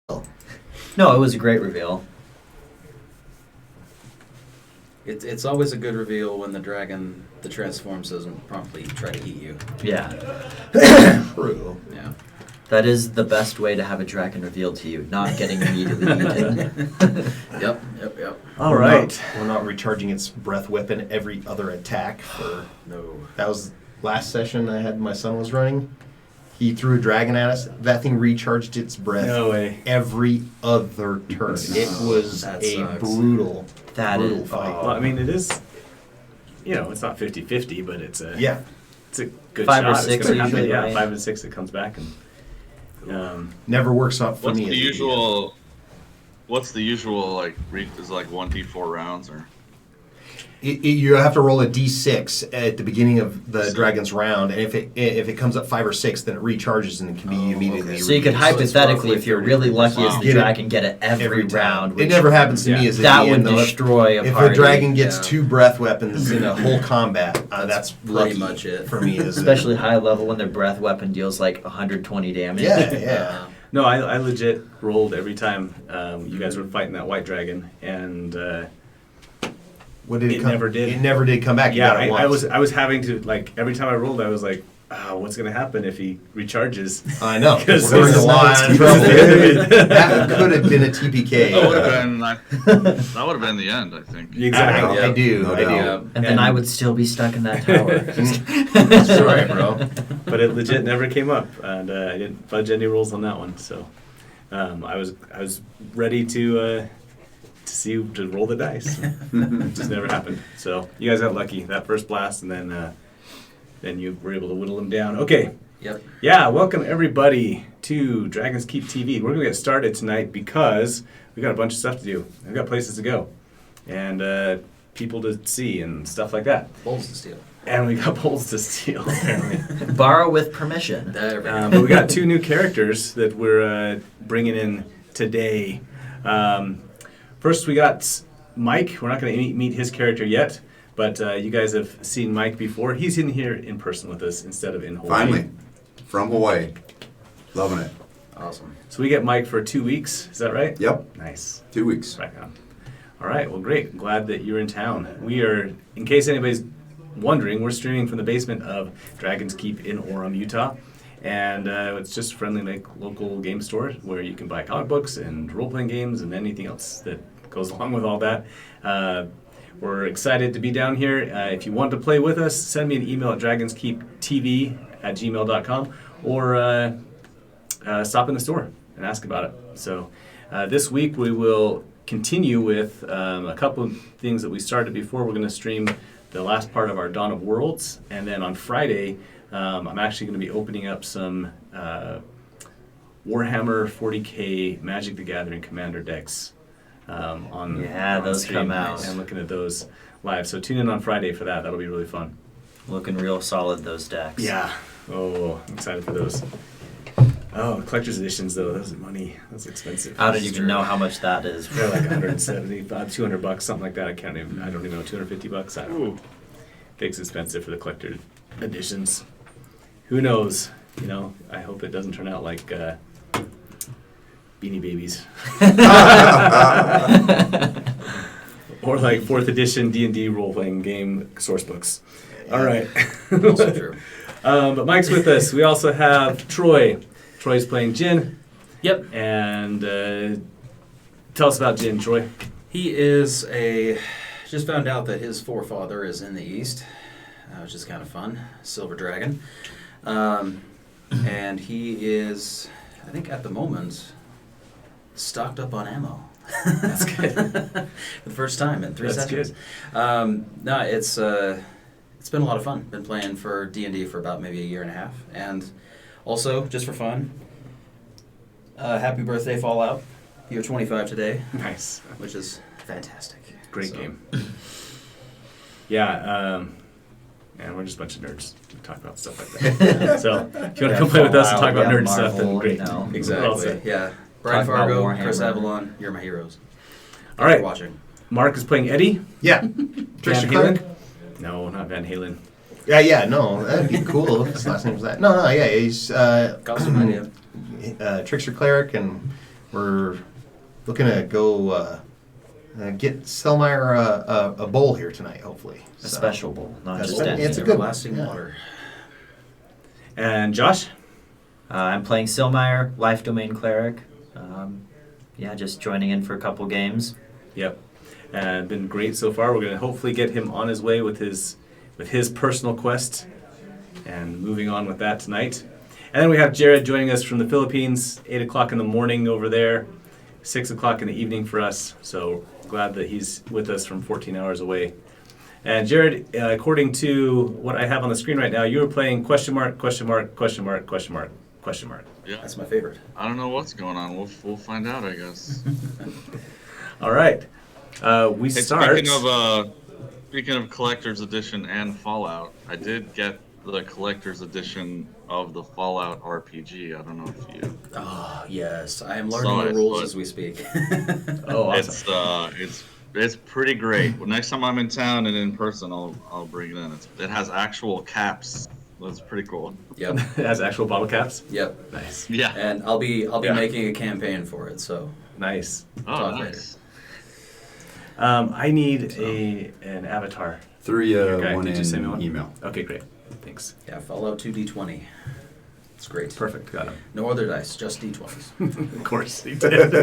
No, it was a great reveal. It's always a good reveal when the dragon that transforms doesn't promptly try to eat you. Yeah. True. Yeah. That is the best way to have a dragon revealed to you, not getting immediately eaten. Yep. All right. We're not recharging its breath weapon every other attack. No. That was last session I had. My son was running. He threw a dragon at us. That thing recharged its breath. No way. Every other turn. It was That a sucks. brutal That is fight. Well, I mean, it is, it's not 50-50, but it's a it's a good 5 or shot. 6 It's gonna happen. usually, Yeah, right? 5 and 6 it comes back. And Never works out for What's me. the as a usual? What's the usual is it like 1d4 rounds or? You have to roll a d6 at the beginning of the dragon's round, and if it comes up 5 or 6, then it recharges and it can be immediately. So you could released. hypothetically, if you're really lucky as the Get it dragon, get it every round. It which never happens to me as a that DM, would though. destroy a If party. a dragon gets yeah. 2 breath weapons in a whole combat, that's pretty lucky much it. for me. Especially high level when their breath weapon deals like 120 damage. Yeah. no, I legit rolled every time you guys were fighting that white dragon, and What did It come? never did. It never did come back. You yeah, got it I once. was having to, like, every time I rolled, I was like, what's gonna happen if he recharges? I know. Because We're in this a is lot not of trouble. That could have been a TPK. That would have been the end, I think. Exactly. I do. No I do. doubt. And then I would still be stuck in that tower. Sorry, bro. But it legit never came up, and I didn't fudge any rules on that one. So I was ready to roll the dice. It just never happened. So you guys got lucky that first blast, and then you were able to whittle them down. Okay. Yep. Yeah, welcome everybody to Dragon's Keep TV. We're gonna get started tonight because we got a bunch of stuff to do. We've got places to go, and people to see and stuff like that. Bowls to steal. And we got bowls to steal. apparently. Borrow with permission. There we go. But we got 2 new characters that we're bringing in today. First, we got Mike. We're not going to meet his character yet, but you guys have seen Mike before. He's in here in person with us instead of in Hawaii. Finally, from Hawaii. Loving it. Awesome. So we get Mike for 2 weeks. Is that right? Yep, Nice. 2 weeks. Right on. All right. Well, great. I'm glad that you're in town. We are, in case anybody's wondering, we're streaming from the basement of Dragon's Keep in Orem, Utah. And it's just a friendly local game store where you can buy comic books and role-playing games and anything else that goes along with all that. We're excited to be down here. If you want to play with us, send me an email at dragonskeeptv@gmail.com or stop in the store and ask about it. So this week we will continue with a couple of things that we started before. We're going to stream the last part of our Dawn of Worlds, and then on Friday I'm actually going to be opening up some Warhammer 40k Magic the Gathering Commander decks on those stream, come out. and looking at those live. So tune in on Friday for that. That'll be really fun. Looking real solid, those decks. Yeah. Oh, I'm excited for those. Oh, collector's editions though, those are money. That's expensive. I don't even know how much that is. They're like $175, $200, something like that. I don't even know, $250. I don't know. It's expensive for the collector editions. Who knows? I hope it doesn't turn out like Beanie Babies. Or like 4th edition D&D role-playing game source books. All right. Also true. But Mike's with us. We also have Troy. Troy's playing Jin. Yep. And tell us about Jin, Troy. He just found out that his forefather is in the East, which is kind of fun. Silver Dragon. And he is, I think at the moment, stocked up on ammo. That's good. For the first time in 3 That's sessions. good. No, it's been a lot of fun. Been playing for D&D for about maybe a year and a half. And also, just for fun, happy birthday Fallout. You're 25 today. Nice. Which is fantastic. Great game. Yeah, and we're just a bunch of nerds. We talk about stuff like that. So if you want to come play with us and talk about nerd stuff, then great. Exactly. Yeah. Brian Talk about Fargo, Warhammer. Chris Avalon, you're my heroes. All right. For watching. Mark is playing Eddie. Yeah. Van Trickster Halen? Cleric? No, not Van Halen. Yeah, no, that'd be cool if his last name was that. No, yeah, he's Got some idea. Trickster Cleric, and we're looking to go get Selmeyer a bowl here tonight, hopefully. A special bowl, not That's just right. any. It's a good one. Everlasting Yeah. water. And Josh? I'm playing Silmeyer, Life Domain Cleric. Yeah, just joining in for a couple games. Yep. Been great so far. We're going to hopefully get him on his way with his personal quest and moving on with that tonight. And then we have Jared joining us from the Philippines, 8 o'clock in the morning over there, 6 o'clock in the evening for us. So glad that he's with us from 14 hours away. And Jared, according to what I have on the screen right now, you were playing question mark, question mark, question mark, question mark, question mark. Yeah. That's my favorite. I don't know what's going on. We'll find out, I guess. All right. We Hey, start. Speaking of collector's edition and Fallout, I did get the collector's edition of the Fallout RPG. I don't know if you. Oh, yes. I am Saw learning the it, rules but- as we speak. Oh, awesome. It's pretty great. Well, next time I'm in town and in person, I'll bring it in. It has actual caps. That's pretty cool. Yep. It has actual bottle caps. Yep. Nice. Yeah. And I'll be Yeah. making a campaign for it, so Nice. Oh, talk nice. I need an avatar. Threw you Okay, one did you send me in one? email. Okay, great. Thanks. yeah, Fallout 2d20. It's great. Perfect. Got him. No other dice, just d20s. Of course he did.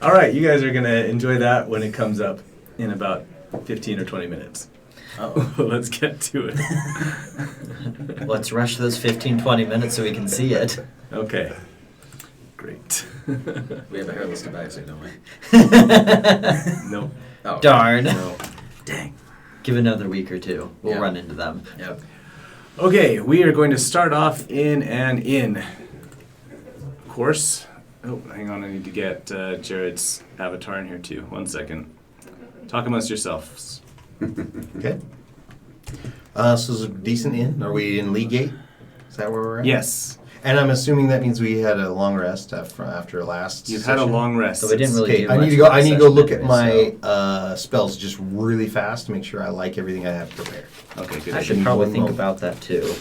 All right, you guys are going to enjoy that when it comes up in about 15 or 20 minutes. Oh. Let's get to it. Let's rush those 15, 20 minutes so we can see it. Okay. Great. We have a hairless tabaxi, don't we? No. Oh. Darn. No. Dang. Give another week or two. We'll Yeah. run into them. Yep. Okay, we are going to start off in and in. Of course. Oh, hang on. I need to get Jared's avatar in here too. 1 second. Talk amongst yourselves. Okay. So is it a decent inn? Are we in League Gate? Is that where we're at? Yes. And I'm assuming that means we had a long rest after last. You've had a session? long rest. So we didn't really Okay, do I much need to go. for I the need to go session look at anyway, my spells just really fast to make sure I like everything I have prepared. Okay, good. I Give should me probably one think moment. about that too.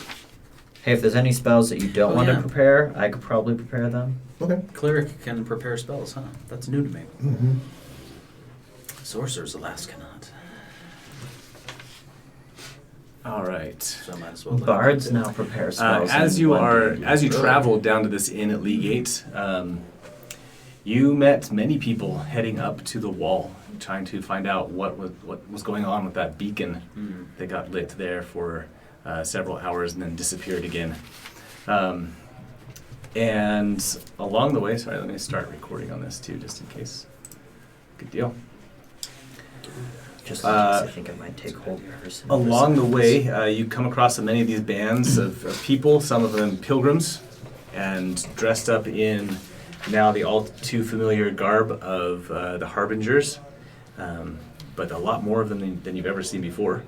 Hey, if there's any spells that you don't Oh, want yeah. to prepare, I could probably prepare them. Okay. Cleric can prepare spells, huh? That's new to me. Mm-hmm. Sorcerers, alas, cannot. All right. So I might as well. let Bards them do it. now prepare spells. As in you 1D. as you travel down to this inn at Leagate, you met many people heading up to the wall, trying to find out what was going on with that beacon that got lit there for several hours and then disappeared again. And along the way, sorry, let me start recording on this too, just in case. Good deal. Just in case I think I might take hold person. Along the way, you come across many of these bands of people, some of them pilgrims, and dressed up in now the all too familiar garb of the Harbingers, but a lot more of them than you've ever seen before.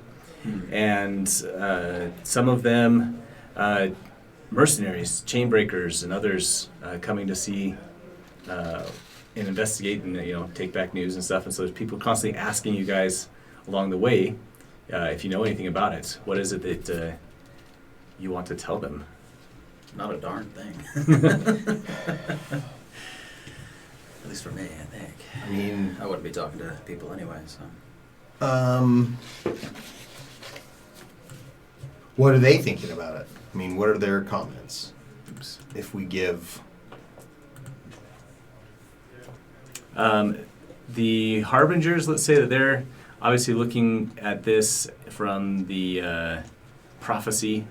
And some of them mercenaries, chain breakers, and others coming to see and investigate and take back news and stuff. And so there's people constantly asking you guys along the way if you know anything about it. What is it that you want to tell them? Not a darn thing. At least for me, I think. I mean, I wouldn't be talking to people anyway, so. what are they thinking about it? I mean, what are their comments? Oops. If we give, The Harbingers, let's say that they're obviously looking at this from the prophecy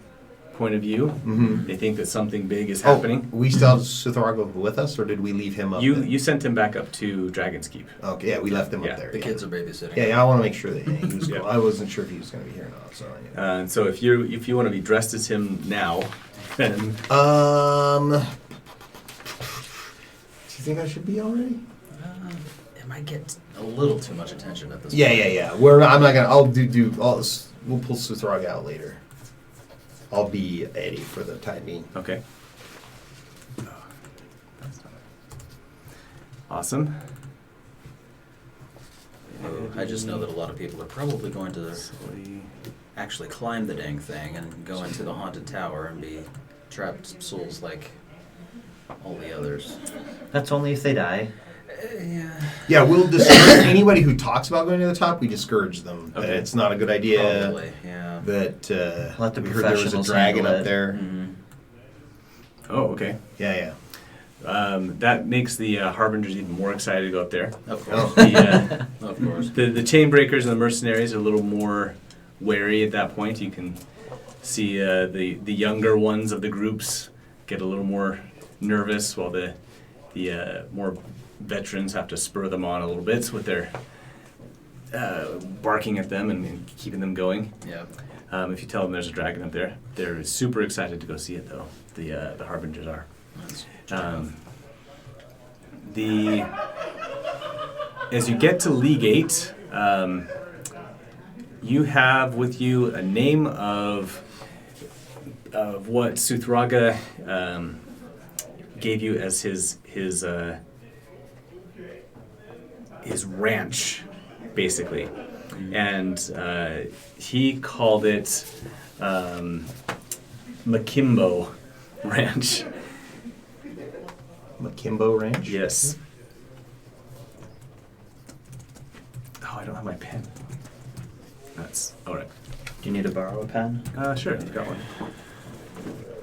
point of view. Mhm. They think that something big is happening. we still have Sutharago with us, or did we leave him up? there? You sent him back up to Dragon's Keep. Okay, yeah, we left him Yeah. up there. The yeah. kids are babysitting. Yeah, I want to make sure that he was. Yeah. I wasn't sure if he was going to be here or not. So. And so if you want to be dressed as him now, then Do you think I should be already? It might get a little too much attention at this Yeah, point. yeah, yeah. I'm not gonna. We'll pull Suthrog out later. I'll be Eddie for the time being. okay. Awesome. I just know that a lot of people are probably going to actually climb the dang thing and go into the haunted tower and be trapped souls like all the others. That's only if they die. Yeah, we'll discourage anybody who talks about going to the top. We discourage them. That Okay. it's not a good idea. Probably, yeah. That Let the we heard there was a professionals dragon handle up it. there. Mm-hmm. Oh, okay. Yeah. That makes the Harbingers even more excited to go up there. Of Oh. course. The, Of course. the chain breakers and the mercenaries are a little more wary at that point. You can see the younger ones of the groups get a little more nervous, while the more veterans have to spur them on a little bit with their barking at them and keeping them going. Yeah. If you tell them there's a dragon up there, they're super excited to go see it, though. The Harbingers are. That's As you get to League 8, you have with you a name of what Suthraga gave you as his ranch, basically, and he called it Makimbo Ranch. McKimbo Ranch. Yes. Oh, I don't have my pen. That's all right. Do you need to borrow a pen? Sure, I've got one.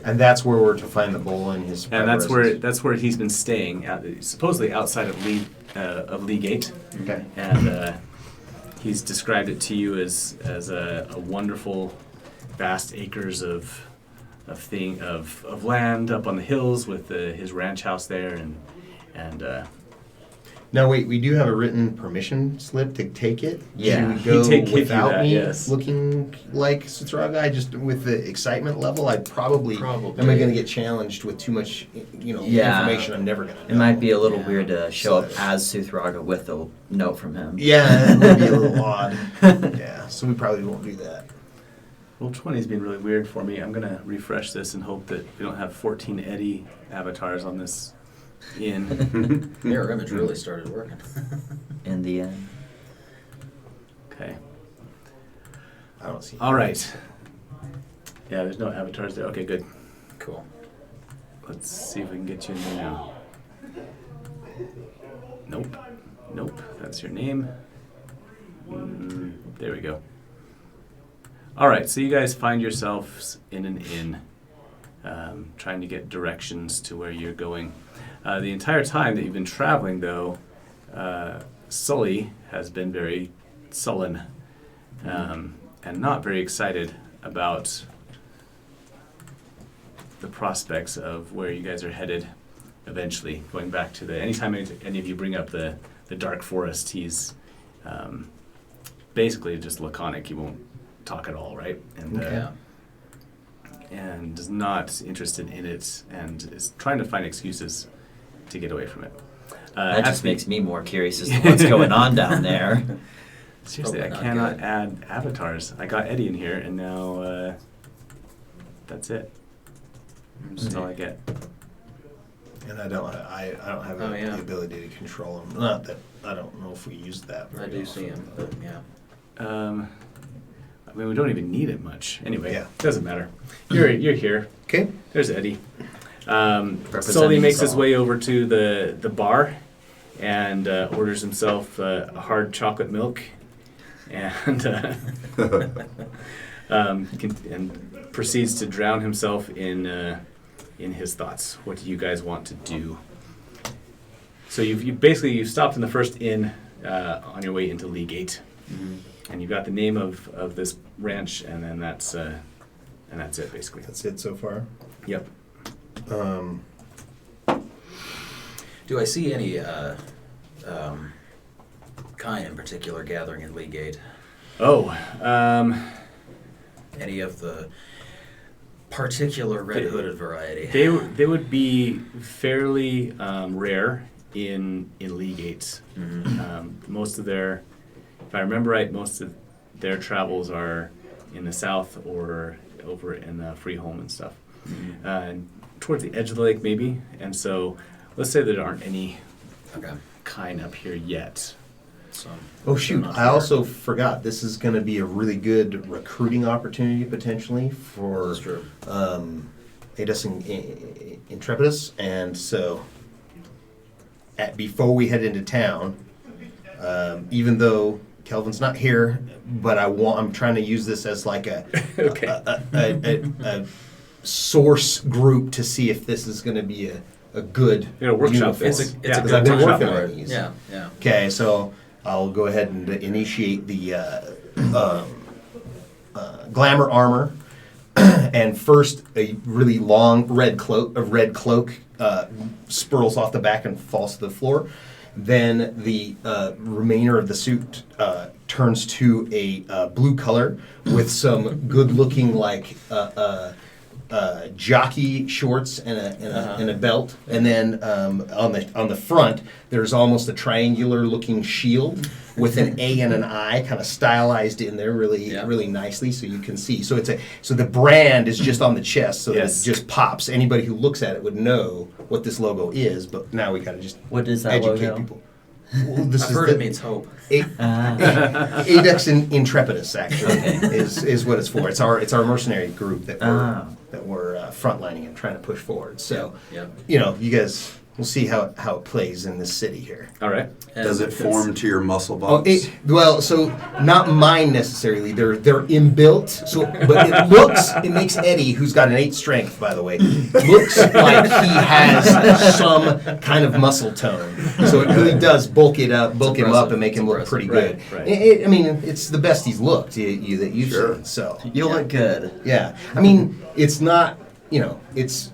And that's where we're to find the bull and his. And residence. that's where he's been staying, supposedly outside of League 8. Okay. And he's described it to you as a wonderful, vast acres of land up on the hills with his ranch house there, and Now wait, we do have a written permission slip to take it. Yeah. Should we go Give you without that, me yes. looking like Suthraga? I just with the excitement level, I'd probably. Probably. Am I going to get challenged with too much, Yeah. information I'm never going to know? It might be a little Yeah. weird to show up So- as Suthraga with a note from him. Yeah, it would be a little odd. Yeah, so we probably won't do that. Roll 20's been really weird for me. I'm gonna refresh this and hope that we don't have 14 Eddie avatars on this inn. Mirror image really started working. In the end. Okay. I don't see. All right. Yeah, there's no avatars there. Okay, good. Cool. Let's see if we can get you in there now. Nope. That's your name. There we go. All right, so you guys find yourselves in an inn, trying to get directions to where you're going. The entire time that you've been traveling, though, Sully has been very sullen and not very excited about the prospects of where you guys are headed eventually. Going back to anytime any of you bring up the dark forest, he's basically just laconic. He won't talk at all, right? And Yeah. and is not interested in it, and is trying to find excuses to get away from it. That just makes me more curious as to what's going on down there. Seriously, I Probably not cannot good. add avatars. I got Eddie in here, and now that's it. That's all I get. And I don't have Oh, yeah. the ability to control him. Not that I don't know if we used that. I very do often, see him, but yeah. I mean, we don't even need it much. Anyway, Yeah. doesn't matter. You're here. Okay. There's Eddie. Representing Sully makes us his all. way over to the bar and orders himself a hard chocolate milk and and proceeds to drown himself in his thoughts. What do you guys want to do? So you've stopped in the first inn on your way into League 8, and you've got the name of this ranch, and then that's it basically. That's it so far. Yep. Do I see any kind in particular gathering in League 8? Oh, Any of the particular red hooded variety? they would be fairly rare in League 8. Most of their, if I remember right, most of their travels are in the south or over in Freeholm and stuff. Towards the edge of the lake, maybe. And so, let's say there aren't any Okay. kind up here yet. So, Oh shoot! not I sure. also forgot. This is going to be a really good recruiting opportunity potentially for That's true. ADES Intrepidus, and so before we head into town, even though Kelvin's not here, but I'm trying to use this as like a source group to see if this is going to be a good workshop. uniform. It's a Because good I've been workshop working for on it. these. Yeah. Okay, so I'll go ahead and initiate the glamour armor, and first a really long red cloak spurls off the back and falls to the floor. Then the remainder of the suit turns to a blue color with some good-looking jockey shorts and a belt, and then on the front there's almost a triangular looking shield with an A and an I kind of stylized in there really nicely, so you can see. So the brand is just on the chest, so that it just pops. Anybody who looks at it would know what this logo is, but now we got to just What is that educate logo? people. Well, this I've is heard the- it means hope. Adex Intrepidus actually is what it's for. It's our mercenary group that we're frontlining and trying to push forward. So Yeah. you guys, we'll see how it plays in this city here. All right. And Does it form to your muscle Oh, bumps? so not mine necessarily. They're inbuilt. So, but it makes Eddie, who's got an 8 strength, by the way, looks like he has some kind of muscle tone. So it really does bulk him up impressive. and make him It's look pretty good. Right. I mean, it's the best he's looked that you've Sure. seen. So You look good. yeah, I mean, it's not it's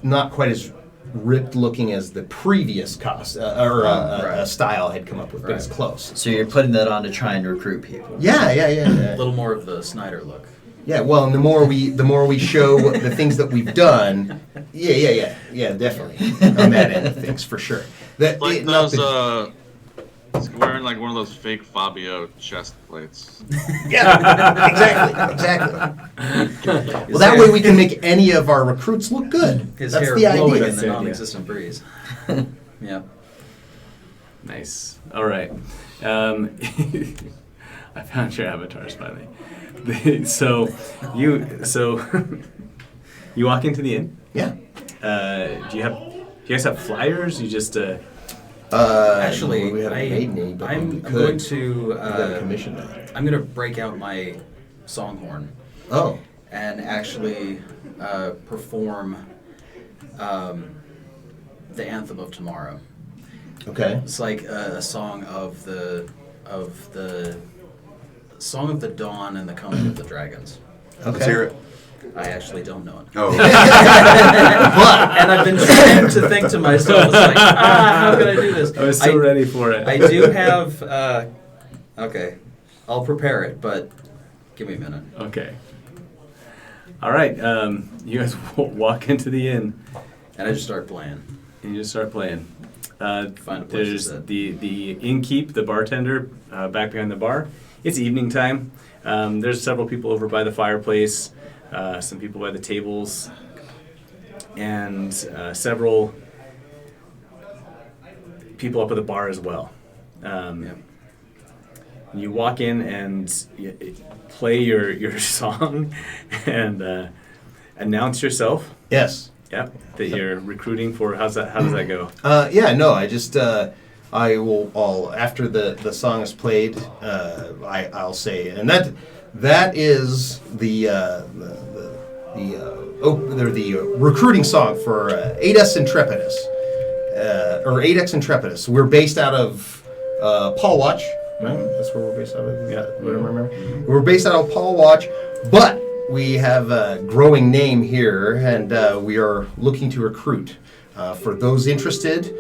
not quite as ripped looking as the previous style I had come up with, but it's Right. close. So you're putting that on to try and recruit people. Yeah. a little more of the Snyder look. Yeah, well, and the more we show the things that we've done, yeah, definitely on that end of things for sure. Like Not those, he's wearing like one of those fake Fabio chest plates. yeah, exactly. Well, that way we can make any of our recruits look good. His That's hair the blowing idea. in the idea. non-existent breeze. Yeah. Nice. All right. I found your avatars finally. So you walk into the inn. Yeah. Do you guys have flyers? You just Actually, we haven't made any, but we I'm could. going to. We gotta commission that. I'm going to break out my songhorn Oh, and actually perform the anthem of tomorrow. okay. It's like a song of the song of the dawn and the coming of the dragons. Okay. Let's hear it. I actually don't know it. Oh, And I've been trying to think to myself, it's like, how can I do this? I was so ready for it. I do have, okay, I'll prepare it, but give me a minute. Okay. All right. You guys walk into the inn And I just start playing. and you just start playing. Find a place to There's sit. the innkeep, the bartender, back behind the bar. It's evening time. There's several people over by the fireplace, some people by the tables, and several people up at the bar as well. Yeah. You walk in and you play your song and announce yourself. Yes. Yep, that you're recruiting for. How does that go? I just I'll after the song is played, I'll say, and that is the recruiting song for Adex Intrepidus, or Adex Intrepidus. We're based out of Paul Watch, right? That's where we're based out of. Yeah. What I remember. We're based out of Paul Watch, but we have a growing name here, and we are looking to recruit. For those interested,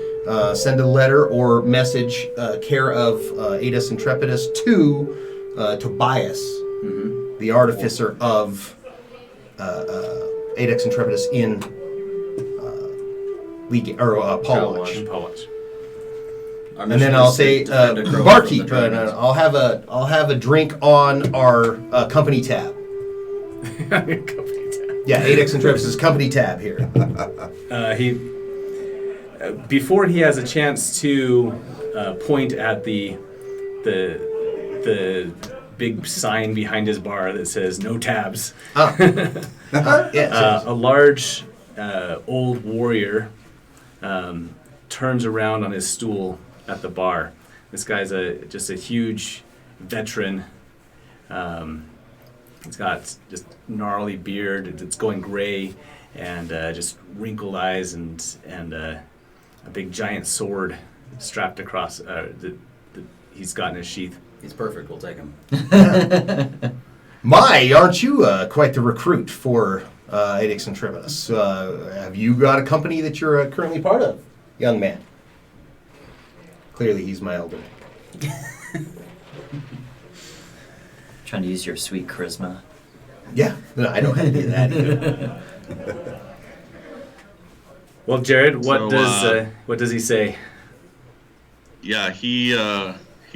send a letter or message care of Adex Intrepidus to Tobias, the artificer of Adex Intrepidus in Paul Watch. Paul Watch. Our And mission then I'll is to say, defend Acroa from the barkeep, dragons. I'll have a drink on our company tab. Yeah, Adex Intrepidus' company tab here. Before he has a chance to point at the big sign behind his bar that says "No tabs," Yeah. a large old warrior turns around on his stool at the bar. This guy's just a huge veteran. He's got just gnarly beard. It's going gray, and just wrinkled eyes, and a big giant sword strapped across that he's got in his sheath. He's perfect. We'll take him. My, aren't you quite the recruit for Adix and Tribus? Have you got a company that you're currently part of, young man? Clearly, he's my elder. Trying to use your sweet charisma. Yeah, no, I know how to do that either. Well, Jared, what So, does he say? Yeah, he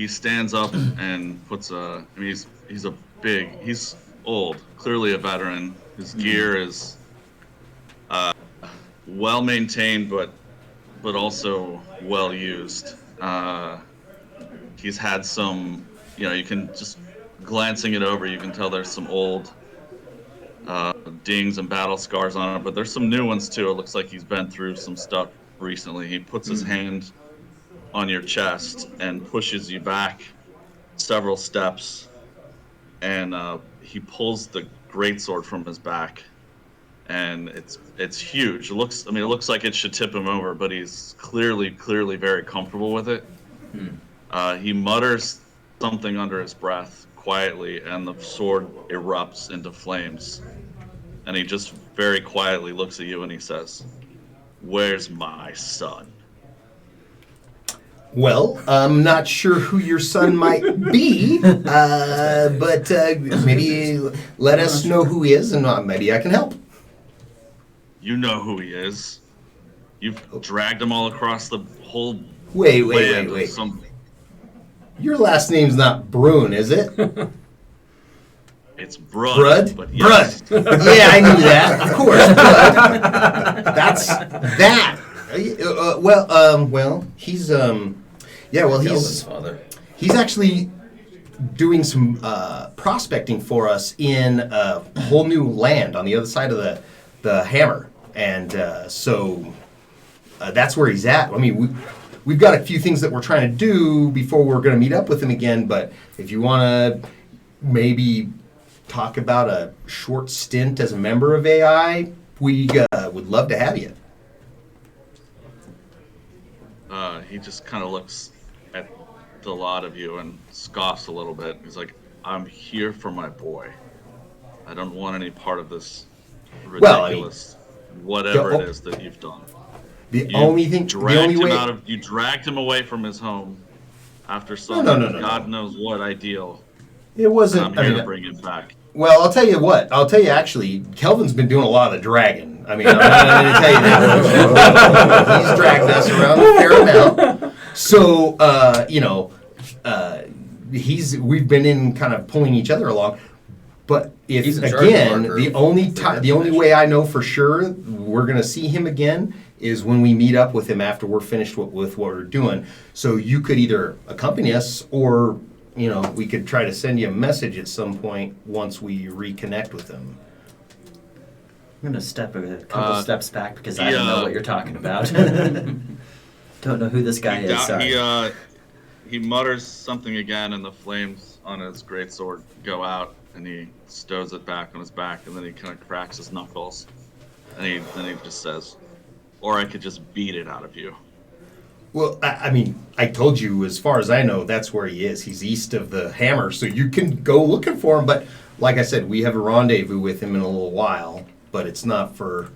stands up and puts a. I mean, he's old, clearly a veteran. His gear is well maintained, but also well used. He's had some. You can just glancing it over, you can tell there's some old dings and battle scars on it, but there's some new ones too. It looks like he's been through some stuff recently. He puts his hand on your chest and pushes you back several steps, and he pulls the greatsword from his back, and it's huge. It looks like it should tip him over, but he's clearly very comfortable with it. He mutters something under his breath quietly, and the sword erupts into flames. And he just very quietly looks at you and he says, "Where's my son?" Well, I'm not sure who your son might be, but maybe let us know who he is, and maybe I can help. You know who he is. You've dragged him all across the whole Wait. land of some. Your last name's not Brune, is it? It's Brud. Brud? But yes. Brud. Yeah, I knew that. Of course, Brud. That's that. Well, he's Kelvin's father. he's actually doing some prospecting for us in a whole new land on the other side of the hammer, and so that's where he's at. I mean, we've got a few things that we're trying to do before we're going to meet up with him again, but if you want to maybe talk about a short stint as a member of AI, we would love to have you. He just kind of looks at the lot of you and scoffs a little bit. He's like, "I'm here for my boy. I don't want any part of this ridiculous whatever it is that you've done." The only way You dragged him away from his home after some No. God knows what ideal. it wasn't. I'm here to bring him back. Well, I'll tell you what. I'll tell you actually, Kelvin's been doing a lot of the dragging. I mean, I'm not going to tell you that. He's dragged us around a fair amount. So, we've been in kind of pulling each other along. But if He's in charge of again, our group. the only way I know for sure we're going to see him again is when we meet up with him after we're finished with what we're doing. So you could either accompany us, or we could try to send you a message at some point once we reconnect with him. I'm going to step a couple steps back because I he, don't know what you're talking about. Don't know who this guy is. Sorry. He mutters something again, and the flames on his greatsword go out, and he stows it back on his back, and then he kind of cracks his knuckles, and then he just says, "Or I could just beat it out of you." Well, I mean, I told you, as far as I know, that's where he is. He's east of the hammer, so you can go looking for him. But like I said, we have a rendezvous with him in a little while, but it's not for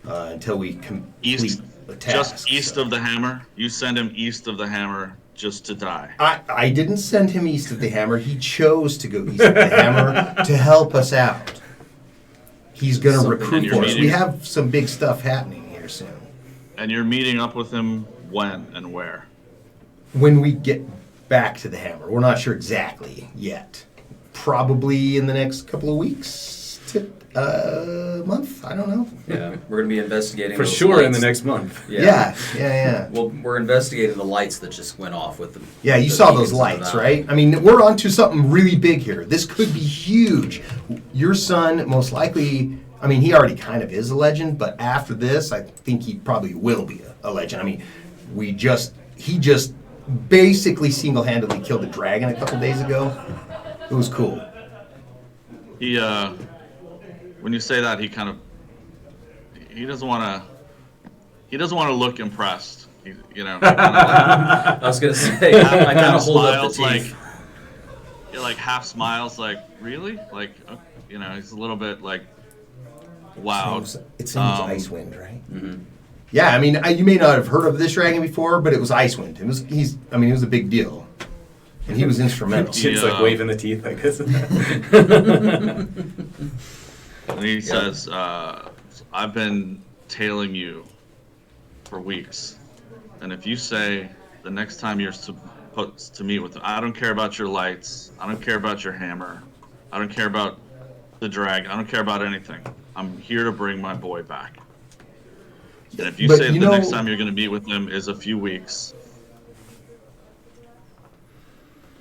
until we complete the task. Just east of the hammer. You send him east of the hammer just to die. I didn't send him east of the hammer. He chose to go east of the hammer to help us out. He's going to Something recruit in your for us. meeting. We have some big stuff happening here soon. And you're meeting up with him when and where? When we get back to the hammer, we're not sure exactly yet. Probably in the next couple of weeks to month. I don't know. Yeah, we're going to be investigating For those sure in the lights. next month. Yeah. Well, we're investigating the lights that just went off with them. Yeah, you saw those lights, right? I mean, we're onto something really big here. This could be huge. Your son most likely I mean, he already kind of is a legend, but after this, I think he probably will be a legend. I mean, he just basically single-handedly killed a dragon a couple days ago. It was cool. He, when you say that, he doesn't want to look impressed. He kind of I was gonna say, I kind of hold up the smiles teeth. like half smiles, like really, like he's a little bit like, wow. It's in Icewind, right? Mm-hmm. Yeah, I mean, you may not have heard of this dragon before, but it was Icewind. It was a big deal, and he was instrumental. It's like waving the teeth like this. And he says, "I've been tailing you for weeks, and if you say the next time you're supposed to meet with him, I don't care about your lights, I don't care about your hammer, I don't care about the drag, I don't care about anything. I'm here to bring my boy back. And if you say the next time you're going to meet with him is a few weeks,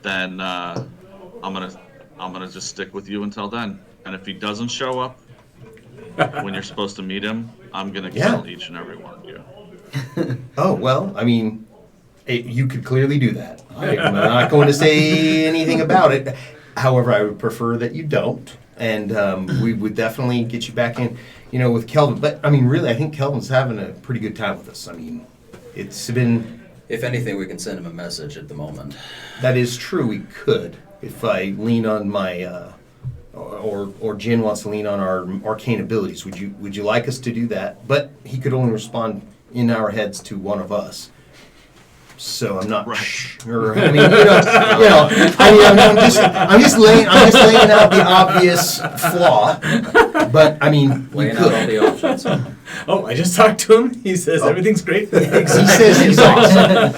then I'm gonna just stick with you until then. And if he doesn't show up when you're supposed to meet him, I'm gonna kill each and every one of you." Oh, well, I mean, you could clearly do that. I'm not going to say anything about it. However, I would prefer that you don't. And we would definitely get you back in, with Kelvin. But, I mean, really, I think Kelvin's having a pretty good time with us. I mean, it's been... If anything, we can send him a message at the moment. That is true, we could. If I lean on my... or Jin wants to lean on our arcane abilities. Would you like us to do that? But he could only respond in our heads to one of us. So I'm not sure. I mean, I'm just laying out the obvious flaw. But I mean, laying out all the options. Oh, I just talked to him. He says everything's great. He says he's awesome.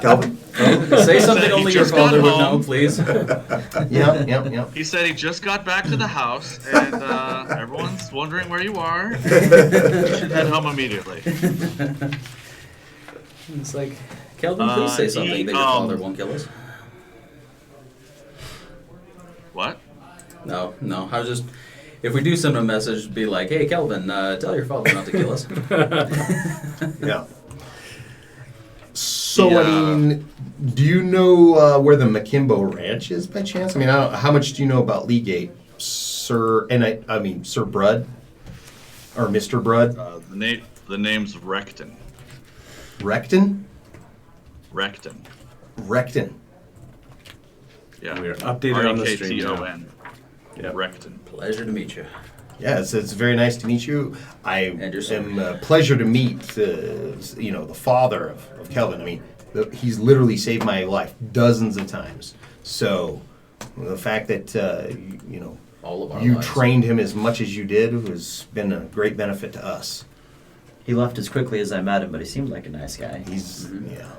Kelvin? Say something only your father would know, please. Yeah. He said he just got back to the house, and everyone's wondering where you are. You should head home immediately. It's like, Kelvin, please say something that your father won't kill us. What? No. I was just, if we do send him a message, be like, "Hey, Kelvin, tell your father not to kill us." Yeah. So, I mean, do you know where the McKimbo Ranch is by chance? I mean, how much do you know about Leagate, Sir? And I mean, Sir Brud or Mr. Brud? The name's Recton. Recton. Yeah, we are updated on the stream now. Rekton. Yep. Recton. Pleasure to meet you. Yeah, it's very nice to meet you. I am pleasure to meet the father of Kelvin. I mean, he's literally saved my life dozens of times. So the fact that All of our you lives. trained him as much as you did has been a great benefit to us. He left as quickly as I met him, but he seemed like a nice guy. He's yeah.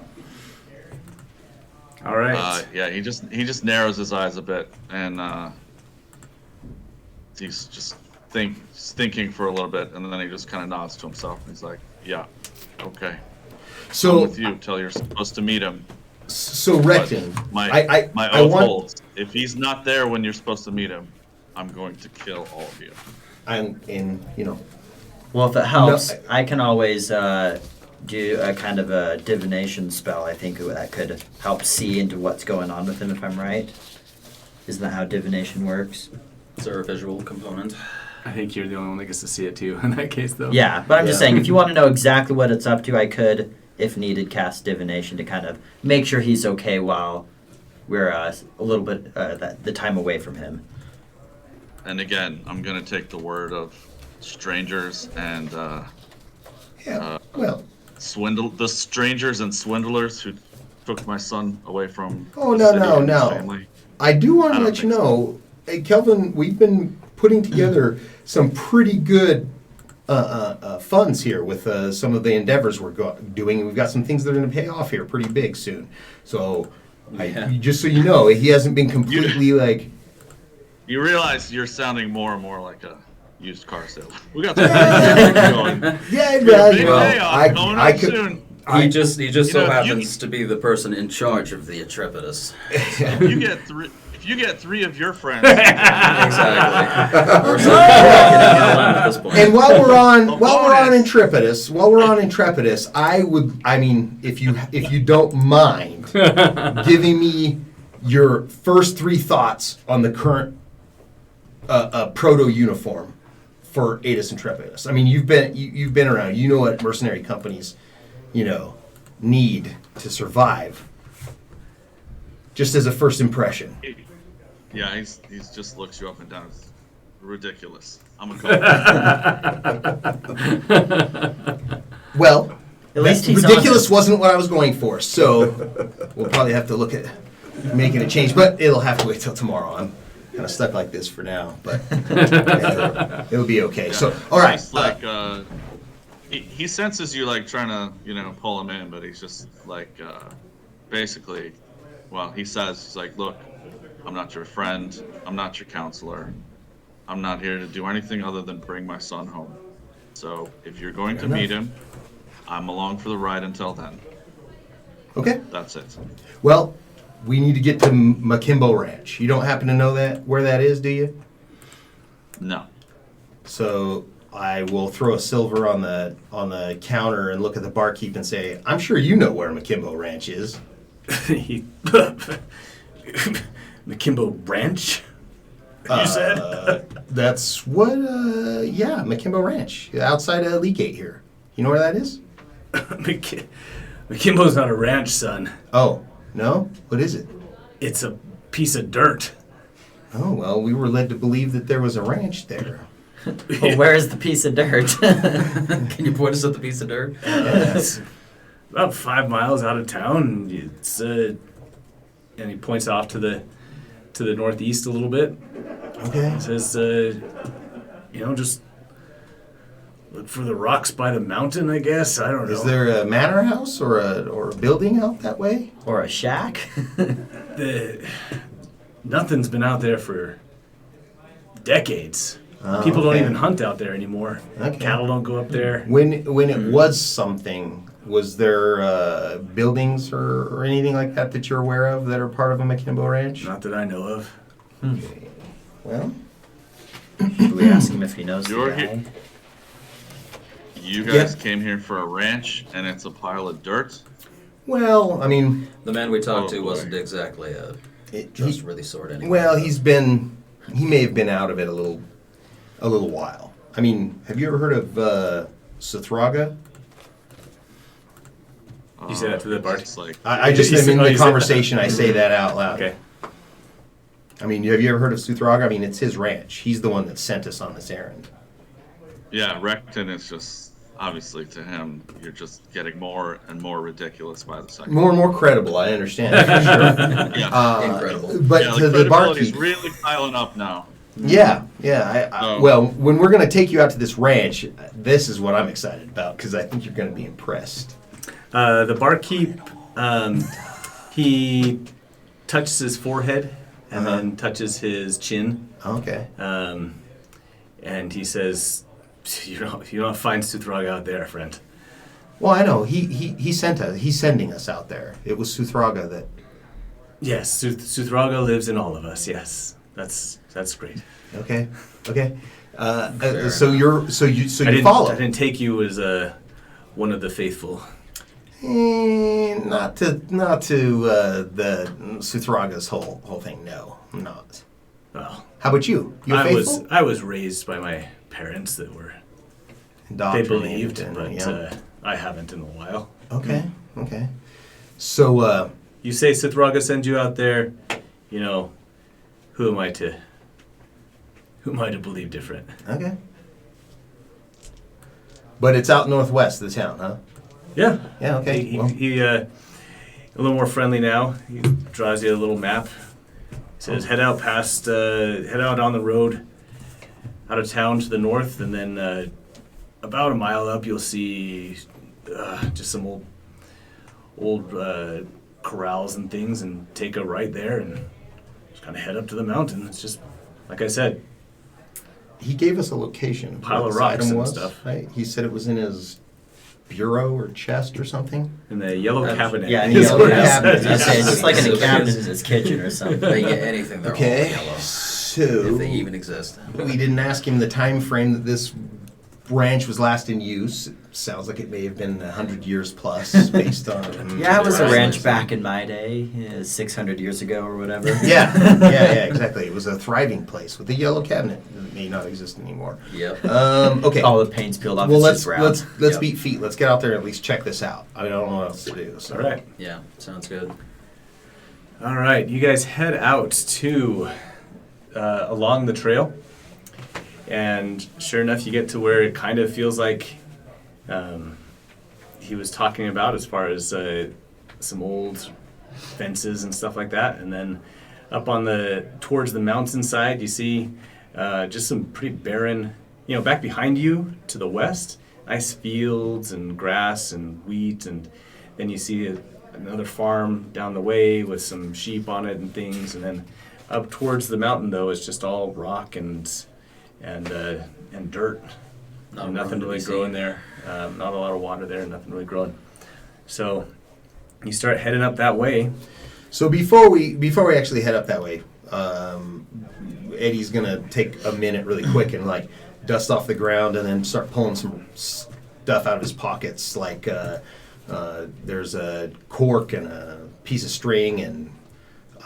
All right. He just narrows his eyes a bit, and he's just thinking for a little bit, and then he just kind of nods to himself. He's like, "Yeah, okay. So I'm with you till you're supposed to meet him." So Recton, My oath holds. If he's not there when you're supposed to meet him, I'm going to kill all of you. Well, if it helps, No, I can always do a kind of a divination spell. I think that could help see into what's going on with him, if I'm right. Isn't that how divination works? Is there a visual component? I think you're the only one that gets to see it too in that case, though. Yeah, but I'm just saying, if you want to know exactly what it's up to, I could, if needed, cast divination to kind of make sure he's okay while we're a little bit the time away from him. And again, I'm going to take the word of strangers and the strangers and swindlers who took my son away from the city and his family. I do want to let you think so. know, hey, Kelvin, we've been putting together some pretty good funds here with some of the endeavors we're doing. We've got some things that are going to pay off here pretty big soon. So, just so you know, he hasn't been completely like... You realize you're sounding more and more like a used car salesman. We got some going. I could... soon. He just so happens to be the person in charge of the Intrepidus. If you get 3 of your friends. Exactly. We're sort of getting LM at this point. And while we're on bonus. Intrepidus, I mean, if you don't mind giving me your first 3 thoughts on the current proto uniform for Aetus Intrepidus. I mean, you've been around. You know what mercenary companies, need to survive. Just as a first impression. Yeah, he's just looks you up and down. It's ridiculous. I'm a cop. Well, At least he's ridiculous honest. wasn't what I was going for, so we'll probably have to look at making a change, but it'll have to wait till tomorrow. I'm kind of stuck like this for now, but yeah, it'll be okay. Yeah. So, all right. He's like, he senses you like trying to, pull him in, but he's just like, basically, well, he says, he's like, look, I'm not your friend. I'm not your counselor. I'm not here to do anything other than bring my son home. So if you're going to meet him, I'm along for the ride until then. Okay. That's it. Well, we need to get to McKimbo Ranch. You don't happen to know where that is, do you? No. So I will throw a silver on the counter and look at the barkeep and say, I'm sure you know where McKimbo Ranch is. McKimbo Ranch? You said? That's what, McKimbo Ranch, outside of Lee Gate here. You know where that is? McKimbo's not a ranch, son. Oh, no? What is it? It's a piece of dirt. Oh, well, we were led to believe that there was a ranch there. Well, where is the piece of dirt? Can you point us at the piece of dirt? It's about 5 miles out of town. It's and he points off to the northeast a little bit. Okay. He says, just look for the rocks by the mountain, I guess. I don't know. Is there a manor house or a building out that way? Or a shack? Nothing's been out there for decades. Oh, People don't okay. even hunt out there anymore. Okay. Cattle don't go up there. When it was something, was there buildings or anything like that you're aware of that are part of a McKimbo Ranch? Not that I know of. Well, Should we ask him if he knows You're the guy? here. You guys came here for a ranch, and it's a pile of dirt? I mean, The man we talked to Oh, boy. wasn't exactly a trustworthy sort anyway. well, he may have been out of it a little while. I mean, have you ever heard of Suthraga? You say that to the bar? It's like, I just You am said- in oh, the you said that. conversation. I say that out loud. Okay. I mean, have you ever heard of Suthraga? I mean, it's his ranch. He's the one that sent us on this errand. yeah, Recton is just, obviously to him, you're just getting more and more ridiculous by the second. More and more credible. I understand. For sure. Yeah, Incredible. But yeah, to the the credibility's barkeep. really piling up now. Yeah. Oh. Well, when we're going to take you out to this ranch, this is what I'm excited about because I think you're going to be impressed. The barkeep, he touches his forehead and then touches his chin, Okay. and he says, "You don't find Suthrog out there, friend." Well, I know he sent us. He's sending us out there. It was Suthraga that. Yes, Suthraga lives in all of us. Yes, that's great. Okay. Okay. Fair So enough. you follow. I didn't take you as one of the faithful. Not to the Suthraga's whole thing. No, I'm not. Well, How about you? You a faithful? I was raised by my parents that were they Indoctrinated believed, and- but yeah. I haven't in a while. Okay. Okay. So You say Sithraga sends you out there, who am I to believe different? okay. But it's out northwest of the town, huh? Yeah. Yeah. Okay. He a little more friendly now. He draws you a little map. Says head out on the road out of town to the north, and then about a mile up you'll see just some old corrals and things, and take a right there and just kind of head up to the mountain. It's just like I said. He gave us a location. Pile what of this rocks item and was, stuff. Right. He said it was in his bureau or chest or something. In the yellow cabinet. Yeah, in is the what yellow it cabinet. says. I was saying, just like in So a cabinet because- in his kitchen or something. They get anything, they're Okay, all yellow. so If they even exist. we didn't ask him the time frame that this branch was last in use. It sounds like it may have been 100 years plus, based on. Yeah, it was a Right. ranch back in my day, 600 years ago or whatever. Yeah, exactly. It was a thriving place with a yellow cabinet that may not exist anymore. Yep. Okay. All the paint's peeled off. Well, it's let's just brown. let's Yep. beat feet. Let's get out there and at least check this out. I don't know what else to do. So. All right. Yeah, sounds good. All right. You guys head out to along the trail, and sure enough, you get to where it kind of feels like he was talking about, as far as some old fences and stuff like that. And then up on towards the mountainside, you see just some pretty barren, back behind you to the west, nice fields and grass and wheat, and then you see another farm down the way with some sheep on it and things. And then up towards the mountain, though, is just all rock and dirt. Not Nothing room to really be growing seen. there. Not a lot of water there. Nothing really growing. So you start heading up that way. So before we actually head up that way, Eddie's gonna take a minute really quick and like dust off the ground and then start pulling some stuff out of his pockets. Like there's a cork and a piece of string and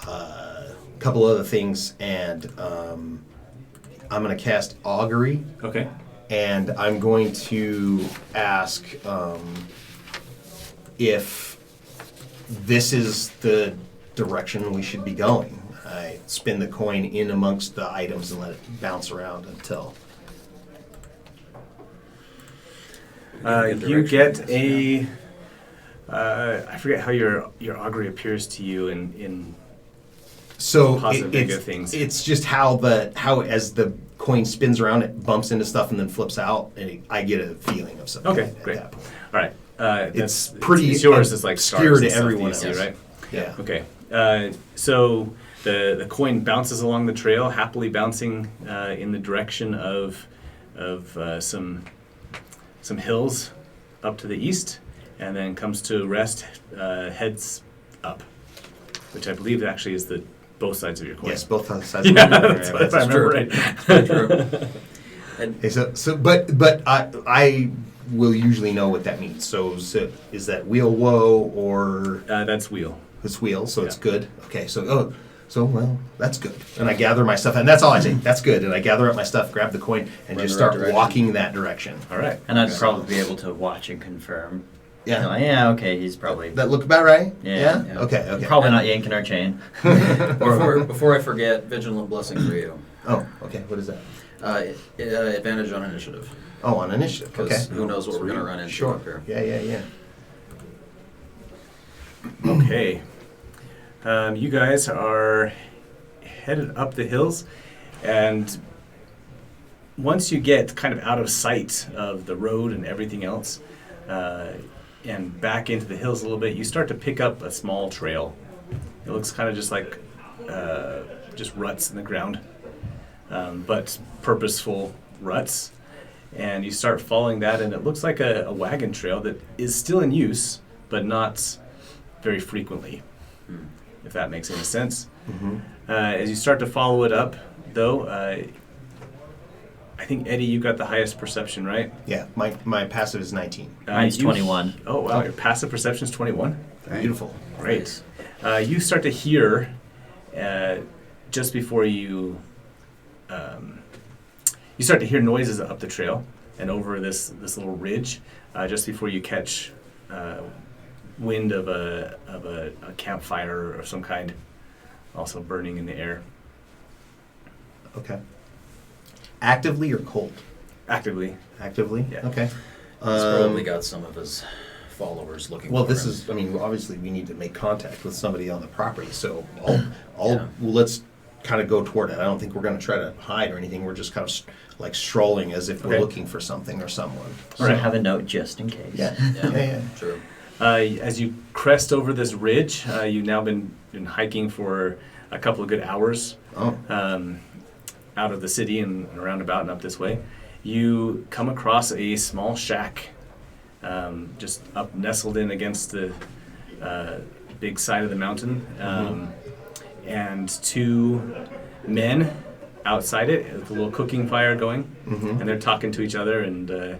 a couple other things. And I'm gonna cast augury. Okay. And I'm going to ask if this is the direction we should be going. I spin the coin in amongst the items and let it bounce around until. You get a. I forget how your augury appears to you in So positive, negative things. it's just how as the coin spins around, it bumps into stuff and then flips out, and I get a feeling of something. Okay, at great. that point. All right. It's pretty It's yours is like obscure stars to and stuff that everyone you see, else. right? Yeah. Okay. So the coin bounces along the trail, happily bouncing in the direction of some hills up to the east, and then comes to rest, heads up, which I believe actually is both sides of your coin. Yes, both sides. Yeah, of the coin. that's what, if I remember right. True. And Okay, but I will usually know what that means. So is that wheel woe or That's wheel. it's wheel? So it's Yeah. good. Okay, so well that's good. And I gather my stuff, and that's all I say. That's good. And I gather up my stuff, grab the coin, and Run just the right start direction. walking that direction. All right. And I'd probably be able to watch and confirm. Yeah, Yeah, okay, he's probably that look about right. Yeah. Yeah. Okay. probably not yanking our chain. before I forget, vigilant blessing for you. Oh, okay. What is that? Advantage on initiative. Oh, on initiative. Okay. Because who knows what we're going to run into Sure. up here. Yeah. Okay. You guys are headed up the hills, and once you get kind of out of sight of the road and everything else, and back into the hills a little bit, you start to pick up a small trail. It looks kind of just like just ruts in the ground, but purposeful ruts. And you start following that, and it looks like a wagon trail that is still in use, but not very frequently, if that makes any sense. Mm-hmm. As you start to follow it up, though, I think, Eddie, you got the highest perception, right? Yeah. My passive is 19. Mine's 21. Oh, wow. Your passive perception is 21? Okay. Beautiful. Great. You start to hear, just before you start to hear noises up the trail and over this little ridge, just before you catch wind of a campfire of some kind, also burning in the air. Okay. Actively or cold? Actively. Actively. Yeah. Okay. He's probably got some of his followers looking Well, for this him. is. I mean, obviously, we need to make contact with somebody on the property. So, Yeah. well, let's kind of go toward it. I don't think we're going to try to hide or anything. We're just kind of like strolling as if we're Okay. looking for something or someone. So have a note just in case. Yeah. Yeah, Yeah. true. As you crest over this ridge, you've now been hiking for a couple of good hours. Oh. Out of the city and around about and up this way, you come across a small shack just up nestled in against the big side of the mountain, and two men outside it with a little cooking fire going, and they're talking to each other, and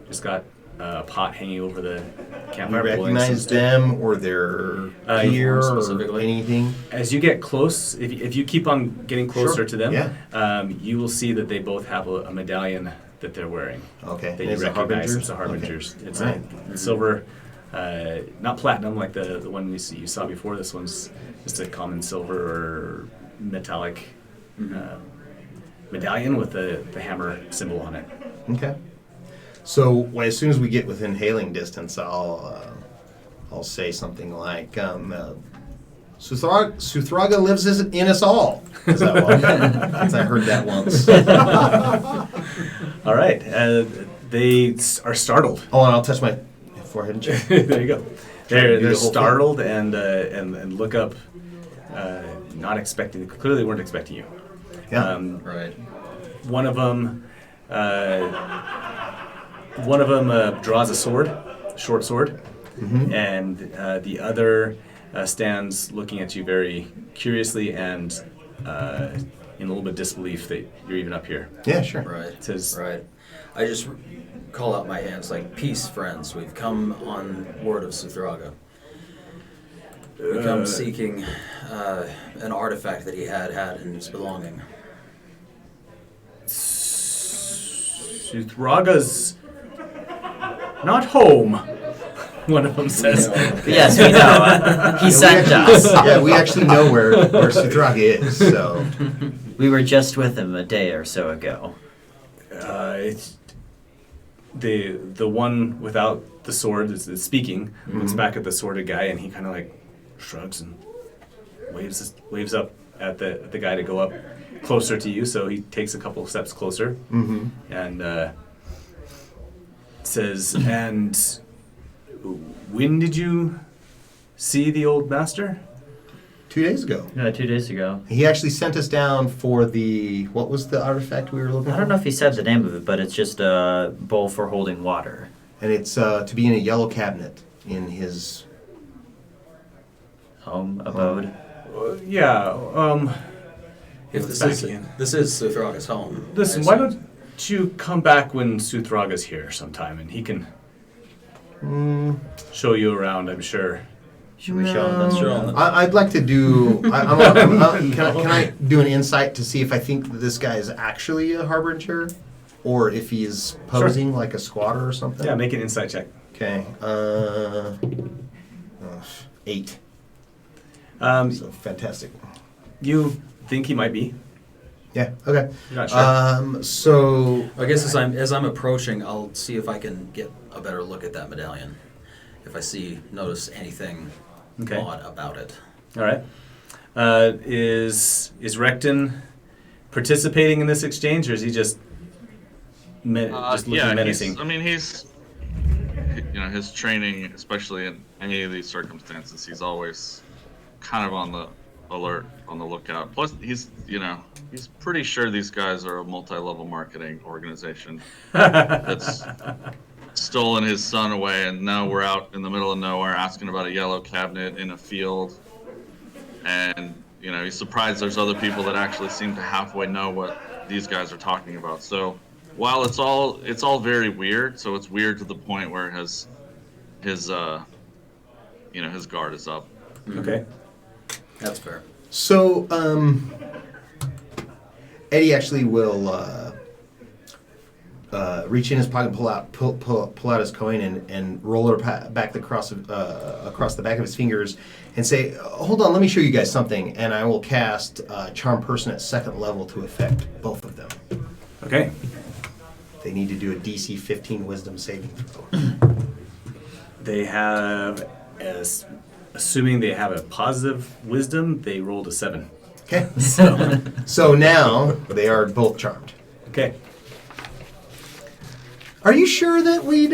just got a pot hanging over the You campfire. recognize them or their gear or specifically? anything? As you get close, if you keep on getting closer Sure. to them, Yeah. you will see that they both have a medallion that they're wearing. Okay. That And you it's a recognize Harbinger's? as the Harbingers. Okay. It's Right. a silver, not platinum like the one you saw before. This one's just a common silver or metallic medallion with the hammer symbol on it. Okay. So as soon as we get within hailing distance, I'll say something like, Suthraga lives in us all. Is that one? Because I heard that once. All right, they are startled. Oh, and I'll touch my forehead and cheek. There you go. Do They're the whole startled and look up, not expecting. Clearly, weren't expecting you. Yeah. Right. One of them draws a sword, short sword, and the other stands looking at you very curiously and in a little bit of disbelief that you're even up here. Yeah, sure. Right. Says- Right. I just call out my hands like, peace, friends. We've come on word of Suthraga. We come seeking an artifact that he had in his belonging. Suthraga's not home, one of them says. Yes, we know. He sent us. Yeah, we actually know where Suthraga is, so. We were just with him a day or so ago. It's the one without the sword is speaking, looks back at the sworded guy, and he kind of like shrugs and waves up at the guy to go up closer to you. So he takes a couple of steps closer and says, "And when did you see the old master?" 2 days ago. 2 days ago. He actually sent us down for what was the artifact we were looking for? I don't know if he said the name of it, but it's just a bowl for holding water. And it's to be in a yellow cabinet in his... Home, abode. If It's this back is in. this is Suthraga's home. Listen, I why assume. don't you come back when Suthraga's here sometime, and he can show you around, I'm sure. Should we show him this? Show him. I'd like to do... can I do an insight to see if I think that this guy is actually a harbinger? Or if he's posing like a squatter or something? Yeah, make an insight check. Okay. 8. So fantastic. You think he might be. Yeah, okay. You're not sure. So... I guess as I'm approaching, I'll see if I can get a better look at that medallion. If I notice anything Okay. odd about it. All right. Is Recton participating in this exchange, or is he just looking menacing? He's his training, especially in any of these circumstances, he's always kind of on the alert, on the lookout. Plus, he's pretty sure these guys are a multi-level marketing organization that's stolen his son away, and now we're out in the middle of nowhere asking about a yellow cabinet in a field. And he's surprised there's other people that actually seem to halfway know what these guys are talking about. So while it's all very weird, so it's weird to the point where his guard is up. Okay. That's fair. So, Eddie actually will reach in his pocket and pull out his coin and roll it back across the back of his fingers and say, "Hold on, let me show you guys something." And I will cast Charm Person at 2nd level to affect both of them. Okay. They need to do a DC 15 Wisdom saving throw. They have, assuming they have a positive wisdom, they rolled a 7. Okay. So, So now they are both charmed. okay. Are you sure that we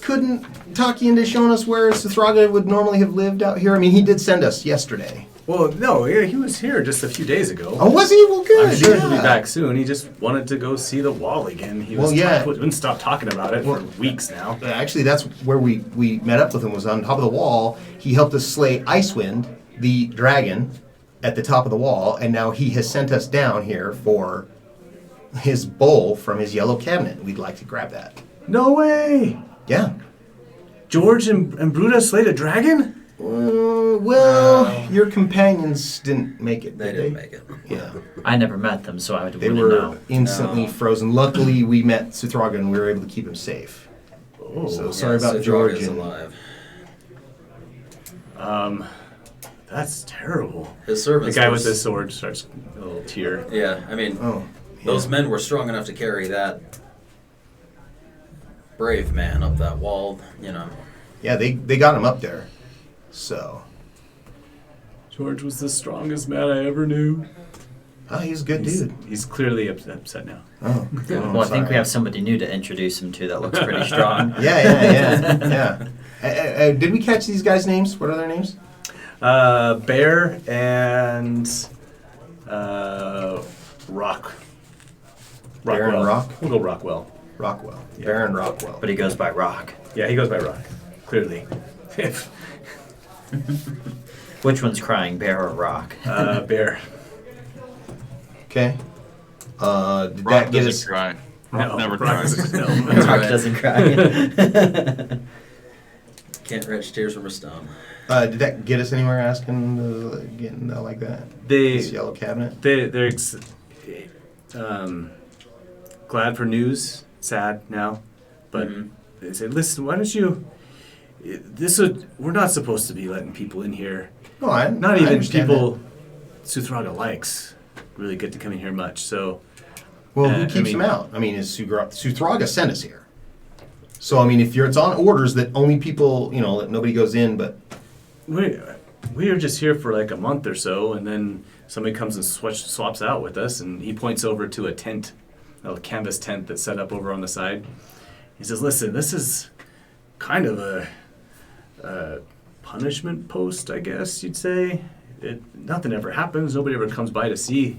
couldn't talk you into showing us where Suthraga would normally have lived out here? I mean, he did send us yesterday. Well, no, yeah, he was here just a few days ago. Oh, was he? Well, good. I'm sure he'll be yeah. back soon. He just wanted to go see the wall again. He was Well, yeah. wouldn't stop talking about it for weeks now. Actually, that's where we met up with him, was on top of the wall. He helped us slay Icewind, the dragon, at the top of the wall, and now he has sent us down here for his bowl from his yellow cabinet. We'd like to grab that. No way! Yeah. George and Bruta slayed a dragon? Well, your companions didn't make it. They did didn't make it. Yeah. I never met them, so I wouldn't They were know. instantly No. frozen. Luckily, we met Suthraga and we were able to keep him safe. Oh, So sorry about Suthraga George. is And, alive. that's terrible. His The servants. guy were with the s- sword starts a little tear. Yeah, I mean, oh, those yeah. men were strong enough to carry that brave man up that wall. You know. Yeah, they got him up there. So, George was the strongest man I ever knew. oh, he's a good dude. He's clearly upset now. Oh, Well, I think we have somebody new to introduce him to that looks pretty strong. Yeah. Did we catch these guys' names? What are their names? Bear and Rock. Bear and Rockwell. Rock? We'll go Rockwell. Rockwell. Yeah. Baron Rockwell. But he goes by Rock. Yeah, he goes by Rock. Clearly. Which one's crying, Bear or Rock? Bear. Okay. Did Rock that get doesn't us? cry. No, Never Rock cries. doesn't- no. That's Rock right. doesn't cry. Can't wrench tears from a stone. Did that get us anywhere asking, getting like that? This yellow cabinet? They're glad for news, sad now, but Mhm. they say, listen, why don't you? We're not supposed to be letting people in here. No, I Not I even understand people Suthraga likes really get to come in here much. So that. Well, who I keeps mean- them out? I mean, is Suthraga sent us here? So I mean, if it's on orders that only people, that nobody goes in, but we are just here for like a month or so, and then somebody comes and swaps out with us, and he points over to a tent, a canvas tent that's set up over on the side. He says, "Listen, this is kind of a punishment post, I guess you'd say. Nothing ever happens. Nobody ever comes by to see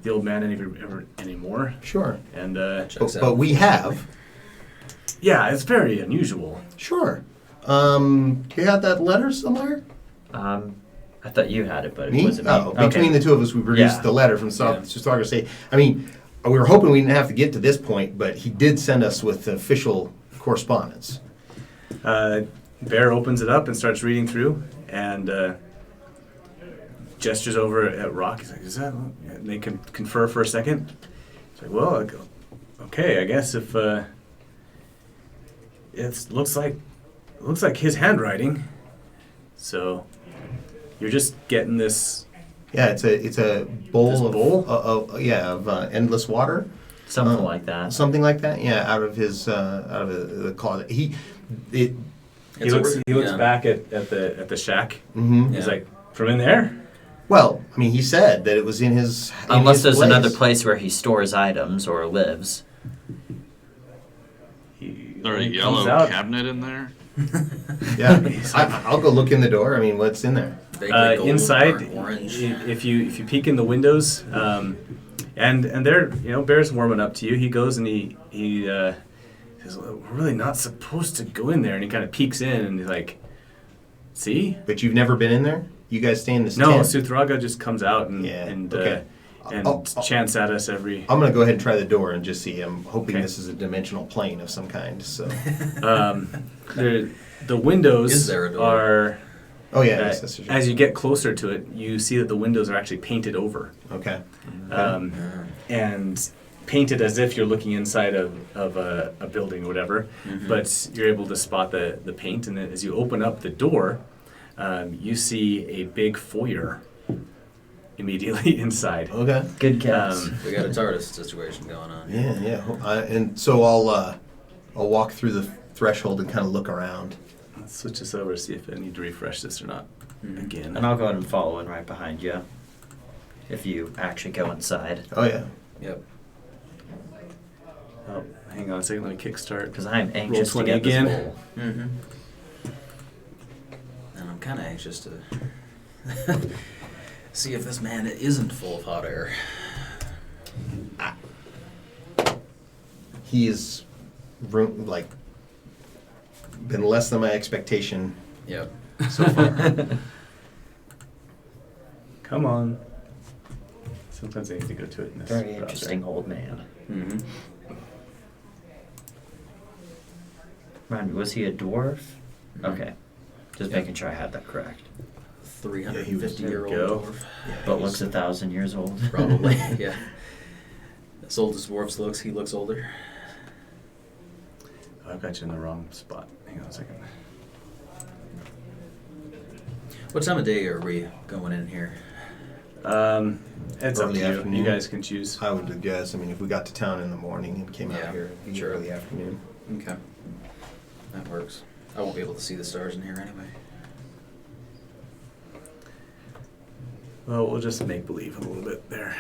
the old man anymore. sure. And Checks out. But we have. yeah, it's very unusual. Sure. Do you have that letter somewhere? I thought you had it, but Me? it wasn't me. Oh, between the two of us, we produced Yeah. the letter from Suthraga. Say, I mean, we were hoping we didn't have to get to this point, but he did send us with official correspondence. Bear opens it up and starts reading through, and gestures over at Rock. He's like, "Is that?" And they can confer for a second. It's like, "Well, okay, I guess if it looks like his handwriting." So you're just getting this Yeah, it's a bowl This of bowl? of endless water, Something like that. something like that. Yeah, out of the closet. He It's a he looks yeah. back at the shack. mhm. He's Yeah. like, "From in there?" Well, I mean, he said that it was in his. in Unless his there's place. another place where he stores items or lives. He Is there a comes yellow out. cabinet in there? Yeah, I'll go look in the door. I mean, what's in there? Vaguely gold, Inside, burnt orange. if you peek in the windows, and they're Bear's warming up to you. He goes and he says, "We're really not supposed to go in there." And he kind of peeks in and he's like, "See? But you've never been in there. You guys stay in this No." tent. Suthraga just comes out and Yeah, and okay. and I'll- chants at us every. I'm gonna go ahead and try the door and just see. I'm hoping Okay. this is a dimensional plane of some kind. So. The windows Is there a door? are. Oh yeah. Yes, that's true. As you get closer to it, you see that the windows are actually painted over. Okay. And painted as if you're looking inside of a building or whatever, but you're able to spot the paint. And then as you open up the door, you see a big foyer immediately inside. Okay. Good guess. We got a TARDIS situation going on. Yeah, yeah. And so I'll walk through the threshold and kind of look around. Let's switch this over to see if I need to refresh this or not again. And I'll go ahead and follow in right behind you. If you actually go inside. Oh yeah. Yep. Oh, hang on a second. Let me kickstart. Because I'm anxious to 20 get again. this bowl. Mm-hmm. And I'm kind of anxious to See if this man isn't full of hot air. He's like been less than my expectation Yep. so far. Come on. Sometimes I need to go to it in this Very browser. interesting old man. Mm-hmm. Remind me, was he a dwarf? Mhm. Okay. Just Yeah. making sure I had that correct. 350-year-old There we go. dwarf. But looks 1,000 years old. Probably, yeah. As old as dwarves looks, he looks older. Oh, I've got you in the wrong spot. Hang on a second. What time of day are we going in here? It's up Early to you. afternoon. You guys can choose. I would guess. I mean, if we got to town in the morning and came Yeah, out here, it'd be sure. early afternoon. Okay. That works. I won't be able to see the stars in here anyway. Well, we'll just make believe a little bit there.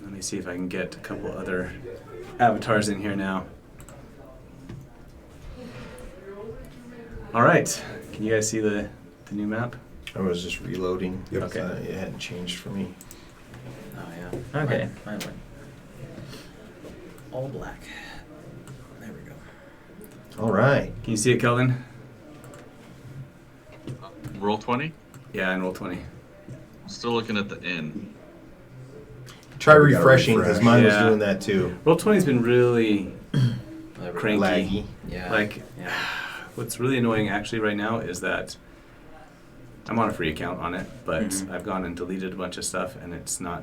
Let me see if I can get a couple other avatars in here now. All right. Can you guys see the new map? I was just reloading. Yep. Okay. It hadn't changed for me. Oh, yeah. Okay. Mine went all black. There we go. All right. Can you see it, Kelvin? Roll 20. Yeah, and roll 20. I'm still looking at the inn. Try We gotta refreshing because refresh. mine was Yeah. doing that too. Roll 20's been really There we go. cranky. Laggy. Yeah. Like, yeah. what's really annoying actually right now is that I'm on a free account on it, but Mhm. I've gone and deleted a bunch of stuff, and it's not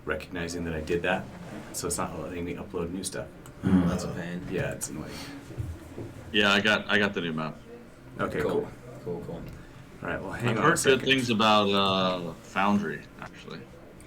recognizing that I did that, so it's not letting me upload new stuff. That's a pain. Yeah, it's annoying. Yeah, I got the new map. Okay, cool. Cool. All right, well, hang I've on a heard second. good things about Foundry, actually.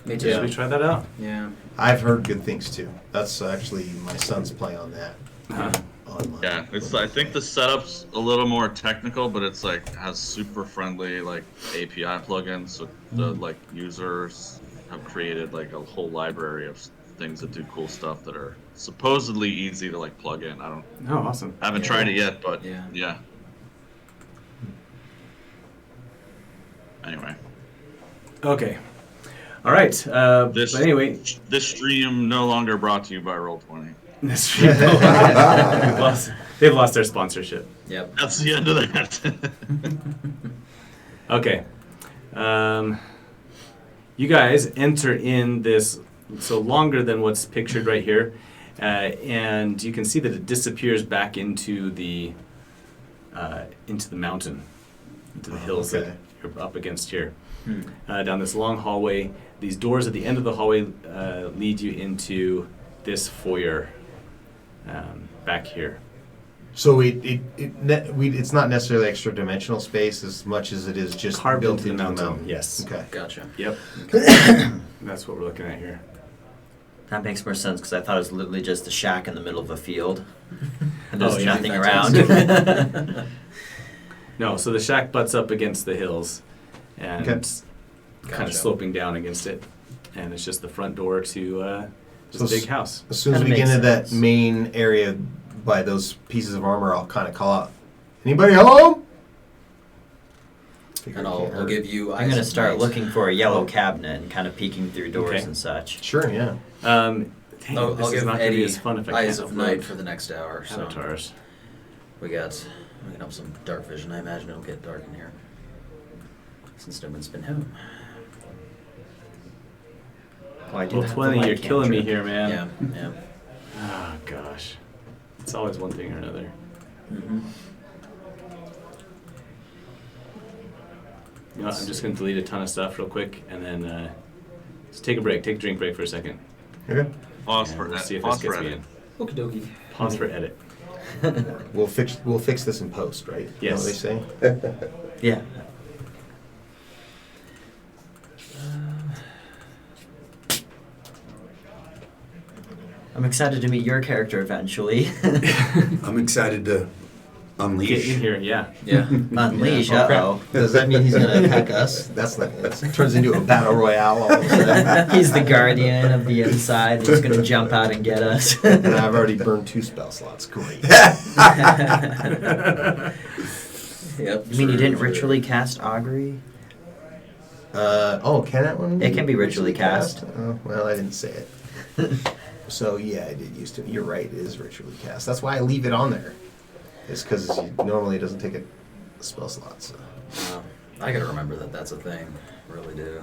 Me Should we try that out? Yeah. I've heard good things too. That's actually my son's play on that. Uh-huh. Online. Yeah, it's. I think the setup's a little more technical, but it's like has super friendly like API plugins. So the like users have created like a whole library of things that do cool stuff that are supposedly easy to like plug in. I Oh, awesome. haven't Yeah. tried it yet, but Yeah. yeah. Anyway, Okay. All right. this But anyway, this stream no longer brought to you by Roll20. they've lost their sponsorship. Yep. That's the end of that. Okay. You guys enter in this, so longer than what's pictured right here, and you can see that it disappears back into the mountain, into the hills Okay. that you're up against here. Hmm. Down this long hallway. These doors at the end of the hallway lead you into this foyer back here. So it's not necessarily extra dimensional space as much as it is just Carved built into the into mountain. the mountain. Yes. Okay. Gotcha. Yep. That's what we're looking at here. That makes more sense because I thought it was literally just a shack in the middle of a field. And there's Oh, yeah. nothing Fantastic. around. No, so the shack butts up against the hills and Okay. kind Gotcha. of sloping down against it. And it's just the front door to this So big house. As soon as Kinda we get makes into that sense. main area by those pieces of armor, I'll kind of call out, "Anybody hello?" Figure And it I'll can't hurt. give you. I'm eyes going to of start night. looking for a yellow cabinet and kind of peeking through doors Okay. and such. Sure, yeah. Dang, I'll this is give not going to be Eddie as fun if I eyes can't of night upload for the next hour. So avatars. we can up some dark vision. I imagine it'll get dark in here since no one's been home. Well, I do Well, have the 20, light you're killing me cantrip. here, man. Yeah. Oh, gosh. It's always one thing or another. Mm-hmm. You know what, I'm just going to delete a ton of stuff real quick and then just take a break. Take a drink break for a second. Okay. Pause And for we'll that. see if Pause this for gets me edit. in. Okie dokie. Pause for edit. We'll fix this in post, right? Yes. You know what they say? Yeah. I'm excited to meet your character eventually. I'm excited to Get unleash. in here, yeah. Yeah. Unleash, Yeah. uh-oh. Does that mean he's gonna attack us? That's not. It turns into a battle royale all of a sudden. He's the guardian of the inside. He's going to jump out and get us. And I've already burned 2 spell slots. Great. Yep. You mean you true, didn't true. ritually cast Augury? Can that one? It can be ritually cast. Oh, well, I didn't say it. So yeah, I did used to. You're right. It is ritually cast. That's why I leave it on there. It's because normally it doesn't take a spell slot. So. I gotta remember that that's a thing. Really do.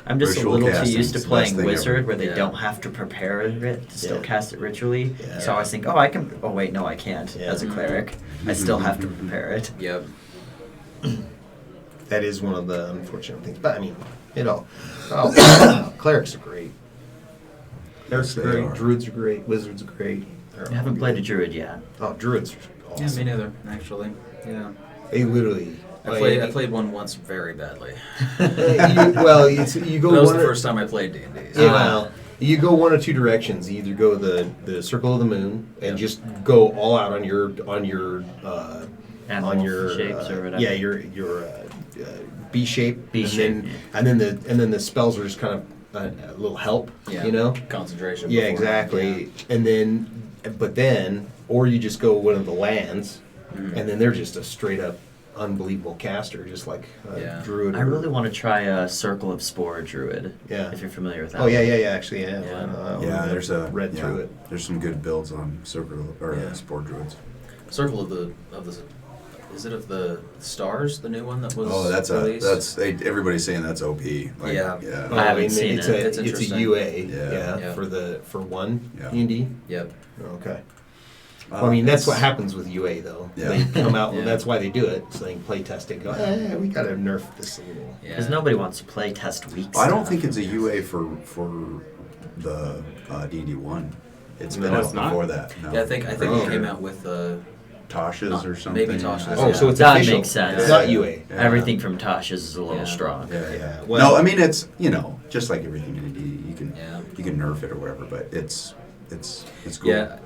I'm just Ritual a little too casting used to is the playing best thing Wizard ever. where they Yeah. don't have to prepare it to still Yeah. cast it ritually. Yeah. So I always think, oh, I can. Oh, wait, no, I can't. Yeah. As a cleric, I still have to prepare it. Yep. That is one of the unfortunate things. But I mean, clerics are great. Clerics are They great. are. Druids are great. Wizards are great. They're I all haven't played a good. druid yet. Oh, druids are Yeah, awesome. me neither. Actually. Yeah. They literally. I played one once very badly. You go That was one. the first time I played D&D. Yeah, well, you go one or two directions. You either go the circle of the moon and just go all out on your Animal shapes or whatever. Yeah, your B shape. B shape, And then the spells are just kind of a little help. Yeah. You know. Concentration. Yeah, beforehand, exactly. And then, or you just go one of the lands, and then they're just a straight up unbelievable caster, just like a Yeah. druid. I really want to try a Circle of Spore druid. Yeah. If you're familiar with that. Oh yeah. Actually, yeah. Yeah. I know that one. Yeah, I there's read through it. There's some good builds on Circle or Yeah. Spore Druids. Circle of the is it of the stars, the new one that was Oh, released? everybody's saying that's OP. Like, Yeah. yeah. I haven't seen it's it. It's It's a interesting. UA. Yeah. Yeah. For one Yeah. D&D. Yep. Okay. Well, I mean, that's what happens with UA, though. Yeah. They come out, Yeah. that's why they do it, so they can play test it and go, we gotta nerf this a little. Yeah. Because nobody wants to play test weeks. I don't think it's a UA for the D&D 1. It's been No, out it's not? before that. No. Yeah, I think Oh. it came out with Tasha's or something. maybe Tasha's. Oh, so it's That official. makes sense. It's not UA. Yeah. Everything from Tasha's is a little Yeah. strong. Yeah. Well- No, I mean it's just like everything in D&D, Yeah. you can nerf it or whatever, but it's cool. Yeah,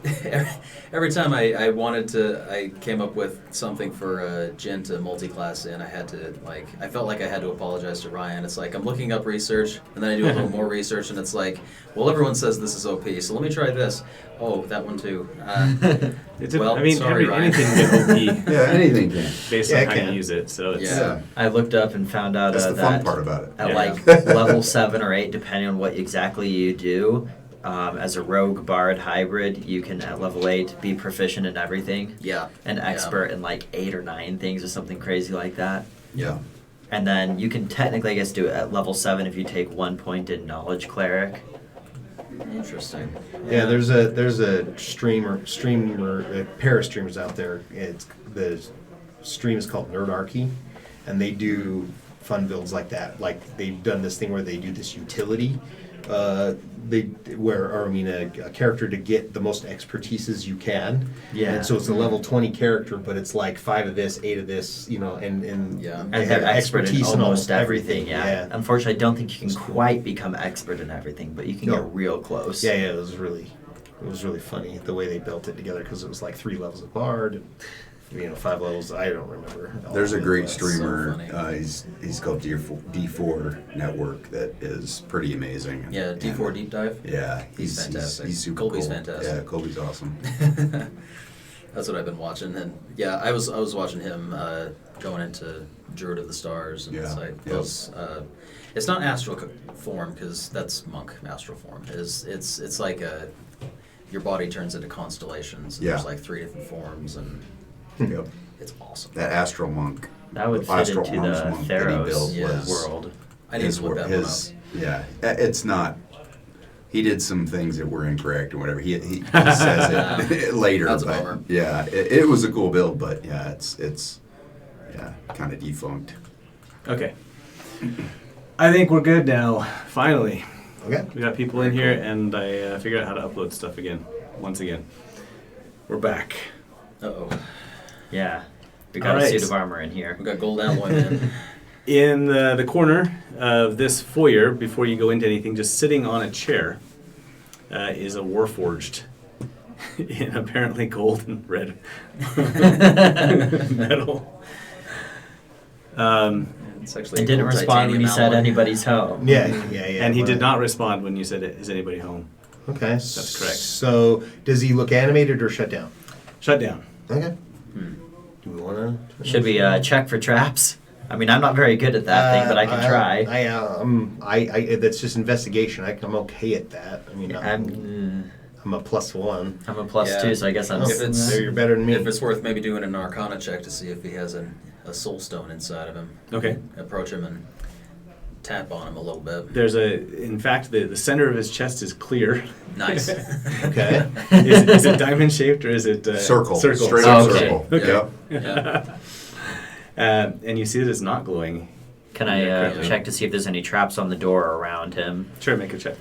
every time I wanted to, I came up with something for Jin to multi-class in. I felt like I had to apologize to Ryan. It's like I'm looking up research, and then I do a little more research, and it's like, well, everyone says this is OP, so let me try this. Oh, that one too. Well, sorry, Ryan. anything can be OP Yeah, anything can. based Yeah, on it how can. you use it. So it's Yeah. I looked up and found out That's the that fun part about it. at Yeah. like level 7 or 8, depending on what exactly you do, as a rogue bard hybrid, you can at level 8 be proficient in everything. Yeah. And expert in like 8 or 9 things or something crazy like that. Yeah. And then you can technically, I guess, do it at level 7 if you take 1 point in knowledge cleric. Interesting. Yeah, there's a streamer, a pair of streamers out there. The stream is called Nerdarchy, and they do fun builds like that. Like they've done this thing where they do this utility. A character to get the most expertises you can. Yeah. And so it's a level 20 character, but it's like 5 of this, 8 of this, and Yeah. they And have they're expert in expertise in almost everything. Yeah. Unfortunately, I don't think you can It's cool. quite become expert in everything, but you can No. get real close. Yeah, it was really funny the way they built it together because it was like 3 levels of bard, and 5 levels. I don't remember. all There's a of it, great but- streamer. funny. He's called D4 Network that is pretty amazing. Yeah, D4 Deep Dive. Yeah, He's fantastic. He's super Colby's cool. fantastic. Yeah, Colby's awesome. That's what I've been watching, and yeah, I was watching him going into Druid of the Stars, and it's Yeah, like yeah. those. It's not astral form because that's monk astral form. It's like your body turns into constellations. And Yeah. There's like 3 different forms, and Yep. it's awesome. That Astral Monk. That would fit Astral into Arms the Monk that he Theros built Yeah. was world. I need to look that one up. Yeah, it's not. He did some things that were incorrect or whatever. He says it later, That's a but bummer. yeah, it was a cool build, but yeah, it's kind of defunct. okay. I think we're good now. Finally, Okay. we got people in here, and I figured out how to upload stuff again. Once again, we're back. Uh-oh. Yeah. We got All a right. suit of armor in here. We got gold alloy, man. In the corner of this foyer, before you go into anything, just sitting on a chair, is a Warforged in apparently gold and red metal. It's actually It a didn't gold respond when you titanium said alloy. anybody's home. Yeah. And he did well, not respond when you said, "Is anybody home?" Okay. That's correct. So, does he look animated or shut down? Shut down. Okay. Do we want to? Should we check for traps? I mean, I'm not very good at that thing, but I can try. That's just investigation. I'm okay at that. I mean, I'm a +1. I'm a +2, so I guess I'm. If it's- So you're better than me. If it's worth maybe doing an Arcana check to see if he has a soul stone inside of him. Okay. Approach him and tap on him a little bit. In fact, the center of his chest is clear. Nice. Okay. Is it diamond shaped or is it Circle. Circle. Straight up Oh, okay. circle. Yeah. Yep. Yeah. And you see that it's not glowing. Can I check to see if there's any traps on the door around him? Sure, make a check.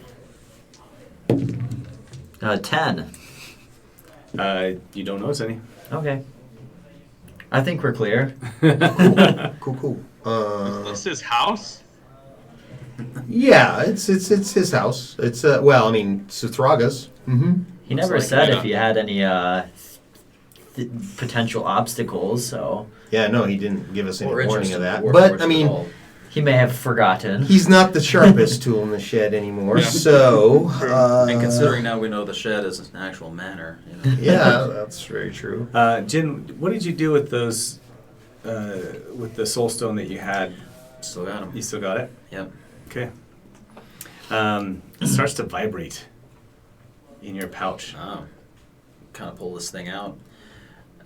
10. You don't notice any. Okay. I think we're clear. Cool. This his house? Yeah, it's his house. It's well, I mean, Suthraga's. Mm-hmm. He never like said that. if he had any potential obstacles, so Yeah, no, he didn't give us any Or warning interest of in that. the But Warforged I at mean, all. he may have forgotten. he's not the sharpest tool in the shed anymore. Yeah. So, And considering now we know the shed is an actual manor, yeah, that's very true. Jin, what did you do with those, with the soul stone that you had? Still got him. You still got it? Yep. Okay. It starts to vibrate in your pouch. Oh. Kind of pull this thing out.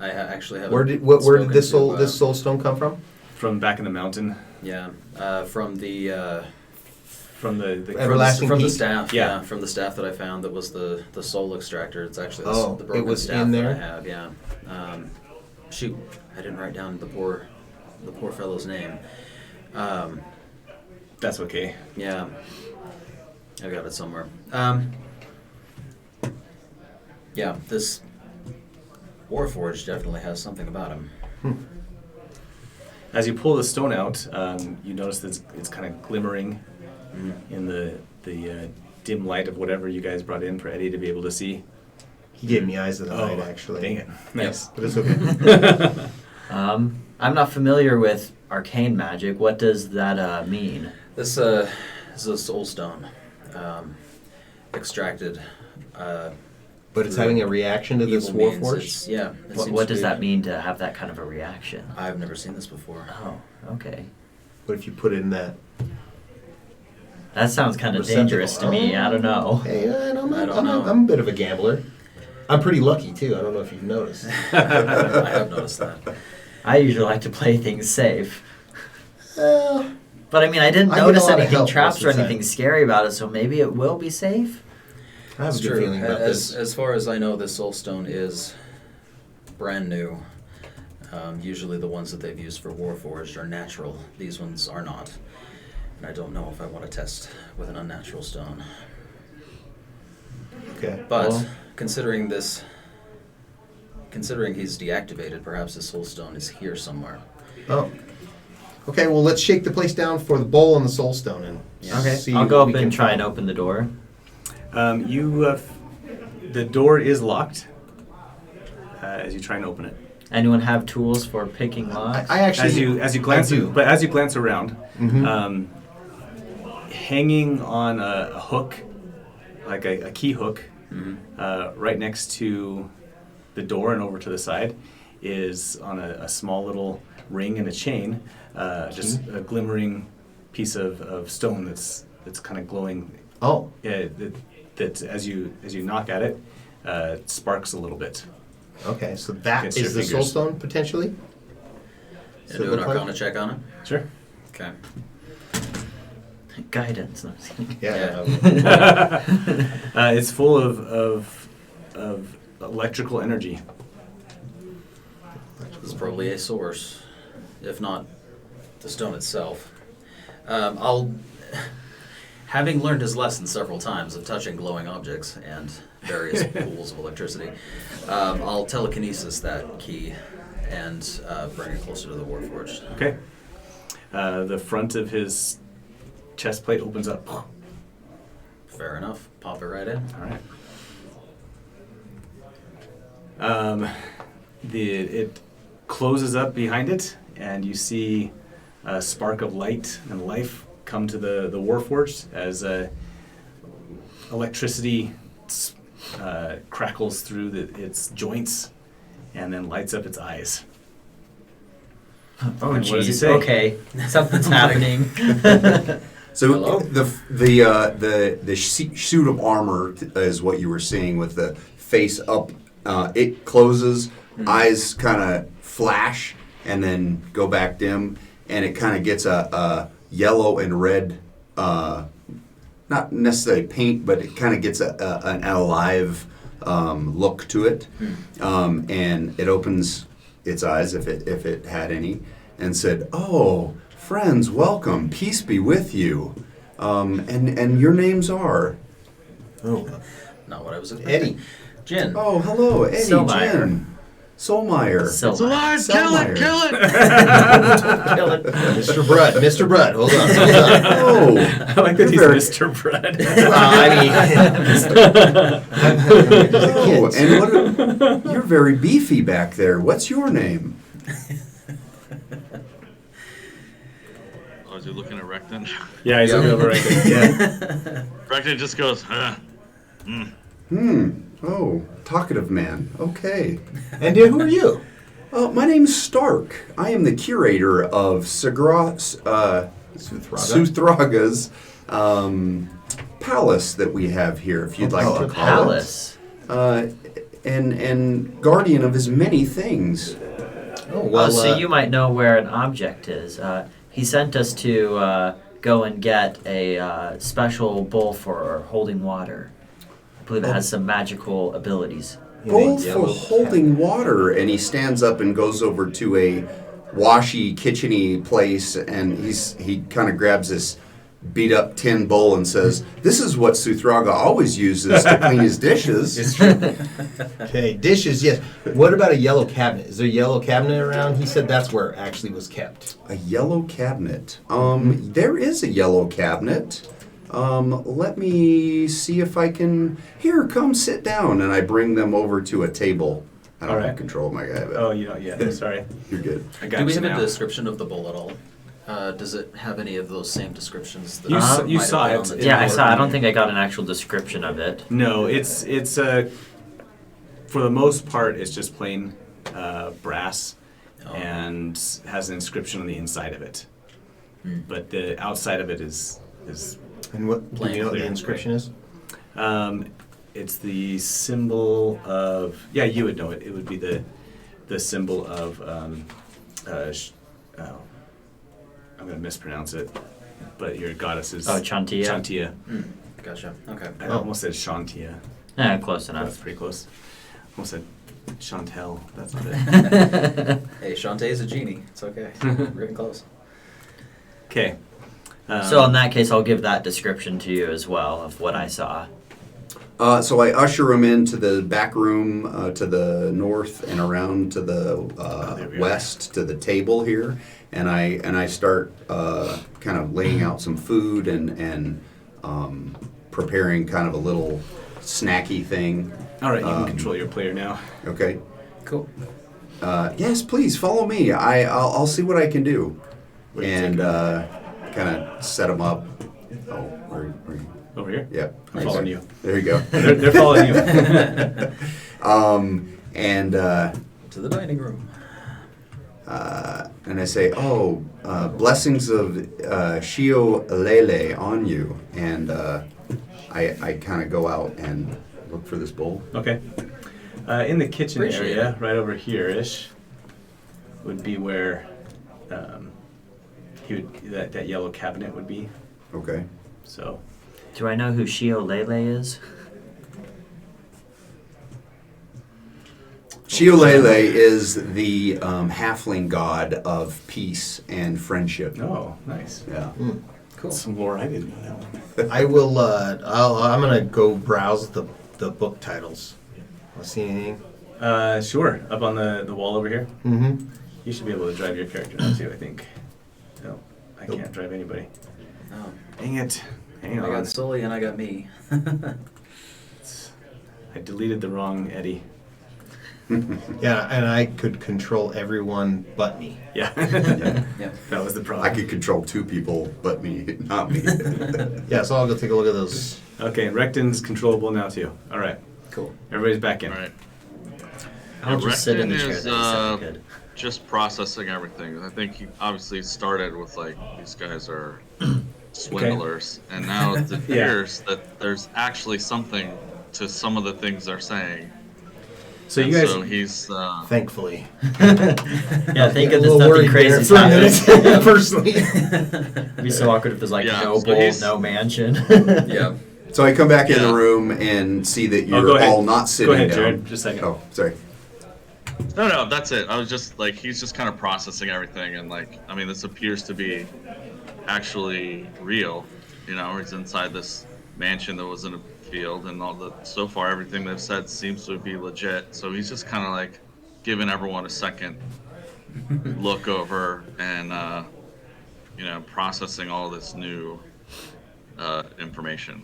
I actually have. Where did this soul stone come from? From back in the mountain. Yeah, from the Everlasting from the Peak? staff. Yeah. Yeah, from the staff that I found that was the soul extractor. It's actually the It broken was staff in there? that I have. Yeah. Shoot, I didn't write down the poor fellow's name. That's okay. Yeah, I got it somewhere. Yeah, this Warforged definitely has something about him. As you pull the stone out, you notice that it's kind of glimmering in the dim light of whatever you guys brought in for Eddie to be able to see. He gave me eyes of the night, actually. Dang it. Nice. But it's okay. I'm not familiar with arcane magic. What does that mean? This is a soul stone, extracted. But it's having a reaction to this evil means. Warforged? Yeah. it seems What to does be. that mean to have that kind of a reaction? I've never seen this before. Oh, okay. What if you put it in that? That sounds kind of Receptacle. dangerous to me. I don't know. Hey, I don't know. I'm a bit of a gambler. I'm pretty lucky, too. I don't know if you've noticed. I have noticed that. I usually like to play things safe. Well, But I mean, I didn't I get a notice lot of anything help traps most or of the anything time. scary about it, so maybe it will be safe. I have It's a good true. feeling about this. As far as I know, this soul stone is brand new. Usually the ones that they've used for Warforged are natural. These ones are not. And I don't know if I want to test with an unnatural stone. Okay. But Well- considering he's deactivated, perhaps the soul stone is here somewhere. Oh. Okay, well, let's shake the place down for the bowl and the soul stone and Okay, see I'll go what up we can and try and find. open the door. The door is locked as you try and open it. Anyone have tools for picking locks? I actually As you glance, I do. but as you glance around, Mhm. hanging on a hook, like a key hook, Mm-hmm. right next to the door and over to the side, is on a small little ring and a chain, just a glimmering piece of stone that's kind of glowing. Oh, That as you knock at it, sparks a little bit. okay, so that Against is your the soul fingers. stone, potentially? And So do an look like- Arcana check on it? Sure. Okay. Guidance. No, I'm just kidding. Yeah. It's full of electrical energy. This is probably a source, if not the stone itself. Having learned his lesson several times of touching glowing objects and various pools of electricity, I'll telekinesis that key and bring it closer to the Warforged. Okay. The front of his chest plate opens up. Fair enough. Pop it right in. All right. It closes up behind it, and you see a spark of light and life come to the Warforged as electricity crackles through its joints and then lights up its eyes. Oh, And what does he jeez. say? Okay, something's happening. So Hello? the suit of armor is what you were seeing with the face up. It closes, eyes kind of flash, and then go back dim, and it kind of gets a yellow and red, not necessarily paint, but it kind of gets an alive look to it, and it opens its eyes if it had any, and said, "Oh, friends, welcome. Peace be with you. And your names are." Oh, Not what I was expecting. Eddie. Jin. Oh, hello, Eddie, Solmeyer. Jin. Solmeyer. So It's alive! Kill Selmayr. it! Kill it! kill it. Mr. Brudd, hold on. Hold on. Oh, I like that he's You're very- Mr. Bread. Well, oh, and what? You're very beefy back there. What's your name? Oh, is he looking at Recton? Yeah, he's looking over right there. Yeah. Recton just goes, Oh, talkative man. Okay. And who are you? My name's Stark. I am the curator of Suthraga's palace that we have here, if you'd like Oh, to a call Palace. it. And guardian of his many things. Oh, well, So you might know where an object is. He sent us to go and get a special bowl for holding water. I believe it has some magical abilities. Bowl for holding water, and he stands up and goes over to a washy, kitcheny place, and he kind of grabs this beat up tin bowl and says, "This is what Suthraga always uses to clean his dishes." Okay, dishes, yes. What about a yellow cabinet? Is there a yellow cabinet around? He said that's where it actually was kept. A yellow cabinet. There is a yellow cabinet. Let me see if I can. Here, come sit down, and I bring them over to a table. I don't All right. have control of my guy, but Oh, you know, yeah, sorry. you're good. I got Do we you have now. a description of the bowl at all? Does it have any of those same descriptions? That You might you have saw been it. on the Yeah, I table? saw. I don't think I got an actual description of it. No, it's for the most part, it's just plain brass Oh. and has an inscription on the inside of it. But the outside of it is And what do you know what the Clear. inscription is? it's the symbol of, yeah, you would know it. It would be the symbol of I'm going to mispronounce it, but your goddess is Oh, Chantia? Chantia. Gotcha. Okay. I almost said Shantia. Yeah, close That's enough. pretty close. Almost said Chantel. That's not it. Hey, Shantae's a genie. It's okay. We're getting close. Okay. So in that case, I'll give that description to you as well of what I saw. So I usher him into the back room to the north and around to the there we are. west to the table here, and I start kind of laying out some food and preparing kind of a little snacky thing. All right, you can control your player now. Okay. Cool. Yes, please follow me. I'll see what I can do, Where are you and taking kind of set him up. Oh, where Over here? yep. I'm following you. There you go. They're following you. And To the dining room. and I say, "Oh, blessings of Shio Lele on you." And I kind of go out and look for this bowl. Okay. In the kitchen Appreciate area, right over here-ish, would be where that yellow cabinet would be. Okay. So, Do I know who Shio Lele is? Shio Lele is the halfling god of peace and friendship. oh, nice. Yeah. Cool. Some lore I didn't know that one. I will. I'm gonna go browse the book titles. Want to see anything? Sure. Up on the wall over here. Mm-hmm. You should be able to drive your character now too, I think. No, I Nope. can't drive anybody. Oh, Dang it. Hang I on. got Sully and I got me. I deleted the wrong Eddie. Yeah, and I could control everyone but me. Yeah. Yeah. That was the problem. I could control two people, but me, not me. Yeah, so I'll go take a look at those. Okay, Recton's controllable now too. All right. Cool. Everybody's back in. All right. I'll just sit in the chair Recton that you said I is, could. just processing everything. I think he obviously started with like, these guys are swindlers, and now it appears that there's actually something to some of the things they're saying. So And you guys, so he's Thankfully. Yeah, thank A goodness little nothing worried crazy there for a minute, happened. personally. It'd be so awkward if there's like Yeah, no so bowl, he's- no mansion. Yeah. So I come back in the Yeah. room and see that go you're ahead. all not sitting go ahead, down. Jared. Just a second. Oh, sorry. no, that's it. I was just like, he's just kind of processing everything, and like, I mean, this appears to be actually real. You know, he's inside this mansion that was in a field, and all the so far everything they've said seems to be legit. So he's just kind of like giving everyone a second look over and you know, processing all this new information.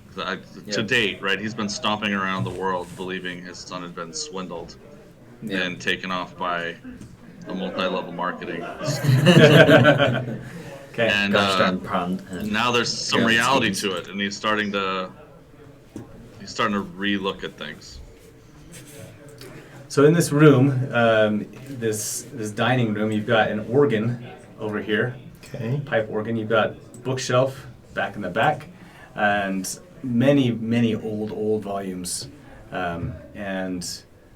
To date, right, he's been stomping around the world believing his son had been swindled and taken off by a multi-level marketing. Okay. And Gosh darn prom. now there's some Parents' reality teams. to it, and he's starting to re-look at things. So in this room, this dining room, you've got an organ over here, Okay. pipe organ. You've got bookshelf back in the back, and many old volumes, and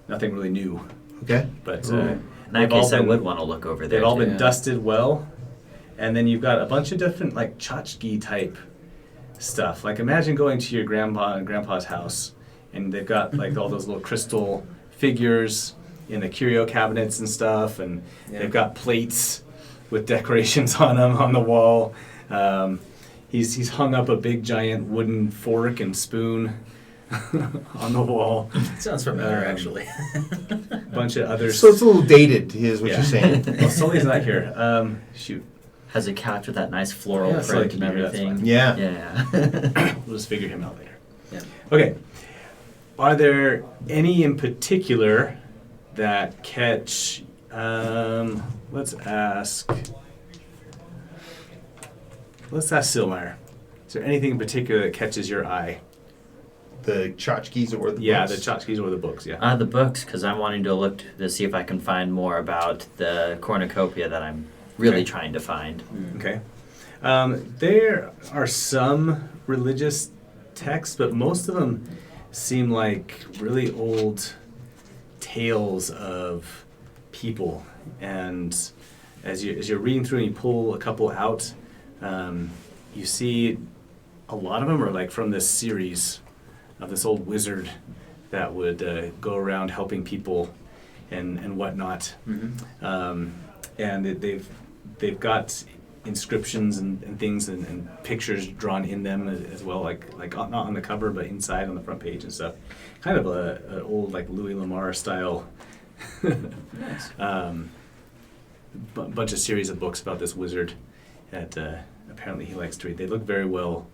nothing really new. Okay. But In that they've all case, I been- would want to look over there. They've all too. been dusted well, and then you've got a bunch of different like tchotchke type stuff. Like imagine going to your grandpa and grandpa's house, and they've got like all those little crystal figures in the curio cabinets and stuff, and they've got plates with decorations on them on the wall. He's hung up a big giant wooden fork and spoon on the wall. Sounds familiar, Um, actually. Bunch of others. So it's a little dated, is what Yeah. you're saying. Well, Sully's not here. Shoot. Has a couch with that nice floral Yeah, Sully print can and be here, that's everything. fine. Yeah. Yeah. We'll just figure him out later. Yeah. Okay. Are there any in particular that catch? Let's ask Silmeyer. Is there anything in particular that catches your eye? The tchotchkes or the Yeah, books? the tchotchkes or the books. Yeah. The books, because I'm wanting to look to see if I can find more about the cornucopia that I'm really Okay. trying to find. Okay. There are some religious texts, but most of them seem like really old tales of people. And as you're reading through and you pull a couple out, you see a lot of them are like from this series of this old wizard that would go around helping people and whatnot. And they've got inscriptions and things and pictures drawn in them as well, like not on the cover but inside on the front page and stuff. Kind of an old like Louis Lamar style. Nice. Bunch of series of books about this wizard that apparently he likes to read. They look very well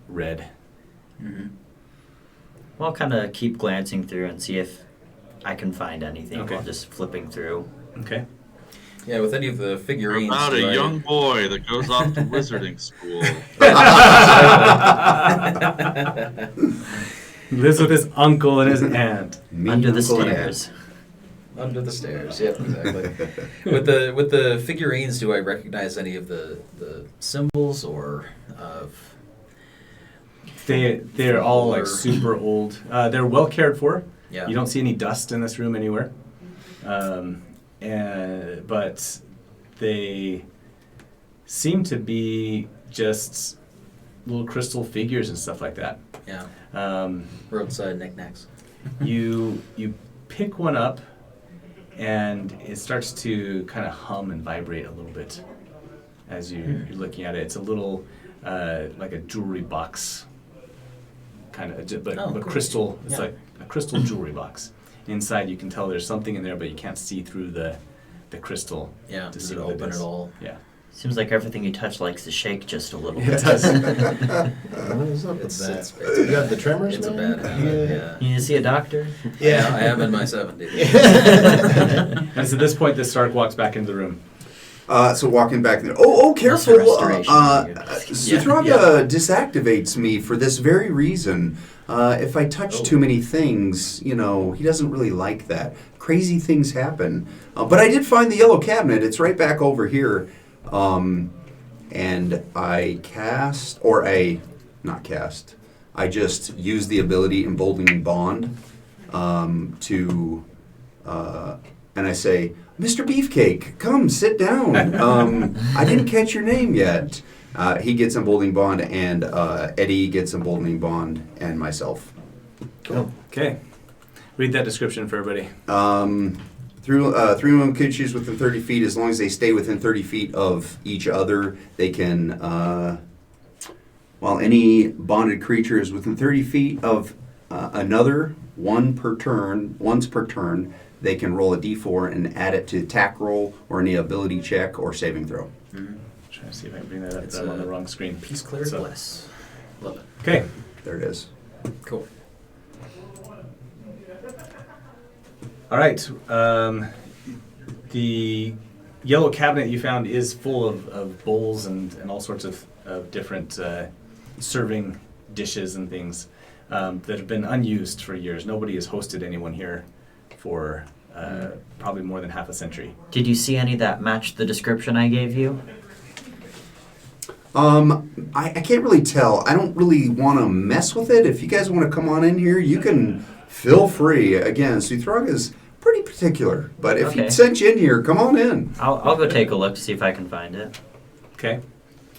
read. Well, I'll kind of keep glancing through and see if I can find anything Okay. while just flipping through. Okay. Yeah, with any of the figurines. About do a I- young boy that goes off to wizarding school. He lives with his uncle and his aunt. Me, Under the Uncle, and stairs. Under the stairs. Yep, exactly. with the figurines, do I recognize any of the symbols or of? They're all like Or- super old. They're well cared for. Yeah. You don't see any dust in this room anywhere. But they seem to be just little crystal figures and stuff like that. Yeah. Um, Roadside knickknacks. you pick one up and it starts to kind of hum and vibrate a little bit as you're looking at it. It's a little like a jewelry box kind of, but cool. crystal. It's Yeah. like a crystal jewelry box. Inside you can tell there's something in there, but you can't see through the crystal. Yeah. to Does see it what open is. at all? Yeah. Seems like everything you touch likes to shake just a little It bit. does. What is up with It's that? You got the tremors, It's a man? bad habit. Yeah. You need to see a doctor? Yeah. I am in my 70s. And so at this point, the Stark walks back into the room. So walking back there. Oh, careful! Restoration. Suthraga disactivates me for this very reason. If I touch too many things, he doesn't really like that. Crazy things happen. But I did find the yellow cabinet. It's right back over here. And I I just use the ability Emboldening Bond and I say, Mr. Beefcake, come sit down. I didn't catch your name yet. He gets Emboldening Bond, and Eddie gets Emboldening Bond, and myself. Cool. Okay. Read that description for everybody. Three movement creatures within 30 feet, as long as they stay within 30 feet of each other, they can, while any bonded creature is within 30 feet of another, once per turn, they can roll a d4 and add it to attack roll or any ability check or saving throw. Mm-hmm. Trying to see if I can bring that up. I'm on the wrong screen. Peace, clear, bliss. Love it. Okay. There it is. Cool. All right. The yellow cabinet you found is full of bowls and all sorts of different serving dishes and things that have been unused for years. Nobody has hosted anyone here for probably more than half a century. Did you see any that matched the description I gave you? I can't really tell. I don't really want to mess with it. If you guys want to come on in here, you can feel free. Again, Suthraga is pretty particular, but if he sent you in here, come on in. I'll go take a look to see if I can find it. Okay.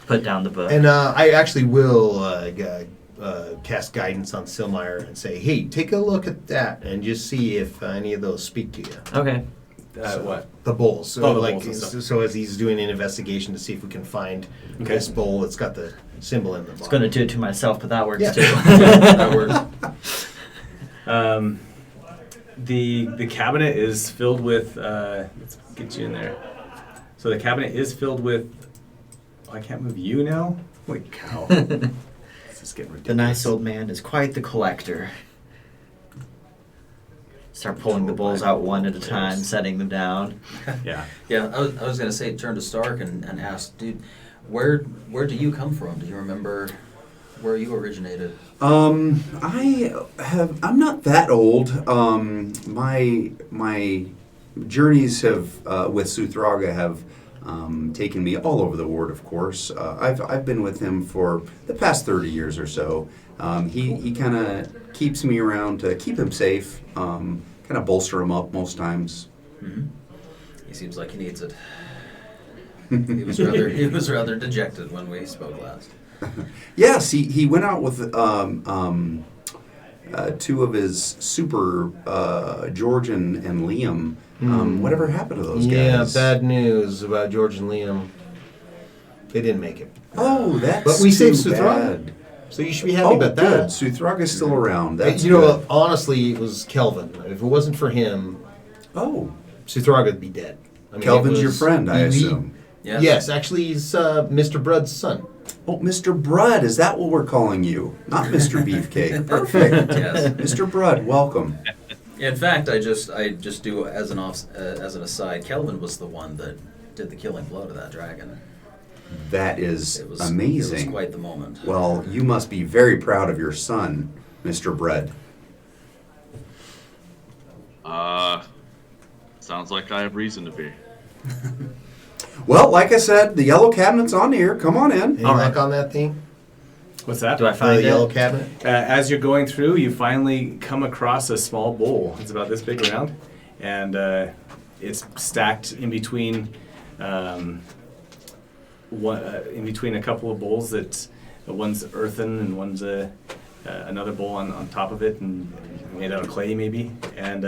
Put down the book. And I actually will cast guidance on Silmire and say, hey, take a look at that and just see if any of those speak to you. Okay. What? The bowls. So, the bowls and stuff. so as he's doing an investigation to see if we can find this bowl that's got the symbol in the bottom. I was going to do it to myself, but that works too. That works. The cabinet is filled with. Let's get you in there. So the cabinet is filled with. Oh, I can't move you now. Holy cow! This is getting ridiculous. The nice old man is quite the collector. Start pulling the bowls out one at a time, setting them down. Yeah. Yeah, I was going to say, turn to Stark and ask, dude, where do you come from? Do you remember where you originated? I'm not that old. My journeys with Suthraga have taken me all over the ward, of course. I've been with him for the past 30 years or so. He kind of keeps me around to keep him safe, kind of bolster him up most times. Mm-hmm. He seems like he needs it. He was rather dejected when we spoke last. Yes, he went out with two of his super, George and Liam. Whatever happened to those guys? Yeah, bad news about George and Liam. They didn't make it. Oh, that's but we saved too Suthraga. bad. So you should be happy about that. Good. Suthraga's still around. That's honestly, it was Kelvin. If it wasn't for him, Suthraga would be dead. I mean, Kelvin's your friend, I assume. Yes, actually, he's Mr. Brudd's son. Oh, Mr. Brudd, is that what we're calling you? Not Mr. Beefcake. Perfect. Yes. Mr. Brudd, welcome. In fact, I just do as an aside. Kelvin was the one that did the killing blow to that dragon. That is amazing. It was quite the moment. Well, you must be very proud of your son, Mr. Bread. Sounds like I have reason to be. Well, like I said, the yellow cabinet's on here. Come on in. Any luck on that thing? What's that? Do I find the it? yellow cabinet? As you're going through, you finally come across a small bowl. It's about this big around, and it's stacked in between in between a couple of bowls. That one's earthen and one's another bowl on top of it, and made out of clay maybe. And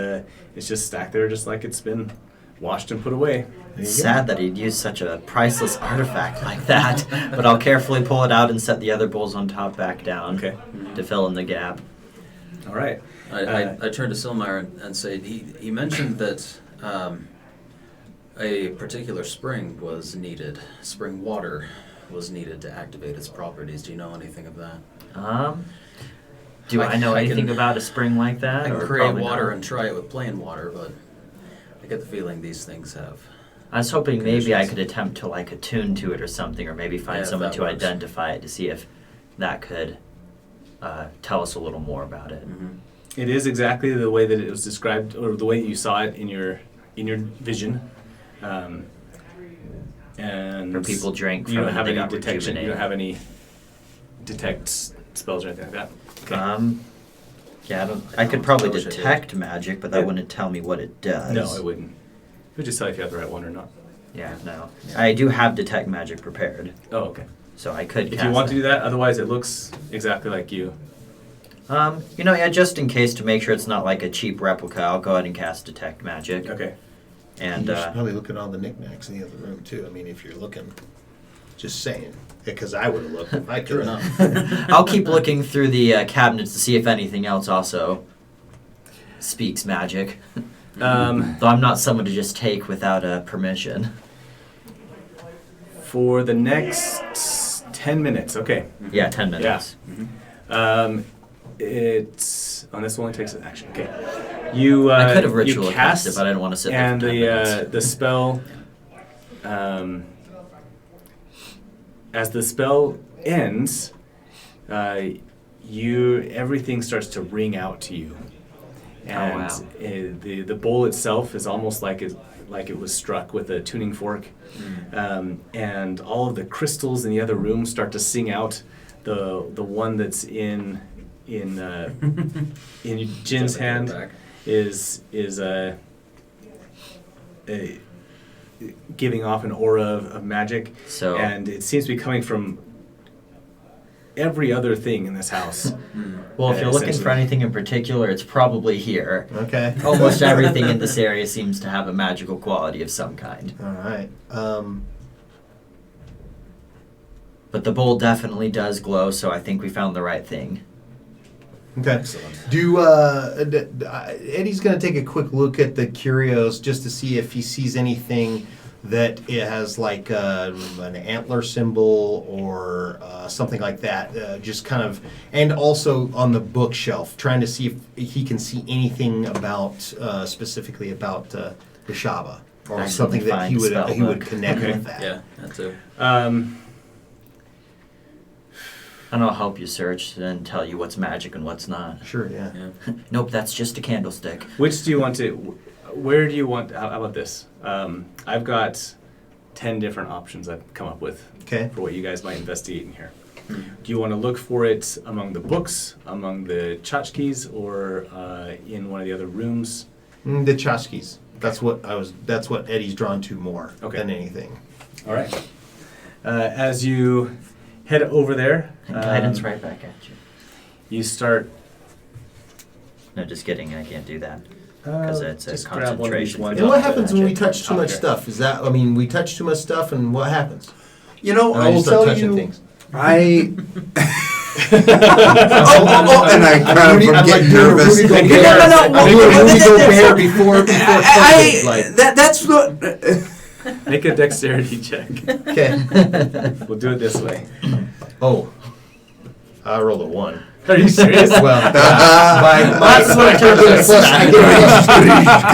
it's just stacked there, just like it's been washed and put away. It's sad that he'd use such a priceless artifact like that, but I'll carefully pull it out and set the other bowls on top back down to fill in the gap. All right. I turned to Silmire and said, he mentioned that a particular spring was needed, spring water was needed to activate its properties. Do you know anything of that? Do I know anything about a spring like that? I can or create probably water not? and try it with plain water, but I get the feeling these things have... I was hoping maybe I could attempt to attune to it or something, or maybe find Yeah, someone that to works. identify it to see if that could tell us a little more about it. It is exactly the way that it was described, or the way that you saw it in your vision. And Or people drank you from don't it have and they any got detection. You don't rejuvenated. have any detect spells or anything like that. Yeah, I could probably I wish I did. detect magic, but that Yeah. wouldn't tell me what it does. No, it wouldn't. It would just tell you if you have the right one or not. Yeah, no. I do have detect magic prepared, Oh, okay. so I could. If cast you want to it. do that, otherwise it looks exactly like you. Yeah, just in case to make sure it's not like a cheap replica, I'll go ahead and cast detect magic. Okay. And you should probably look at all the knickknacks in the other room too. I mean, if you're looking, just saying, because I would have looked if I could. I'll keep looking through the cabinets to see if anything else also speaks magic. Though I'm not someone to just take without permission. For the next 10 minutes, okay. Yeah, 10 minutes. It's this only takes an action. Okay, you. I could have you ritual cast it, but I didn't want to sit there and for 10 minutes. the spell. As the spell ends, everything starts to ring out to you, and wow. The bowl itself is almost like it was struck with a tuning fork, and all of the crystals in the other room start to sing out. The one that's in Jin's hand is giving off an aura of magic, and it seems to be coming from every other thing in this house. Well, if you're looking for anything in particular, it's probably here. Okay. Almost everything in this area seems to have a magical quality of some kind. All right. But the bowl definitely does glow, so I think we found the right thing. Okay. Excellent. Eddie's going to take a quick look at the curios just to see if he sees anything that it has like an antler symbol or something like that. Just kind of, and also on the bookshelf, trying to see if he can see anything about specifically about the Shaba or Accidentally something that find he would spell he would book. connect Okay. with that. Yeah, that too. And I'll help you search and tell you what's magic and what's not. Sure. Yeah. Yeah. Nope, that's just a candlestick. Which do you want to? Where do you want? How about this? I've got 10 different options I've come up with Okay. for what you guys might investigate in here. Do you want to look for it among the books, among the tchotchkes, or in one of the other rooms? The Chotchkes. That's what That's what Eddie's drawn to more than anything. All right. As you head over there, And guidance right back at you. you start. No, just kidding. I can't do that. Because it's a just grab one of these concentration. ones. And what off the happens when we magic touch too top much here. stuff? Is that, I mean, we touch too much stuff and what happens? You know, And I will just start tell touching you, things. I. And I kind of I'm get like nervous. Rudy Gobert. No, I'm doing Rudy Gobert before touching, like, That's what. Make a dexterity check. okay. We'll do it this way. Oh, I rolled a 1. Are you serious? Well, my what turns plus, it I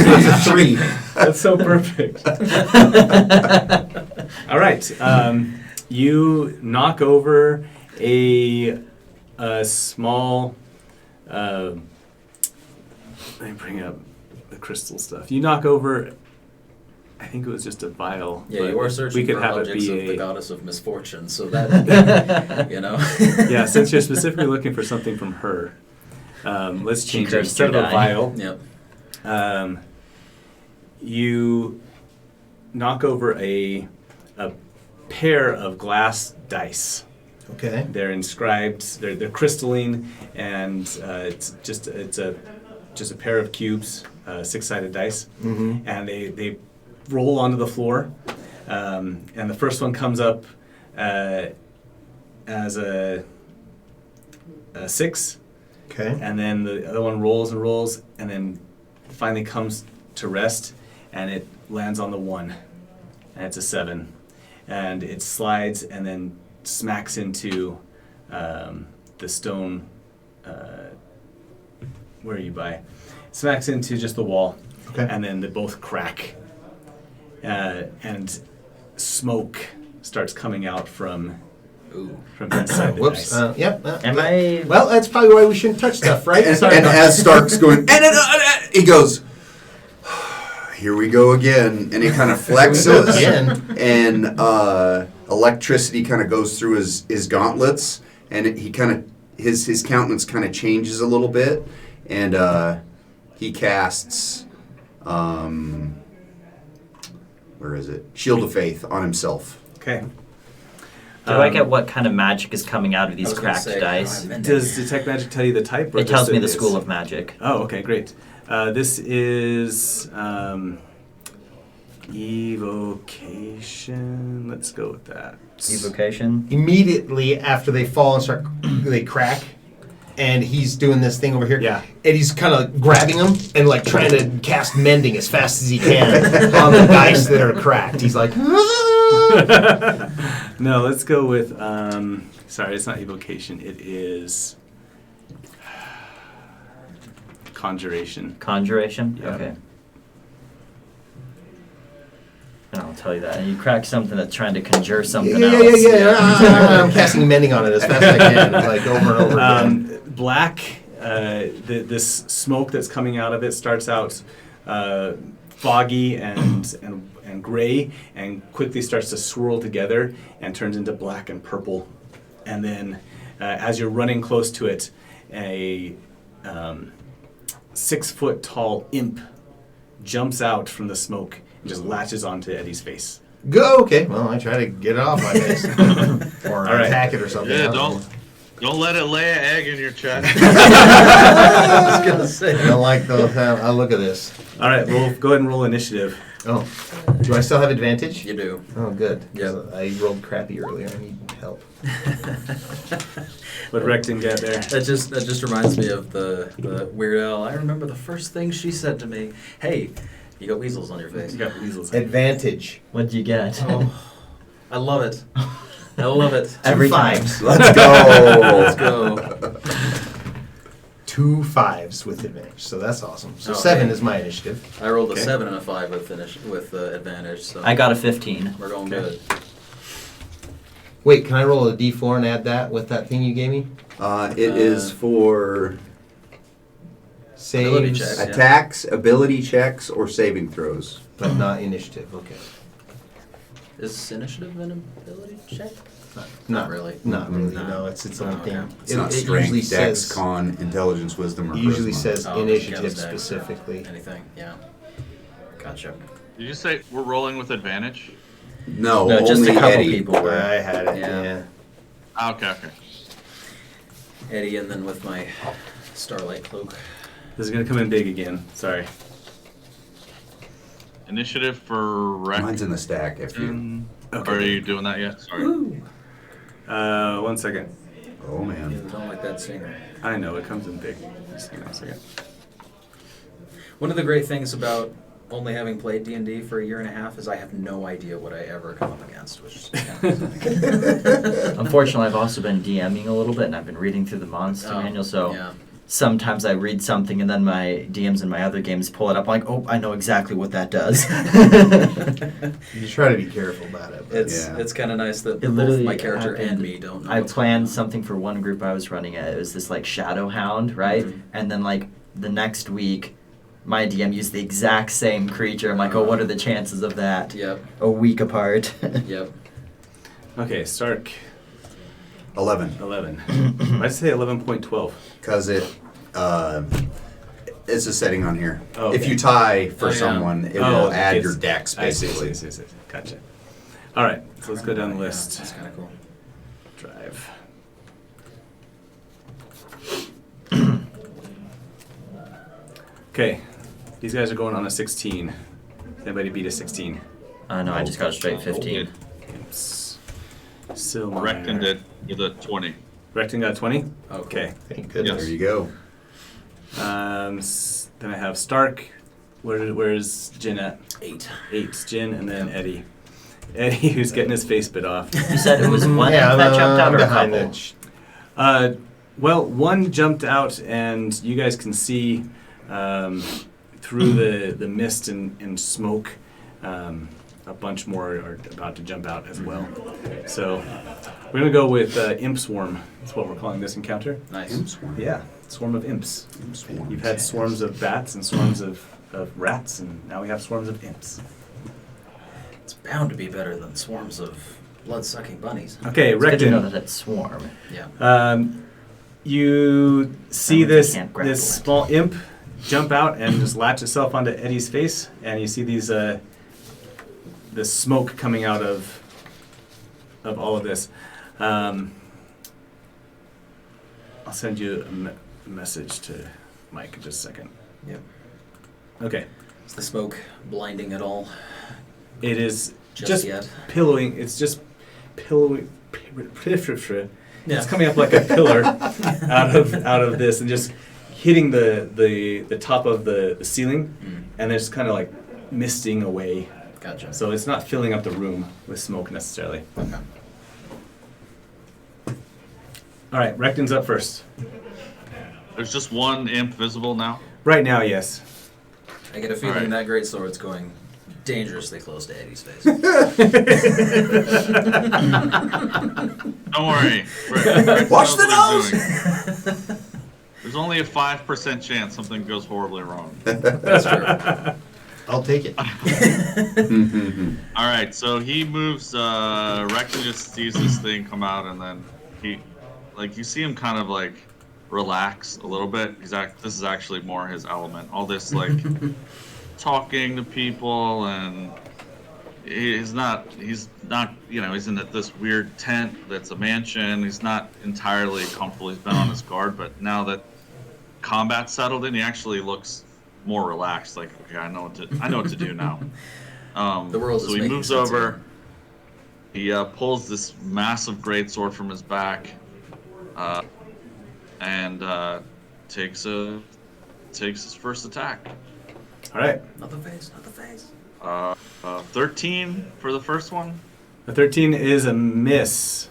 get a 3. That's so perfect. All right. You knock over a small. Let me bring up the crystal stuff. You knock over. I think it was just a vial. Yeah, but you were searching we could for have it objects be of the a. goddess of misfortune, so that, you know. Yeah, since you're specifically looking for something from her, let's change it. cursed Instead of your a die. vial, Yep. you knock over a pair of glass dice. Okay. They're inscribed. They're crystalline, and it's a pair of cubes, 6-sided dice, and they roll onto the floor, and the first one comes up as a 6, Okay. and then the other one rolls and rolls, and then finally comes to rest, and it lands on the 1, and it's a 7, and it slides and then smacks into the stone. Where are you by? Smacks into just the wall, Okay. and then they both crack, and smoke starts coming out from Ooh. from inside the Whoops. dice. Yep. Am I? Well, that's probably why we shouldn't touch stuff, right? And, Sorry and about as Stark's going, he goes, here we go again. And he kind of flexes. Again. And electricity kind of goes through his gauntlets. And he kind of, his countenance kind of changes a little bit. And he casts, where is it? Shield of Faith on himself. Okay. Do I get what kind of magic is coming out of these cracked dice? Does Detect Magic tell you the type? Or It tells just me that the it's- school of magic. Oh, okay, great. This is evocation. Let's go with that. Evocation. Immediately after they fall and they crack, and he's doing this thing over here. Yeah. And he's kind of grabbing them and like trying to cast mending as fast as he can on the dice that are cracked. He's like, No, let's go with. Sorry, it's not evocation. It is conjuration. Conjuration? Yeah. Okay. And I'll tell you that. And you crack something that's trying to conjure something else. yeah. I'm casting mending on it as fast as I can, like over and over again. Black, this smoke that's coming out of it starts out foggy and gray, and quickly starts to swirl together and turns into black and purple. And then, as you're running close to it, a 6-foot tall imp jumps out from the smoke and just latches onto Eddie's face. Go, okay. Well, I try to get it off my face. Or All right. attack it or something. Yeah, I don't know. don't let it lay an egg in your chest. I was gonna say. I don't like those. I'll look at this. All right, we'll go ahead and roll initiative. Oh, do I still have advantage? You do. Oh, good. Yeah. 'Cause I rolled crappy earlier. I need help. What Recton get there? That just reminds me of the Weird Al. I remember the first thing she said to me. Hey, you got weasels on your face. You got weasels. Advantage. What'd you get? Oh, I love it. I love it. Every Two time. fives. Let's go. Let's go. 2 5s with advantage. So that's awesome. So Oh, 7 hey. is my initiative. I rolled a Okay. 7 and a 5 with advantage. So I got a 15. we're going Okay. good. Wait, can I roll a d4 and add that with that thing you gave me? It is for Ability Saves, check. Yeah. attacks, ability checks, or saving throws. but not initiative. Okay. Is initiative an ability check? Not really. Not really. No. No, it's its own Okay. thing. It's not strength, usually dex, says con, intelligence, wisdom, or usually charisma. says Oh, initiative counts dex. specifically. Anything? Yeah. Gotcha. Did you say we're rolling with advantage? No, No, just a only couple Eddie. people were. I had it. Yeah. Yeah. Ah, okay, okay. Eddie, and then with my starlight cloak. This is gonna come in big again. Sorry. Initiative for Mine's in the stack. If you. Recton. Okay. Are you doing that yet? Sorry. 1 second. Oh You man. don't like that singer. I know it comes in big. Just hang on a second. One of the great things about only having played D&D for a year and a half is I have no idea what I ever come up against, which is kind of Unfortunately, I've also been DMing a little bit, and I've been reading through the monster Oh, manual, so yeah. sometimes I read something, and then my DMs in my other games pull it up. I'm like, oh, I know exactly what that does. You try to be careful about it. But It's Yeah. it's kind of nice that It both literally my character happened. and me don't know. I what's planned going on. something for one group I was running at. It was this like shadow hound, right? Mhm. And then like the next week, my DM used the exact same creature. I'm like, oh, what are the chances of that? Yep. A week apart. Yep. Okay, Stark 11. 11. I'd say 11.12. Because it's a setting on here. Oh, If okay. you tie for Oh, yeah. someone, it Oh, will add it's- your dex, I see, basically. see. Gotcha. All right, so let's go down the list. That's kind of cool. Drive. Okay, these guys are going on a 16. Does anybody beat a 16? No, I just got a straight 15. It's Silmar. Recton did with a 20. Recton got 20? Oh, cool. Okay. thank goodness. There you go. Then I have Stark. Where's Jin at? 8. 8. Jin, and then Eddie. Eddie, who's getting his face bit off. You said it was one Yeah, that jumped out I'm or a behind couple? the Well, one jumped out, and you guys can see through the mist and smoke. A bunch more are about to jump out as well. So We're gonna go with Imp Swarm. That's what we're calling this encounter. Nice. Yeah, swarm of imps. Swarms. You've had swarms of bats and swarms of rats, and now we have swarms of imps. It's bound to be better than swarms of blood-sucking bunnies. Okay, It's good to know Recton. that it's swarm. Yeah. You see That means this I can't grapple this it. small imp jump out and just latch itself onto Eddie's face, and you see these the smoke coming out of all of this. I'll send you a message to Mike in just a second. Yep. Okay. Is the smoke blinding at all? It is Just just yet? pillowing. It's just pillowing. Yeah. It's coming up like a pillar out of this and just hitting the top of the ceiling, and it's kind of like misting away. Gotcha. So it's not filling up the room with smoke necessarily. Okay. All right, Recton's up first. There's just one imp visible now. Right now, yes. I get a feeling Alright. that great sword's going dangerously close to Eddie's face. Don't worry. Rick Watch the knows what he's doing. There's only a 5% chance something goes horribly wrong. That's true. I'll take it. All right, so he moves. Recton just sees this thing come out, and then you see him kind of like relax a little bit. This is actually more his element. All this like talking to people, and he's not. He's in this weird tent that's a mansion. He's not entirely comfortable. He's been on his guard, but now that combat's settled in, he actually looks more relaxed. Like, okay, I know what to do now. The world is so he making moves sense over. He pulls this massive greatsword from his back, and takes his first attack. All right, Not the face, not the face. 13 for the first one. a 13 is a miss.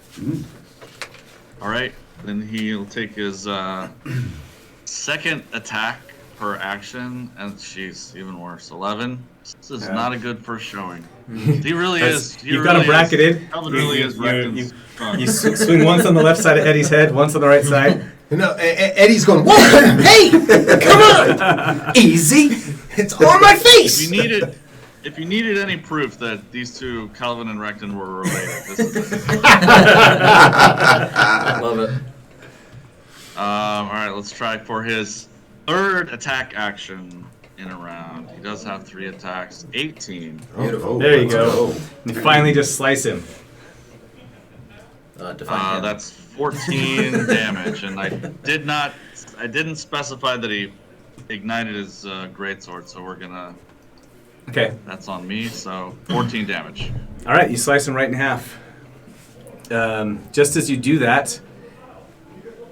All right, then he'll take his second attack per action, and she's even worse. 11. This is Yeah. not a good first showing. He really is. He You've got him really bracketed. Calvin really You- is you- Recton's son. You swing once on the left side of Eddie's head, once on the right side. No, Eddie's going, whoa, hey, come on, easy. It's on my face. If you needed any proof that these two, Calvin and Recton, were related, this is it. Love it. All right, let's try for his third attack action in a round. He does have 3 attacks. 18. Beautiful. There you let's go. You finally just slice him. Define him. That's 14 damage, and I didn't specify that he ignited his greatsword, so we're gonna. Okay. That's on me. So 14 damage. All right, you slice him right in half. Just as you do that,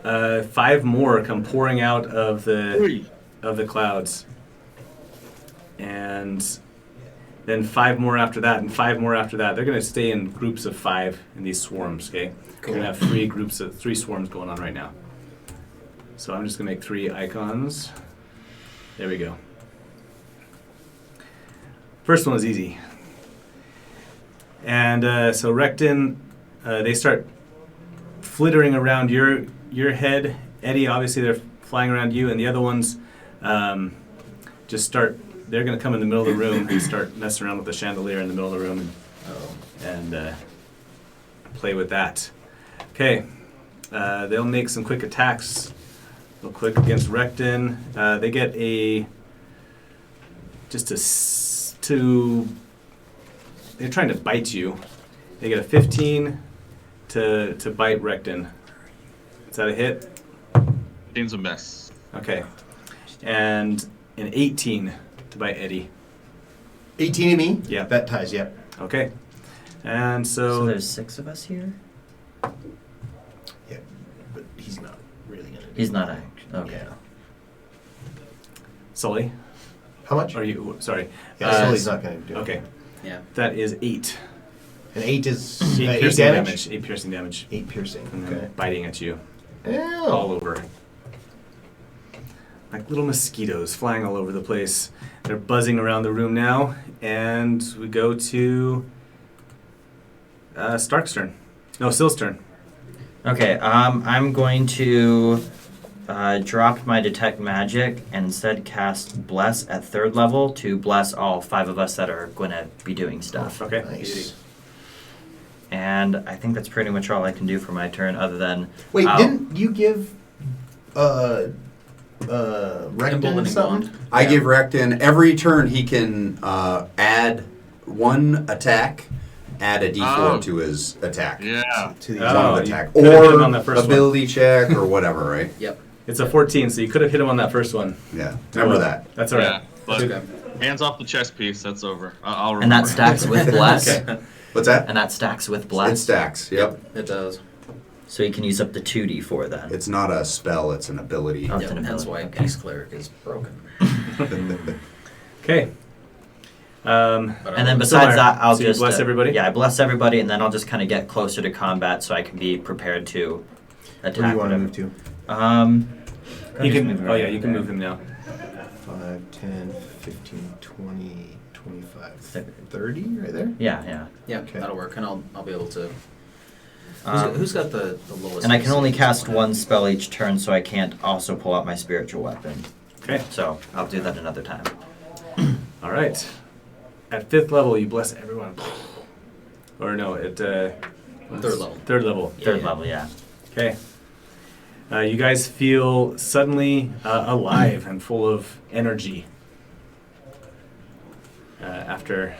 5 more come pouring out of the clouds, and then 5 more after that, and 5 more after that. They're going to stay in groups of 5 in these swarms. Okay, Cool. We're going to have 3 swarms going on right now. So I'm just going to make 3 icons. There we go. First one was easy. And so Recton, they start flittering around your head. Eddie, obviously they're flying around you, and the other ones just start, they're going to come in the middle of the room and start messing around with the chandelier in the middle of the room and play with that. Okay, they'll make some quick attacks real quick against Recton. They get they're trying to bite you. They get a 15 to bite Recton. Is that a hit? Team's a miss. Okay. And an 18 to bite Eddie. 18 to me? Yeah. That ties, yep. Okay. And So so there's 6 of us here? Yeah, but he's not really going to do He's not that. actually. Okay. Yeah. Sully, How much? are you, sorry. Yeah, Sully's not going to do it. Okay. Yeah. That is 8. And 8 is 8 8 piercing damage? 8 piercing damage. 8 piercing, And then okay. biting at you all Oh. over. Like little mosquitoes flying all over the place. They're buzzing around the room now. And we go to Stark's turn. No, Sill's turn. Okay, I'm going to drop my detect magic and instead cast bless at 3rd level to bless all 5 of us that are going to be doing stuff. Okay. Nice. And I think that's pretty much all I can do for my turn, other than Wait, I'll- didn't you give Recton Emboldening something? bond. I give Recton every turn he can add 1 attack, add a D4 Oh. to his attack. Yeah. To the Oh, One you attack. could've hit him Or on the first one. ability check or whatever, right? Yep. It's a 14, so you could have hit him on that first one. Yeah. Remember that. That's all right. Yeah. But Okay. hands off the chess piece. That's over. I'll and remember. that stacks with bless. Okay. What's that? And that stacks with It bless. stacks. Yep. It does. So you can use up to 2d4 then. It's not a spell, it's an ability. Oh. Yep. an That's ability, why okay. Peace Cleric is broken. Okay. But And then I- besides Silmar, that, I'll so you just bless everybody? Yeah, I bless everybody, and then I'll just kind of get closer to combat so I can be prepared to Where attack. do you want to whatever. move to? You just can. move Oh right yeah, you can there. move him now. 5, 10, 15, 20, 25, Thir- 30 right there? Yeah, yeah. yeah, Okay. that'll work, and I'll be able to. Um, Who's got the lowest? And I can only AC? cast 1 spell each turn, so I can't also pull out my spiritual weapon. Okay. So I'll do that another time. All right. At 5th level, you bless everyone. Or no, at 3rd level. 3rd level. Yeah, 3rd yeah. level, yeah. Okay. You guys feel suddenly alive and full of energy after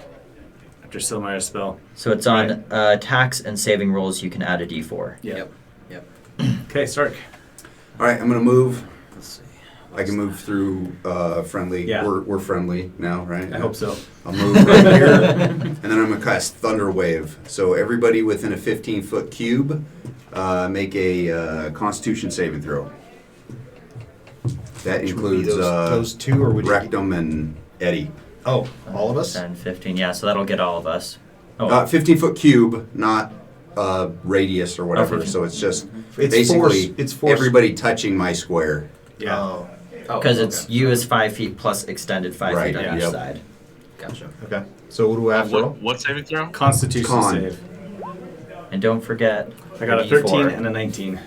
Silmar's spell. So it's on attacks and saving rolls. You can add a d4. Yeah. Yep. Yep. Okay, Stark. All right, I'm going to move. Let's see. I can move through friendly. Yeah. We're friendly now, right? I hope so. I'll move right here, and then I'm gonna cast Thunder Wave. So everybody within a 15-foot cube, make a Constitution saving throw. That Which would be includes those two, or would you? Rectum and Eddie. Oh, all of us? 10, 15, yeah, so that'll get all of us. Oh, 15-foot cube, not radius or whatever. 15. So it's just It's basically force. It's force. everybody touching my square. Yeah. Oh, because okay. it's you is 5 feet plus extended 5 Right, feet on yeah. each Yep. side. Gotcha. okay. So what do I have to roll? What saving throw? Constitution Con. save. And don't forget, I got a the 13 D4. and a 19.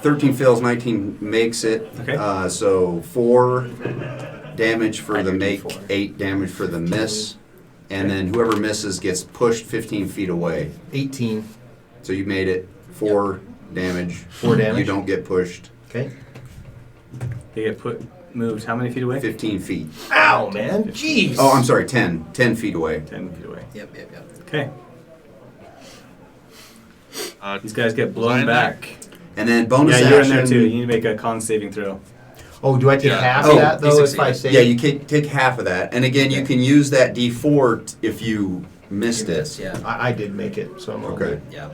13 fails, 19 makes it. Okay. So 4 damage for Add the your make, D4. 8 damage for the miss, and Okay. then whoever misses gets pushed 15 feet away. 18. So you made it 4 damage. 4 damage. You don't get pushed Okay. They get moved how many feet away? 15 feet. Ow, man. Jeez. Oh, I'm sorry, 10 feet away. 10 feet away. Yep. Yep. Yep. Okay. These guys get Was I blown in there? back. And then bonus Yeah, action. you're in there too. You need to make a con saving throw. Oh, do I take Yeah. half Oh, of that, he though, if succeeded. I say? Yeah, you can take half of that. And again, you can use that D4 if you missed You it. missed, yeah. I did make it, so I'm Okay. okay. Yeah.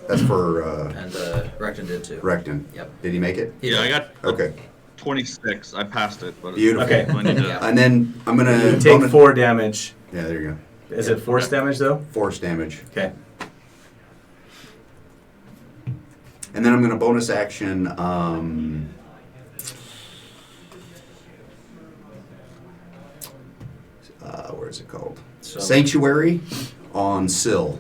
That's for And Recton did too. Recton. Yep. Did he make it? He Yeah, did. I got Okay. 26. I passed it, but Beautiful. Okay. I need to- Yeah. And then I'm You gonna take bonus- 4 damage. Yeah, there you go. Is it force damage though? Force damage. Okay. And then I'm going to bonus action. Where is it called? So- Sanctuary on Sill.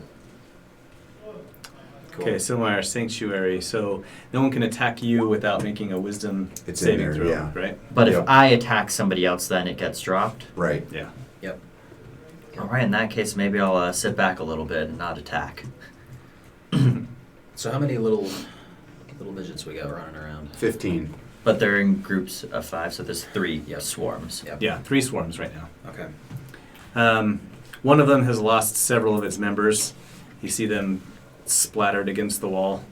Cool. Okay, Silmar Sanctuary. So no one can attack you without making a wisdom It's in saving there, throw, yeah. right? But Yep. if I attack somebody else, then it gets dropped. Right. Yeah. Yep. All right, in that case, maybe I'll sit back a little bit and not attack. So how many little midgets we got running around? 15. But they're in groups of 5, so there's 3 Yep. swarms. Yep. Yeah, 3 swarms right now. Okay. One of them has lost several of its members. You see them splattered against the wall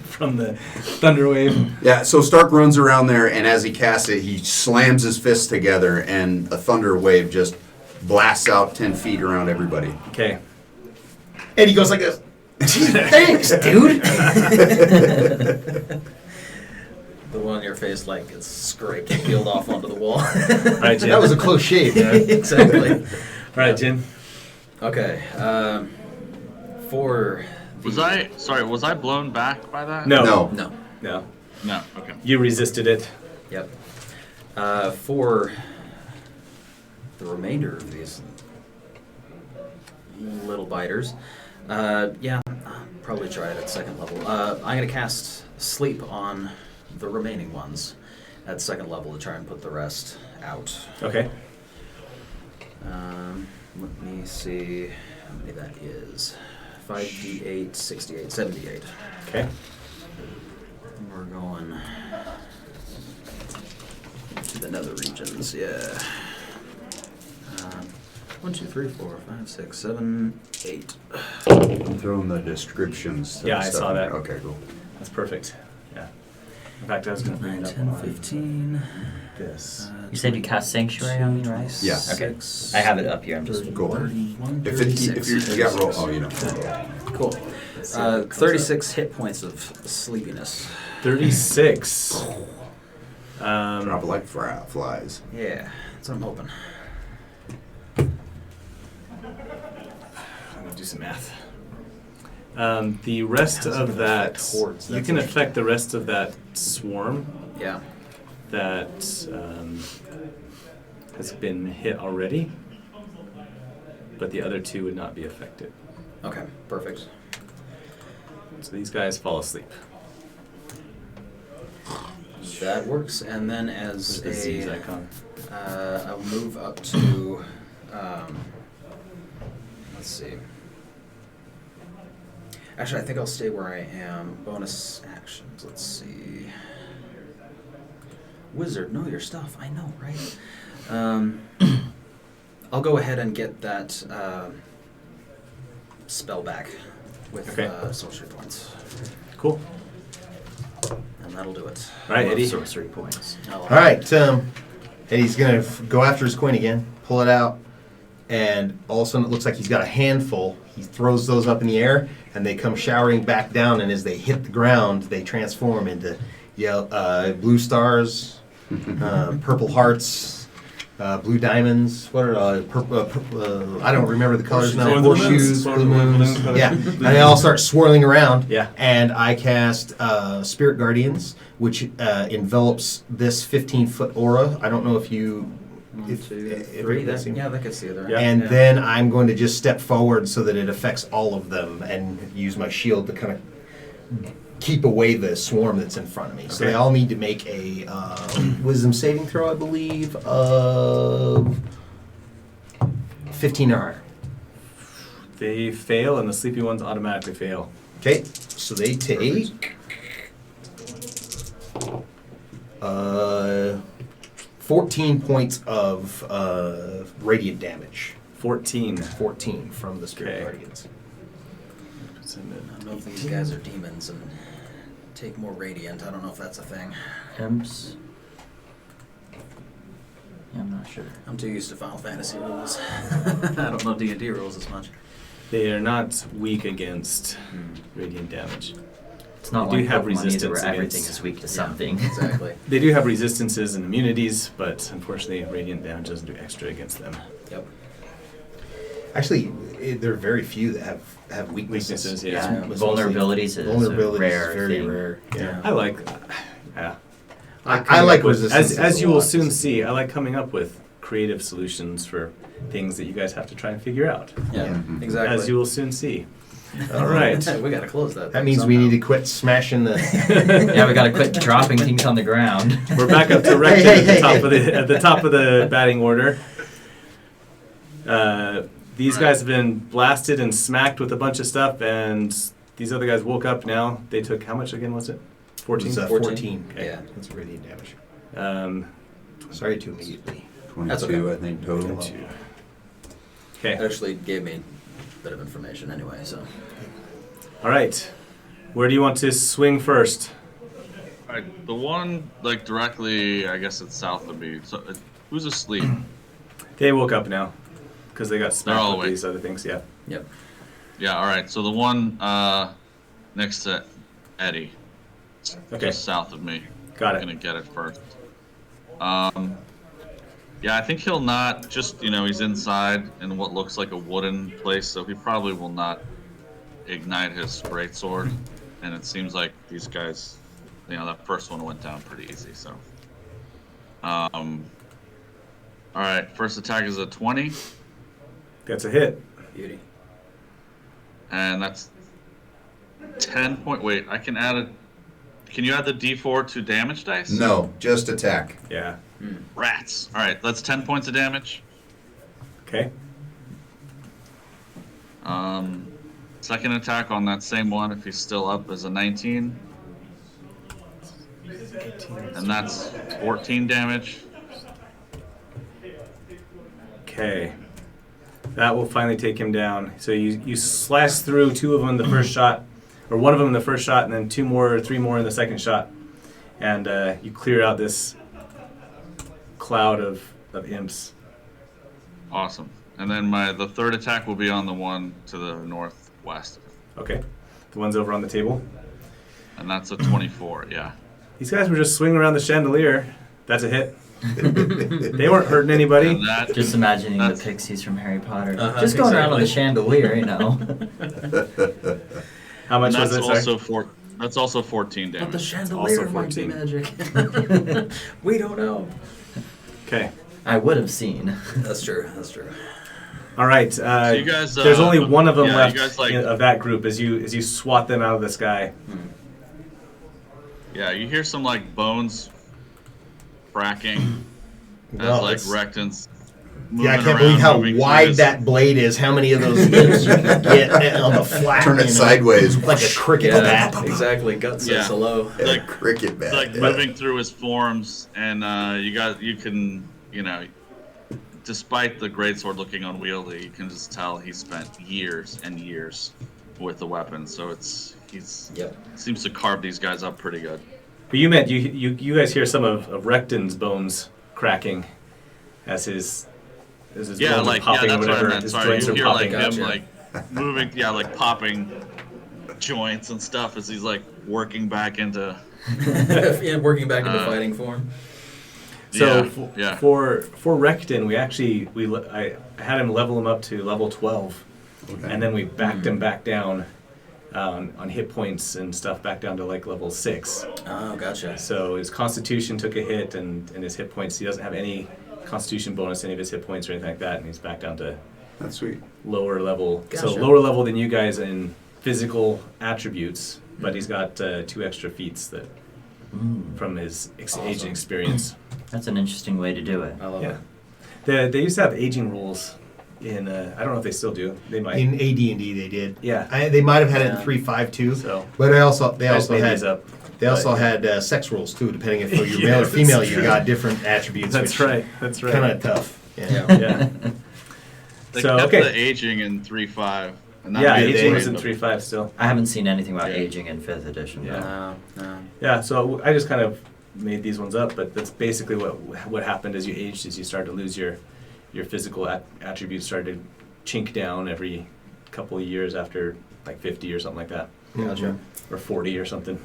from the thunder wave. Yeah, so Stark runs around there, and as he casts it, he slams his fists together, and a thunder wave just blasts out 10 feet around everybody. Okay. And he goes like this. Thanks, dude. The one on your face like gets scraped and peeled off onto the wall. All right, Jin. That was a close shave, man. Exactly. All right, Jin. Okay. For the was I blown back by that? No. No. No. No. No. Okay. You resisted it. Yep. For the remainder of these little biters, yeah, probably try it at second level. I'm going to cast Sleep on the remaining ones at second level to try and put the rest out. Okay. Let me see how many that is. 5d8, 68, 78. Okay. We're going to the nether regions, yeah. 1, 2, 3, 4, 5, 6, 7, 8. I'm throwing the descriptions. to Yeah, the I stuff saw in that. there. Okay, cool. That's perfect. Yeah. In fact, I was going to bring 9, it up 10, on 15. this. You said you cast Sanctuary on me, right? Yeah. Okay. I have it up here. I'm just. Cool. 31, If 36. you got roll, oh, you know. Cool. 36 hit points of sleepiness. 36. Drop like flies. Yeah, that's what I'm hoping. I'm going to do some math. The rest of that, hordes, you that's can interesting. affect the rest of that swarm Yeah. that has been hit already, but the other two would not be affected. Okay, perfect. So these guys fall asleep. That works. And then as There's the Z's a, icon. I'll move up to, let's see. Actually, I think I'll stay where I am. Bonus actions. Let's see. Wizard, know your stuff. I know, right? I'll go ahead and get that spell back with Okay. sorcery points, Cool. and that'll do it. All right, Love Eddie. sorcery points. All right, Eddie's gonna go after his coin again, pull it out, and all of a sudden it looks like he's got a handful. He throws those up in the air, and they come showering back down. And as they hit the ground, they transform into blue stars, purple hearts, blue diamonds. What are purple? I don't remember the colors now. Horseshoes, Horseshoes, blue moons. balloons. Yeah, and they all start swirling around. Yeah. And I cast Spirit Guardians, which envelops this 15-foot aura. I don't know if you. One, If- 2, if 3. it- That gets the other. Yeah. And then I'm going to just step forward so that it affects all of them and use my shield to kind of keep away the swarm that's in front of me. So Okay. they all need to make a wisdom saving throw, I believe, of 15 or higher. They fail, and the sleepy ones automatically fail. Okay, so they take 14 points of radiant damage. 14. 14 from the Spirit Okay. Guardians. I don't know if these guys are demons and take more radiant. I don't know if that's a thing. Imps. Yeah, I'm not sure. I'm too used to Final Fantasy rules. I don't know D&D rules as much. They are not weak against radiant damage. It's not They do like have Pokemon either, resistance where everything against- is weak to Yeah, something. Exactly. They do have resistances and immunities, but unfortunately, radiant damage doesn't do extra against them. Yep. Actually, there are very few that have weaknesses. Weaknesses, yeah. Yeah, It's mostly- vulnerabilities is vulnerability a rare is very thing. rare. Yeah. I like, yeah. I like With- resistance. as you will soon see, I like coming up with creative solutions for things that you guys have to try and figure out. Yeah, Mhm. exactly. As you will soon see. All right. We gotta close that. That thing means we somehow. need to quit smashing the. Yeah, we gotta quit dropping things on the ground. We're back up to Rector Hey, at the hey, top hey. of at the top of the batting order. These guys have been blasted and smacked with a bunch of stuff, and these other guys woke up now. They took, how much again was it? 14? It's, 14. Okay. Yeah. That's radiant damage. Um, Sorry to immediately. 22, That's okay. I think, total. Two. okay. It actually gave me a bit of information anyway, so. All right. Where do you want to swing first? All right, the one like directly, I guess it's south of me. So, who's asleep? They woke up now because they got all smacked with awake. these other things. Yeah. Yep. Yeah, all right. So the one next to Eddie, Okay. just south of me. Got I'm it. gonna get it first. Yeah, I think he'll not. Just he's inside in what looks like a wooden place, so he probably will not ignite his greatsword. And it seems like these guys, that first one went down pretty easy. So, all right. First attack is a 20, That's a hit. Beauty. and that's 10 point. Wait, I can add a. Can you add the D4 to damage dice? No, just attack. Yeah. Rats. All right, that's 10 points of damage. Okay. Second attack on that same one, if he's still up, is a 19. And that's 14 damage. Okay. That will finally take him down. So you slash through two of them in the first shot, or one of them in the first shot, and then 2 more or 3 more in the second shot. And you clear out this cloud of imps. Awesome. And then the third attack will be on the one to the northwest. Okay. The one's over on the table. And that's a 24, yeah. These guys were just swinging around the chandelier. That's a hit. They weren't hurting anybody. And that, Just imagining the that's- pixies from Harry Potter. Uh-huh, Just going around on the exactly. chandelier, you know. How much that's was it? Sorry? also that's also 14 But the damage. chandelier Also might be 14. magic. We don't know. Okay. I would have seen. That's true. That's true. All right. So you guys, there's only one of them yeah, left you guys, like- of that group as you swat them out of the sky. Yeah, you hear some like bones cracking as Well, like it's- Recton's Yeah, I moving can't believe around, how moving through wide his- that blade is. How many of those imps you can get on the flat? Turn it you know, sideways. like a cricket Yeah, bat. exactly. Gut says Yeah. hello. Like- cricket bat. like yeah. moving through his forms, and you can, despite the greatsword looking unwieldy, you can just tell he spent years and years with the weapon. So he's Yep. seems to carve these guys up pretty good. But you meant you guys hear some of Recton's bones cracking as his Yeah, bones like are popping that's or what I whatever. meant. His Sorry, joints you are hear popping. like him Gotcha. like moving, yeah, like popping joints and stuff as he's like working back into. Yeah, working back into Uh, fighting form. So yeah. for Recton, I had him level him up to level 12, Okay. and then we backed him back down on hit points and stuff back down to like level 6. Oh, gotcha. So his Constitution took a hit, and his hit points. He doesn't have any Constitution bonus to any of his hit points or anything like that, and he's back down to That's sweet. lower level. So Gotcha. lower level than you guys in physical attributes, but he's got 2 extra feats that from his aging experience. That's an interesting way to do it. I love Yeah. it. They used to have aging rules in, I don't know if they still do. They might. In AD&D, they did. Yeah. They might have had it in Yeah. 3.5 too. So But they I also just made had these up. they also but- had sex rules too, depending if you're Yes, male or that's female. You true. got different attributes. That's right. That's right. Kind of tough. Yeah. Yeah. Yeah. They So, kept okay. the aging in 3.5. And that Yeah, made aging it was in the- 3.5 still. I haven't seen anything about Yeah. aging in 5th edition. Yeah. though. No. Yeah, so I just kind of made these ones up, but that's basically what happened as you aged, is you started to lose your physical attributes, started to chink down every couple of years after like 50 or something like that, Gotcha. or 40 or something.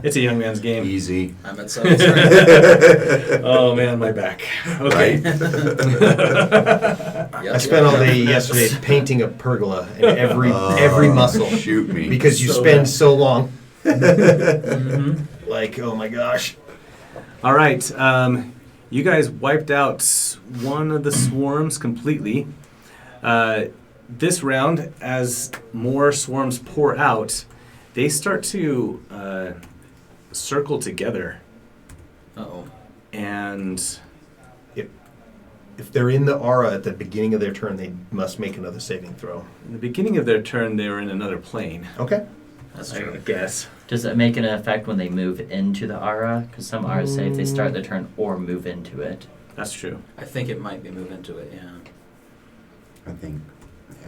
It's a young man's game. Easy. I'm at 7 strength. Oh man, my back. Okay. Yep, I spent yep, all yep. day yesterday painting a pergola in every muscle Shoot me. because you So spend bad. so long. Mhm. Like, oh my gosh. All right, you guys wiped out one of the swarms completely. This round, as more swarms pour out, they start to circle together, Uh-oh. and If they're in the aura at the beginning of their turn, they must make another saving throw. in the beginning of their turn, they were in another plane. Okay. That's I true. guess. Does that make an effect when they move into the aura? Because some auras say if they start their turn or move into it. That's true. I think it might be move into it, yeah. I think.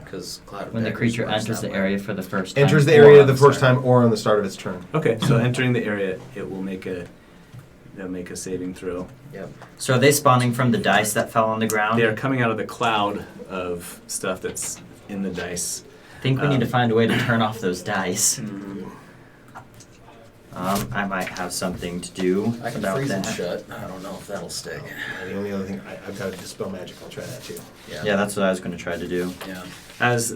Because Cloud of When the Daggers creature works enters that the way. area for the first time. Enters the or area on the first start. time or on the start of its turn. Okay, so entering the area, it will make a saving throw. Yep. So are they spawning from the dice that fell on the ground? They are coming out of the cloud of stuff that's in the dice. I think we need to find a way to turn off those dice. Mhm. I might have something to do I can about freeze them that. shut. I don't know if that'll stick. The only other thing, I've got to dispel magic. I'll try that too. Yeah, that's what I was going to try to do. Yeah. As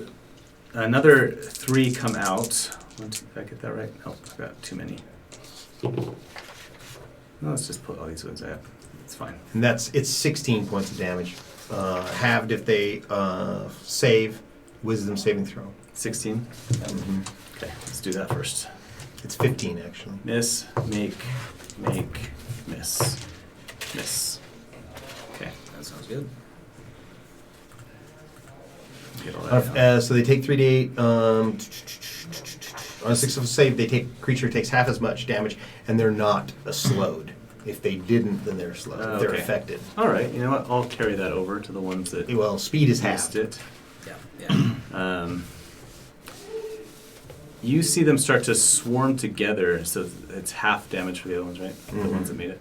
another 3 come out. Did I get that right? No, I've got too many. No, let's just put all these ones out. It's fine. And it's 16 points of damage. Halved if they save wisdom saving throw. 16. Okay, let's do that first. It's 15 actually. Miss, make, miss, miss. Okay, That sounds good. get all that out. So they take 3d8. On a successful save, creature takes half as much damage, and they're not slowed. If they didn't, then they're slowed. If they're Okay. affected. All right, you know what? I'll carry that over to the ones that Well, speed is missed half. it. Yeah. You see them start to swarm together, so it's half damage for the other ones, right? The Mhm. ones that made it.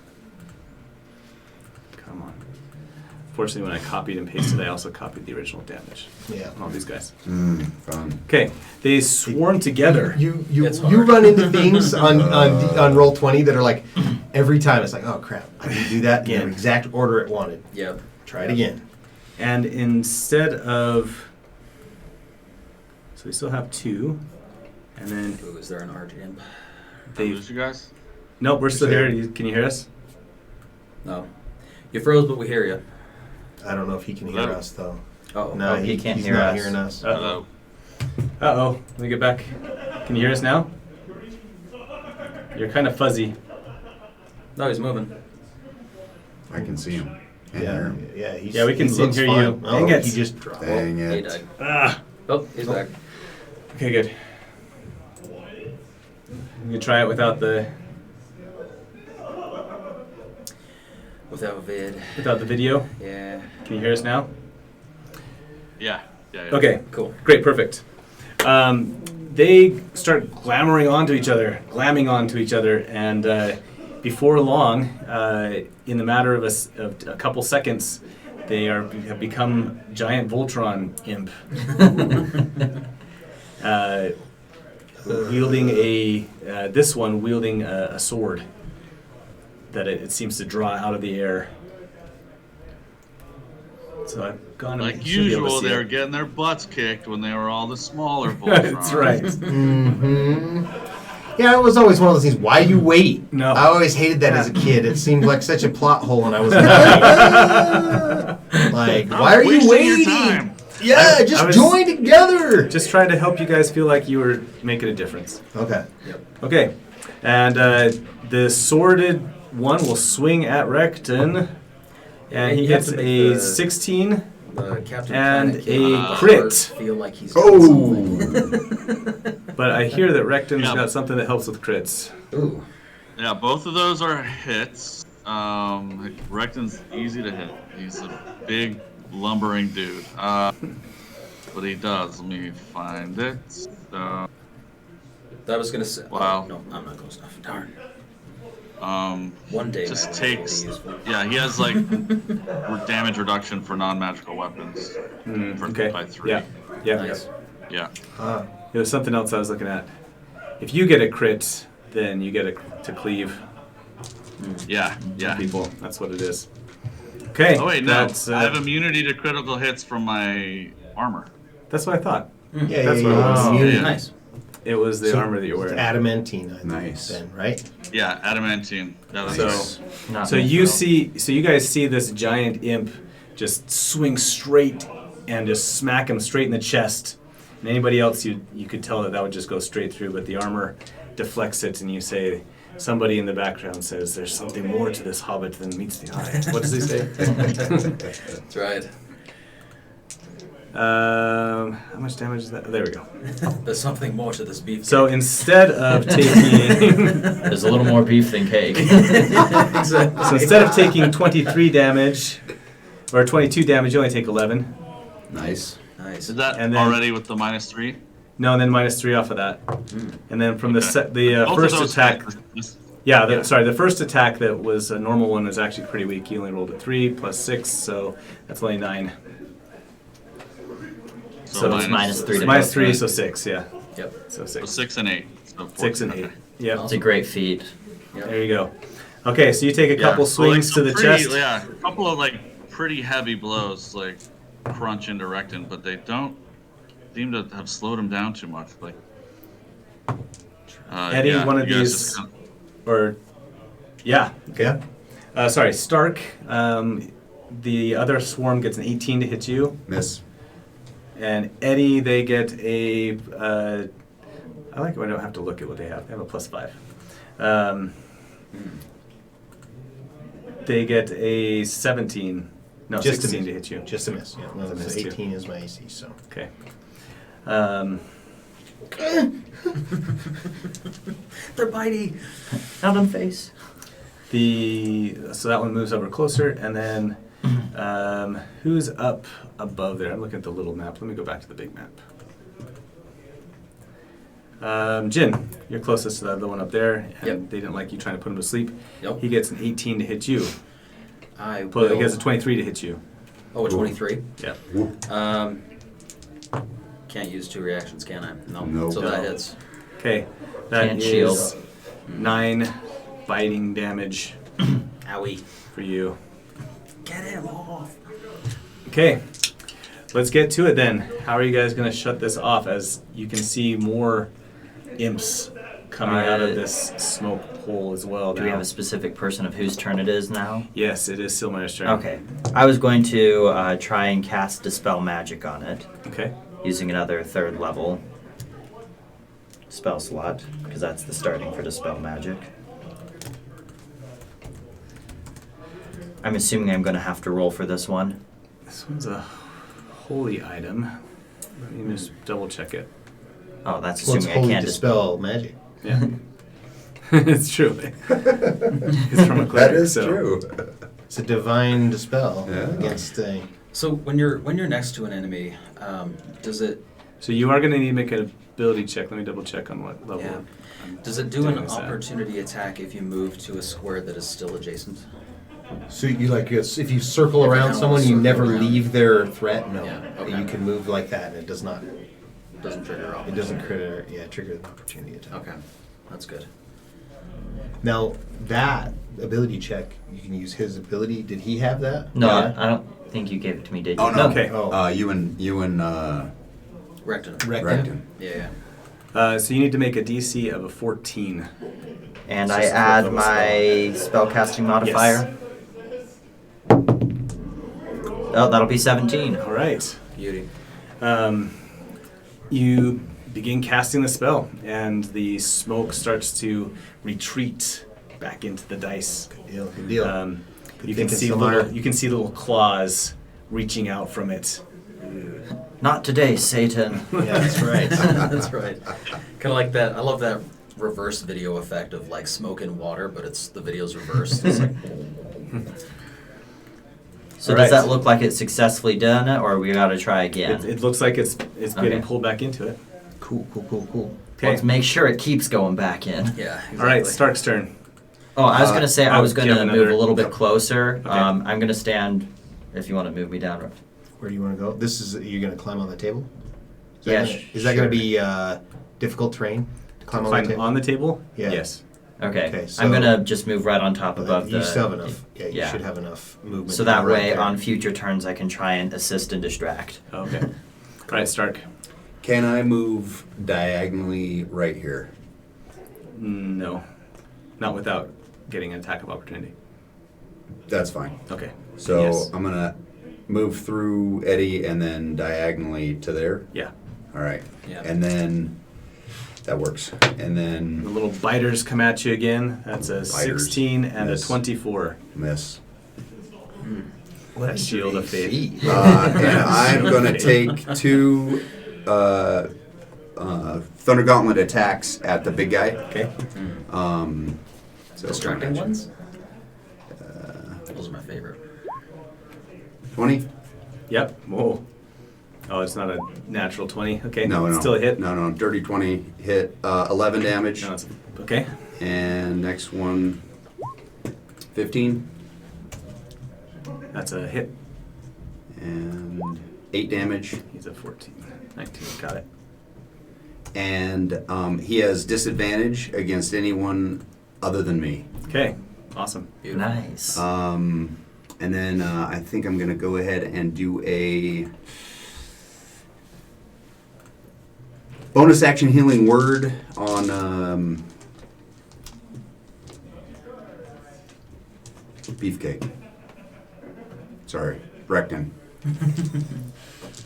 Come on. Fortunately, when I copied and pasted, I also copied the original damage Yeah. on all these guys. Fun. Okay, they swarm together. You It's hard. run into things on roll 20 that are like every time it's like, oh crap, I didn't do that in the Again. exact order it wanted. Yep. Try it again. And instead of... So we still have 2. And then Ooh, is there an RGM? they... Lose you guys? Nope, we're still You're here. Can you hear us? No. You froze, but we hear you. I don't know if he can hear Hello? us though. Oh. No, he can't he's hear not us. hearing us. Hello. Uh-oh. Let me get back. Can you hear us now? You're kind of fuzzy. No, he's moving. I can see him. And hear Yeah, him. yeah, he's, Yeah, we can he see and looks hear fine. you. Oh, Dang it. he just dropped. Dang He it. died. Ah. Oh, he's back. Okay, good. You can try it without the Without vid. video. Yeah. Can you hear us now? Yeah. Yeah. Okay, Cool. great, perfect. They start glamming onto each other, and before long, in the matter of a couple seconds, they have become giant Voltron imp, wielding wielding a sword that it seems to draw out of the air. So I've gone. Like and should be able to usual, see they were it. getting their butts kicked when they were all the smaller Voltron. That's right. Mm-hmm. Yeah, it was always one of those things. Why you wait? No. I always hated that as a kid. It seemed like such a plot hole, and I was 9. Like, why are you Wasting your waiting? time. Yeah, I just was- join together. Just trying to help you guys feel like you were making a difference. Okay. Okay, and the sworded one will swing at Recton, and he You have gets to make a the- 16. The Captain And Planet kid a on the crit. first feel like he's Oh. something. But I hear that Recton's Yeah. got something that helps with crits. Ooh. Yeah, both of those are hits. Recton's easy to hit. He's a big, lumbering dude. What he does, let me find it. I was gonna say. Wow. Oh, no, I'm not close enough. Darn. One day just magic takes. will be useful. Yeah, he has like damage reduction for non-magical weapons. Okay. By 3. Yeah. Yeah. Nice. Yeah. There was something else I was looking at. If you get a crit, then you get to cleave Yeah. Yeah. people. That's what it is. Okay. Oh wait, no. That's, I have immunity to critical hits from my armor. that's what I thought. Yeah, That's yeah, what it was. yeah. Oh, Immunity. yeah. Nice. It was the So armor that you're it's wearing. adamantine. I think, Nice. Then, right? Yeah, adamantine. Yeah, that's So, so you guys see this giant imp just swing straight and just smack him straight in the chest. And anybody else, you could tell that would just go straight through, but the armor deflects it, and you say, somebody in the background says, there's something more to this hobbit than meets the eye. What does he say? That's right. How much damage is that? There we go. There's something more to this beef. So instead of taking... There's a little more beef than cake. Exactly. So instead of taking 23 damage, or 22 damage, you only take 11. Nice. Nice. Is that And then- already with the -3? No, and then -3 off of that. And then from Okay. the Both of first those attack... hit. Yeah, the first attack that was a normal one was actually pretty weak. He only rolled a 3 plus 6, so that's only 9. So it's -3 to minus both, 3, right? so 6, yeah. Yep. So So 6. 6 and 8. So 6 and 8. 14. Yeah, It's a great feat. Yep. there you go. Okay, so you take a couple so, like, swings to some the pretty- chest. Yeah, a couple of like pretty heavy blows, like crunch into Recton, but they don't seem to have slowed him down too much. Like, Eddie, yeah, one of you guys these- just kinda- Or, yeah. Yeah. Sorry, Stark. The other swarm gets an 18 to hit you. Miss. And Eddie, they get a I like it when I don't have to look at what they have. They have a +5. They get a 17. No, Just 16 a to miss. hit you. Just a miss. Yeah. No, It's a miss, 18 is my AC. So. Okay. They're bitey. Not on face. So that one moves over closer, and then who's up above there? I'm looking at the little map. Let me go back to the big map. Jin, you're closest to the one up there, and Yep. they didn't like you trying to put him to sleep. Yep. He gets an 18 to hit you. I Well, will. he gets a 23 to hit you. Oh, a 23. Yeah. Can't use 2 reactions, can I? No. No. So that hits. Okay. That Can't is shield. 9 biting damage Owie. for you. Get him off. Okay. Let's get to it then. How are you guys going to shut this off as you can see more imps coming out of this smoke hole as well? Do we now. have a specific person of whose turn it is now? Yes, it is Silmar's turn. Okay. I was going to try and cast Dispel Magic on it, Okay. using another 3rd level spell slot, because that's the starting for Dispel Magic. I'm assuming I'm going to have to roll for this one. This one's a holy item. Let me just double check it. Oh, that's Well, it's assuming I holy can't dispel magic. Yeah. It's true. It's from a cleric. That is so. true. It's a divine dispel Yeah. against a. So when you're next to an enemy, does it So you are going to need to make an ability check. Let me double check on what level. Yeah. I'm does it do an doing this at. opportunity attack if you move to a square that is still adjacent? So you like if you circle If I around kinda someone, you circle never around. leave their threat. No, Yeah, okay. you can move like that, and it does not. Doesn't trigger off. It doesn't trigger an opportunity attack. Okay, that's good. Now that ability check, you can use his ability. Did he have that? No, Yeah. I don't think you gave it to me, did you? Oh no. Okay. You and Recton. Rectum. Yeah. So you need to make a DC of a 14. And It's I just add level my spellcasting modifier. Oh, that'll be 17. All right. Beauty. You begin casting the spell, and the smoke starts to retreat back into the dice. Good deal. You can see little claws reaching out from it. Not today, Satan. Yeah, that's right. That's right. Kind of like that. I love that reverse video effect of like smoke and water, but it's the video's reversed. It's like, So All does right. that look like it's successfully done, or we gotta try again? It looks like it's getting Okay. pulled back into it. Cool. Okay. Let's make sure it keeps going back in. yeah. Exactly. All right, Stark's turn. Oh, I was gonna say I was do you have gonna move another- a little bit closer. Okay. I'm gonna stand. If you want to move me down. Where do you want to go? This is you're going to climb on the table. Yeah, Is that going to sure. be difficult terrain to climb on the Climb table? on the table? Yeah. Yes. Okay. Okay, I'm so- gonna just move right on top above you the. still have enough. Yeah, you yeah. should have enough movement. So that right way, there. on future turns, I can try and assist and distract. Okay. All right, Stark. can I move diagonally right here? No. Not without getting an attack of opportunity. That's fine. Okay. So Yes. I'm gonna move through Eddie and then diagonally to there. Yeah. All right. Yeah. And then that works. And The then little biters come at you again. That's a Biters. 16 and Miss. a 24. miss. What A is shield your of faith. AC? And I'm gonna take 2 Thunder Gauntlet attacks at the big guy. Okay. So Distracting ones? Those are my favorite. 20? Yep. Whoa. Oh, it's not a natural 20. Okay. No, no. Still a hit. No, dirty 20 hit. 11 damage. No, it's okay. And next one, 15. That's a hit. And 8 damage. He's a 14. 19. Got it. And he has disadvantage against anyone other than me. Okay. Awesome. Beautiful. Nice. And then I think I'm going to go ahead and do a bonus action healing word on Beefcake. Sorry, Recton.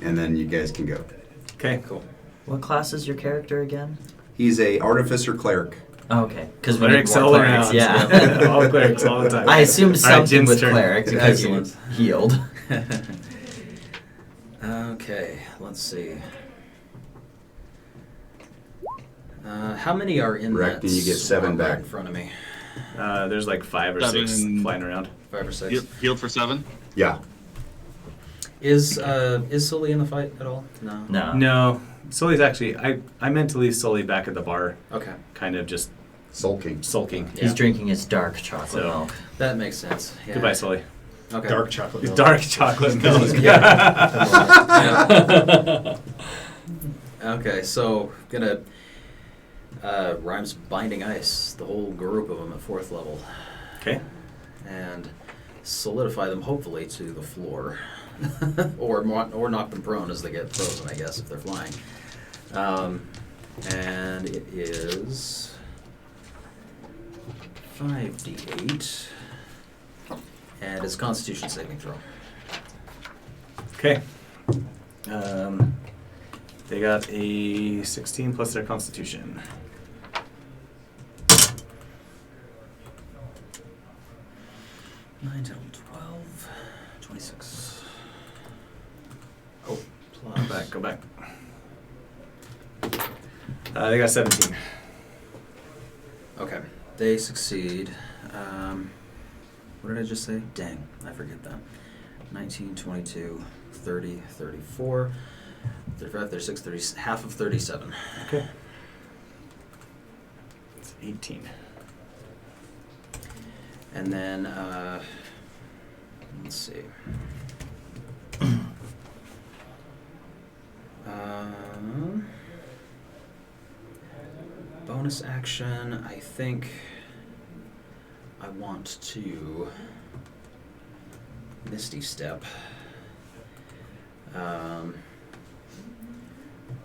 And then you guys can go. Okay. Cool. What class is your character again? He's a artificer cleric. Oh, okay, because we Clerics need more all clerics. around. Yeah. All clerics all the time. I assumed All right, something Jin's with turn. cleric because you Excellent. healed. Okay, let's see. How many are in Recton, that you get 7 swarm right back. in front of me? There's like 5 or 6 7. flying around. 5 or 6. Healed for 7. Yeah. Is Sully in the fight at all? No. No. No, Sully's actually. I meant to leave Sully back at the bar, Okay, kind of just Sulking. sulking. Yeah. He's drinking his dark chocolate So- milk. that makes sense. Yeah. Goodbye, Sully. Okay. Dark chocolate milk. Dark chocolate milk. Yeah. Okay, so gonna rhymes binding ice, the whole group of them at 4th level, Okay. and solidify them hopefully to the floor, or knock them prone as they get frozen, I guess, if they're flying. And it is 5d8, and it's Constitution saving throw. Okay. They got a 16 plus their Constitution. Nine, 10, 12, 26. Oh, plus. Go back. They got 17. Okay, they succeed. What did I just say? Dang, I forget that. 19, 22, 30, 34, 35, 36, 30, half of 37. Okay. It's 18. And then, let's see. Bonus action, I think I want to Misty Step.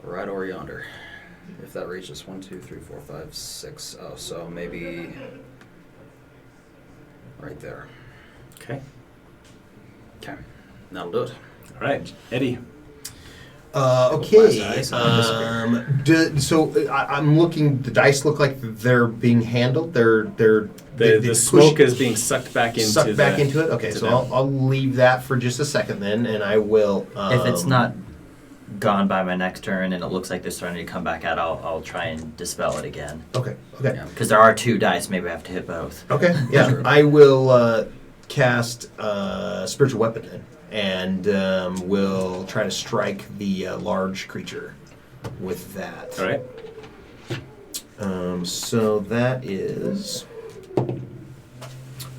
Right over yonder. If that reaches 1, 2, 3, 4, 5, 6. Oh, so maybe right there. Okay. Okay, that'll do it. All right, Eddie. Okay. Last dice, I'm looking. The dice look like they're being handled. They The smoke is being sucked back into sucked back into it. Okay, to so them. I'll leave that for just a second then, and I will. If it's not gone by my next turn and it looks like they're starting to come back out, I'll try and dispel it again. Okay. Okay. Yeah. Because there are 2 dice, maybe I have to hit both. Okay. Yeah. Sure. I will cast spiritual weapon then, and will try to strike the large creature with that. All right. So that is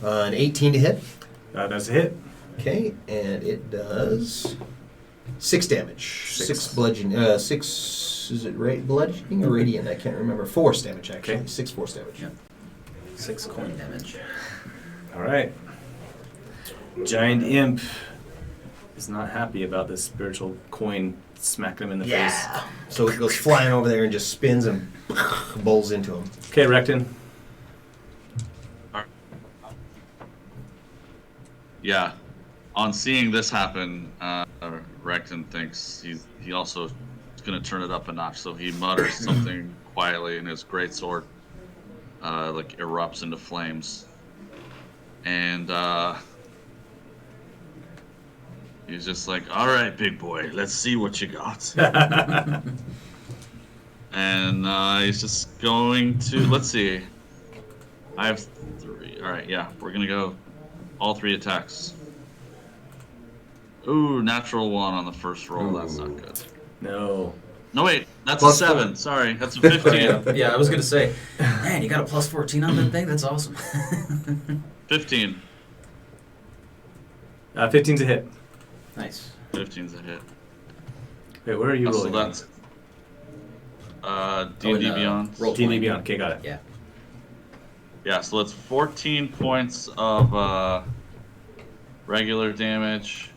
an 18 to hit. That's a hit. Okay, and it does 6 damage. 6 bludgeoning. 6, is it bludgeoning or radiant? I can't remember. Force damage, actually. Okay. 6 force damage. Yeah. 6 coin damage. All right. Giant imp is not happy about this spiritual coin smacking him in the face. Yeah. So it goes flying over there and just spins and bowls into him. Okay, Recton. Yeah. On seeing this happen, Recton thinks he also is going to turn it up a notch. So he mutters something quietly, and his greatsword like erupts into flames. And he's just like, "All right, big boy, let's see what you got." And he's just going to, let's see. I have 3. All right, yeah, we're gonna go all 3 attacks. Ooh, natural 1 on the first roll. That's not good. No. No, wait, that's Plus a 7. Sorry, that's a 15. Yeah, I was gonna say, man, you got a plus 14 on that thing? That's awesome. 15. 15's a hit. Nice. 15's a hit. Wait, where are you So rolling? that's D&D Beyond. Roll D&D 20. Beyond. Okay, got it. Yeah. Yeah, so that's 14 points of regular damage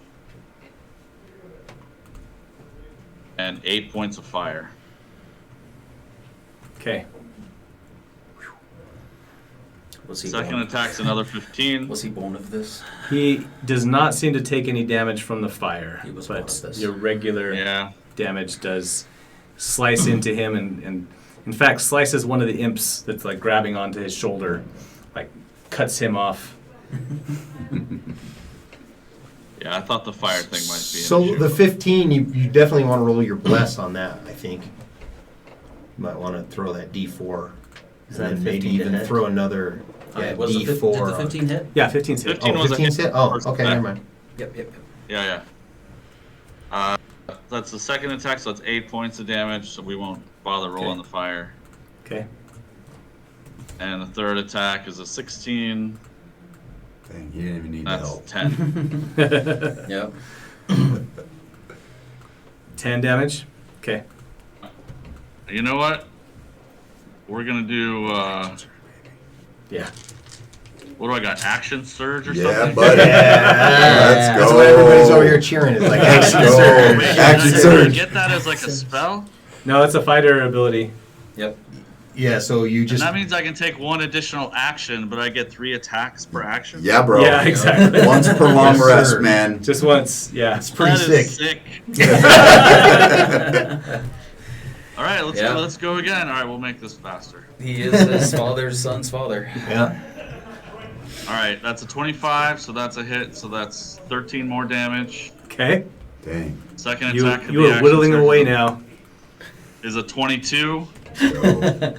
and 8 points of fire. Okay. Was he Second born? attack's another 15. Was he born of this? He does not seem to take any damage from the fire, He was one but of this. your regular Yeah. damage does slice into him and In fact, slices one of the imps that's like grabbing onto his shoulder, like cuts him off. Yeah, I thought the fire thing might be an So issue. the 15, you definitely want to roll your bless on that, I think. You might want to throw that D4. Is And that then maybe 15 to even hit? throw another Was the D4. did the 15 hit? Yeah, 15's hit. 15 was a 15 hit. hit? Oh, First okay, attack. never mind. Yep. Yeah. That's the second attack, so that's 8 points of damage, so we won't bother rolling the fire. Okay. And the third attack is a 16. Dang, you didn't even need the That's help. 10. Yep. 10 damage. Okay. You know what? We're gonna do, Yeah. what do I got? Action surge or Yeah, something? buddy. Let's That's go. why everybody's over here cheering. It's like action go. surge. Wait, Action did I surge. get that as like a spell? No, it's a fighter ability. Yep. Yeah, so you And just that means I can take one additional action, but I get 3 attacks per action? Yeah, bro. Yeah, exactly. Once per long Yes, rest, sir. man. Just once. Yeah. it's pretty That is sick. All right, Yeah. let's go again. All right, we'll make this faster. He is his father's son's father. Yeah. All right, that's a 25, so that's a hit, so that's 13 more damage. Okay. Dang. Second You attack of are the action whittling surge away now. is a 22, Go.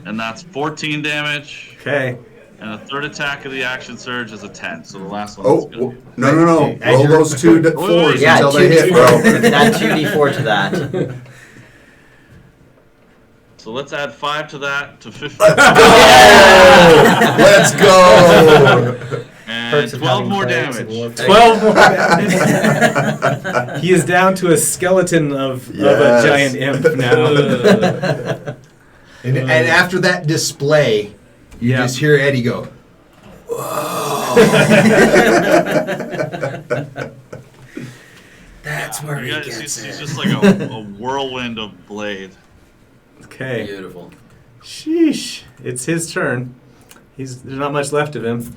and that's 14 damage. Okay. And the third attack of the action surge is a 10, so the last one Oh, is good. no. Roll those 2 4s Yeah, until they hit, 2d4. bro. You can add 2d4 to that. So let's add 5 to that to 15. Let's go. And Perks of 12 having more clerics and damage. warfare. 12 more damage. He is down to a skeleton of a Yes. giant imp now. And after that display, you Yeah. just hear Eddie go, That's where he You guys, gets he's it. just like a whirlwind of blade. Okay. Beautiful. Sheesh. It's his turn. There's not much left of him.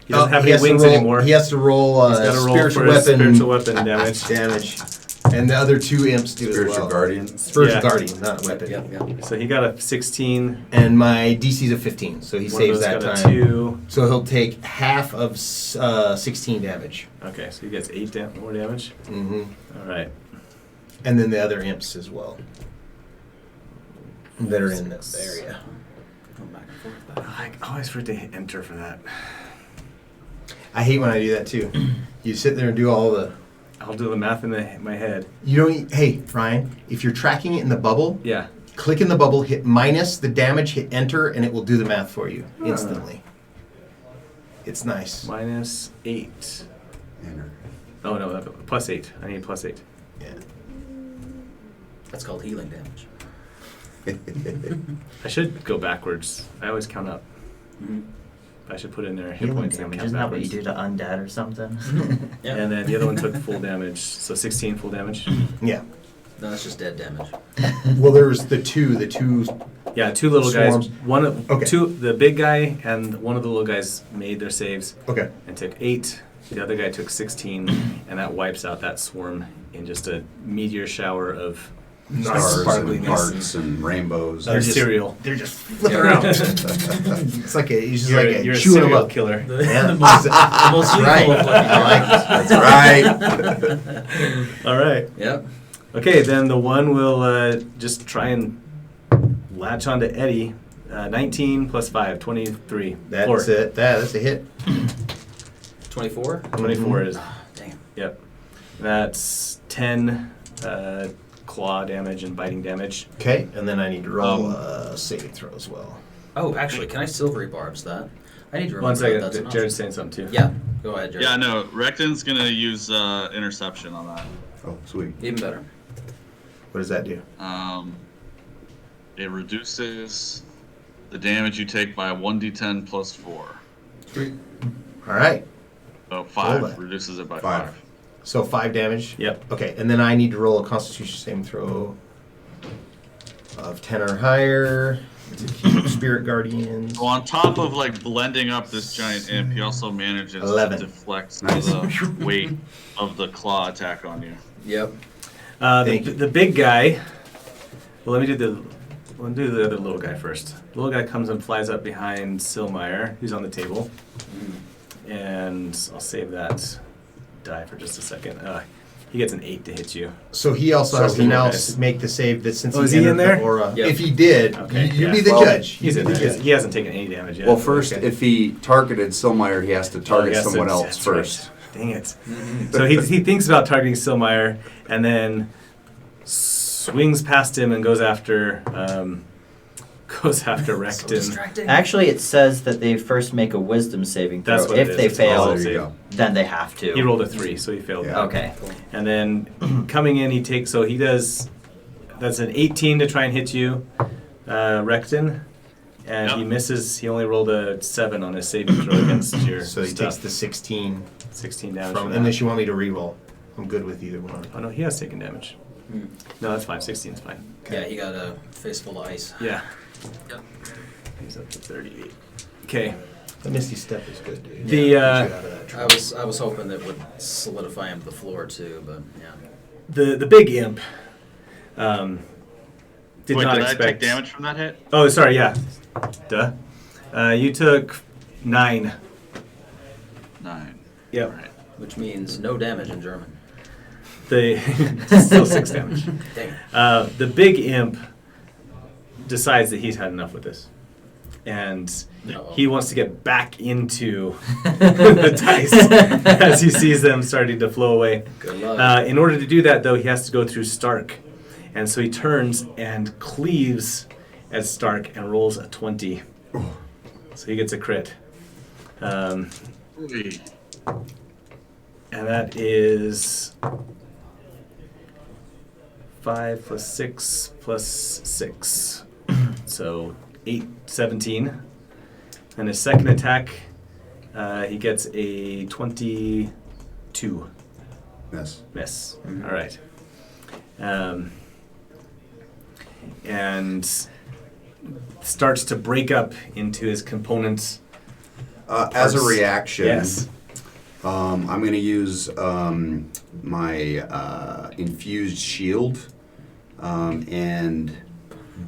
He doesn't have he any has to wings roll- anymore. He has to roll He's gotta roll spiritual for his weapon spiritual weapon damage. And the other 2 imps do as Spiritual well. guardian. Spiritual Yeah. guardian, not a weapon. Yep. So he got a 16. And my DC's a 15, so he One of saves those that got time. a 2. So he'll take half of 16 damage. Okay, so he gets 8 more damage. Mm-hmm. All right. And then the other imps as well that are in this area. Going back and forth. I always forget to hit enter for that. I hate when I do that too. You sit there and do all the. I'll do the math in my head. You don't. Hey, Ryan, if you're tracking it in the bubble, Yeah. click in the bubble, hit minus the damage, hit enter, and it will do the math for you instantly. It's nice. Minus 8. Enter. Oh, no, plus 8. I need plus 8. Yeah. That's called healing damage. I should go backwards. I always count up. Mm-hmm. I should put in there hit Healing points and damage. count Isn't that what you backwards. do to undead or something? Yeah. And then the other one took full damage, so 16 full damage. Yeah. No, that's just dead damage. Well, there's the two. Yeah, 2 little Swarms. guys. One of Okay. 2, the big guy and one of the little guys made their saves Okay. and took 8. The other guy took 16, and that wipes out that swarm in just a meteor shower of Stars and sparkliness. hearts and rainbows. They're Or just- cereal. They're just flipping around. It's like he's just like You're a chewing them serial up. killer. Yeah. the most lethal Right. of what I like That's right. All right. Yep. Okay, then the one will just try and latch onto Eddie. 19 plus 5, 23. That's Four. it. That's a hit. 24? 24 is. Damn. Yep. That's 10 claw damage and biting damage. Okay, and then I need to roll saving throw as well. Oh, actually, can I silvery barbs that? I need to remember One second, that that's an Jared's option. saying something too. Yeah, go ahead, Jared. Yeah, no, Recton's gonna use interception on that. Oh, sweet. Even better. What does that do? It reduces the damage you take by 1d10 plus 4. All right. So Roll 5 that. reduces it by 5. 5. So 5 damage. Yep. Okay, and then I need to roll a Constitution saving throw of 10 or higher to keep Spirit Guardians. So on top of like blending up this giant imp, he also manages 11. to deflect Nice. the weight of the claw attack on you. Yep. Thank you. The big guy. Well, let me do the we'll do the other little guy first. The little guy comes and flies up behind Silmeyer, who's on the table. And I'll save that die for just a second. He gets an 8 to hit you. So he also So has to he now has- make the save that since Oh, is he he in entered there? the aura. Yep. If he did, Okay, you'd yeah. be the Well, judge. He's in You'd be there. the judge. He hasn't taken any damage yet. Well, first, Okay. if he targeted Silmeyer, he has to target Oh, yes, someone else that's first. right. Dang it. So he thinks about targeting Silmeyer and then swings past him and goes after Recton. Actually, it says that they first make a wisdom saving throw. That's what it If is. they It's fail, Oh, there you go. then they have to. He rolled a 3, so he failed. Yeah. Okay. And then coming in, he does. That's an 18 to try and hit you, Recton, and he Yep. misses. He only rolled a 7 on his saving throw against your So he stuff. takes the 16 16 damage. from, from that. unless you want me to reroll. I'm good with either one. Oh no, he has taken damage. No, that's fine. 16 is fine. Yeah, he got a face full of ice. Yeah. Yep. He's up to 38. Okay. The Misty Step is good, dude. The, Get you out of that I trouble. was hoping that would solidify him to the floor too, but yeah. The big imp did Wait, not did I expect take damage from that hit? Oh, sorry. Yeah. Duh. You took 9. 9. Yep. Alright. Which means no damage in German. The still 6 damage. Dang it. The big imp decides that he's had enough with this, and Uh-oh. he wants to get back into the dice as he sees them starting to flow away. Good luck. In order to do that, though, he has to go through Stark, and so he turns and cleaves at Stark and rolls a 20. So he gets a crit. Wait. And that is 5 plus 6 plus 6. So 8, 17. And his second attack, he gets a 22 Yes. miss. All right. And starts to break up into his components. As a reaction, Yes. I'm going to use my infused shield and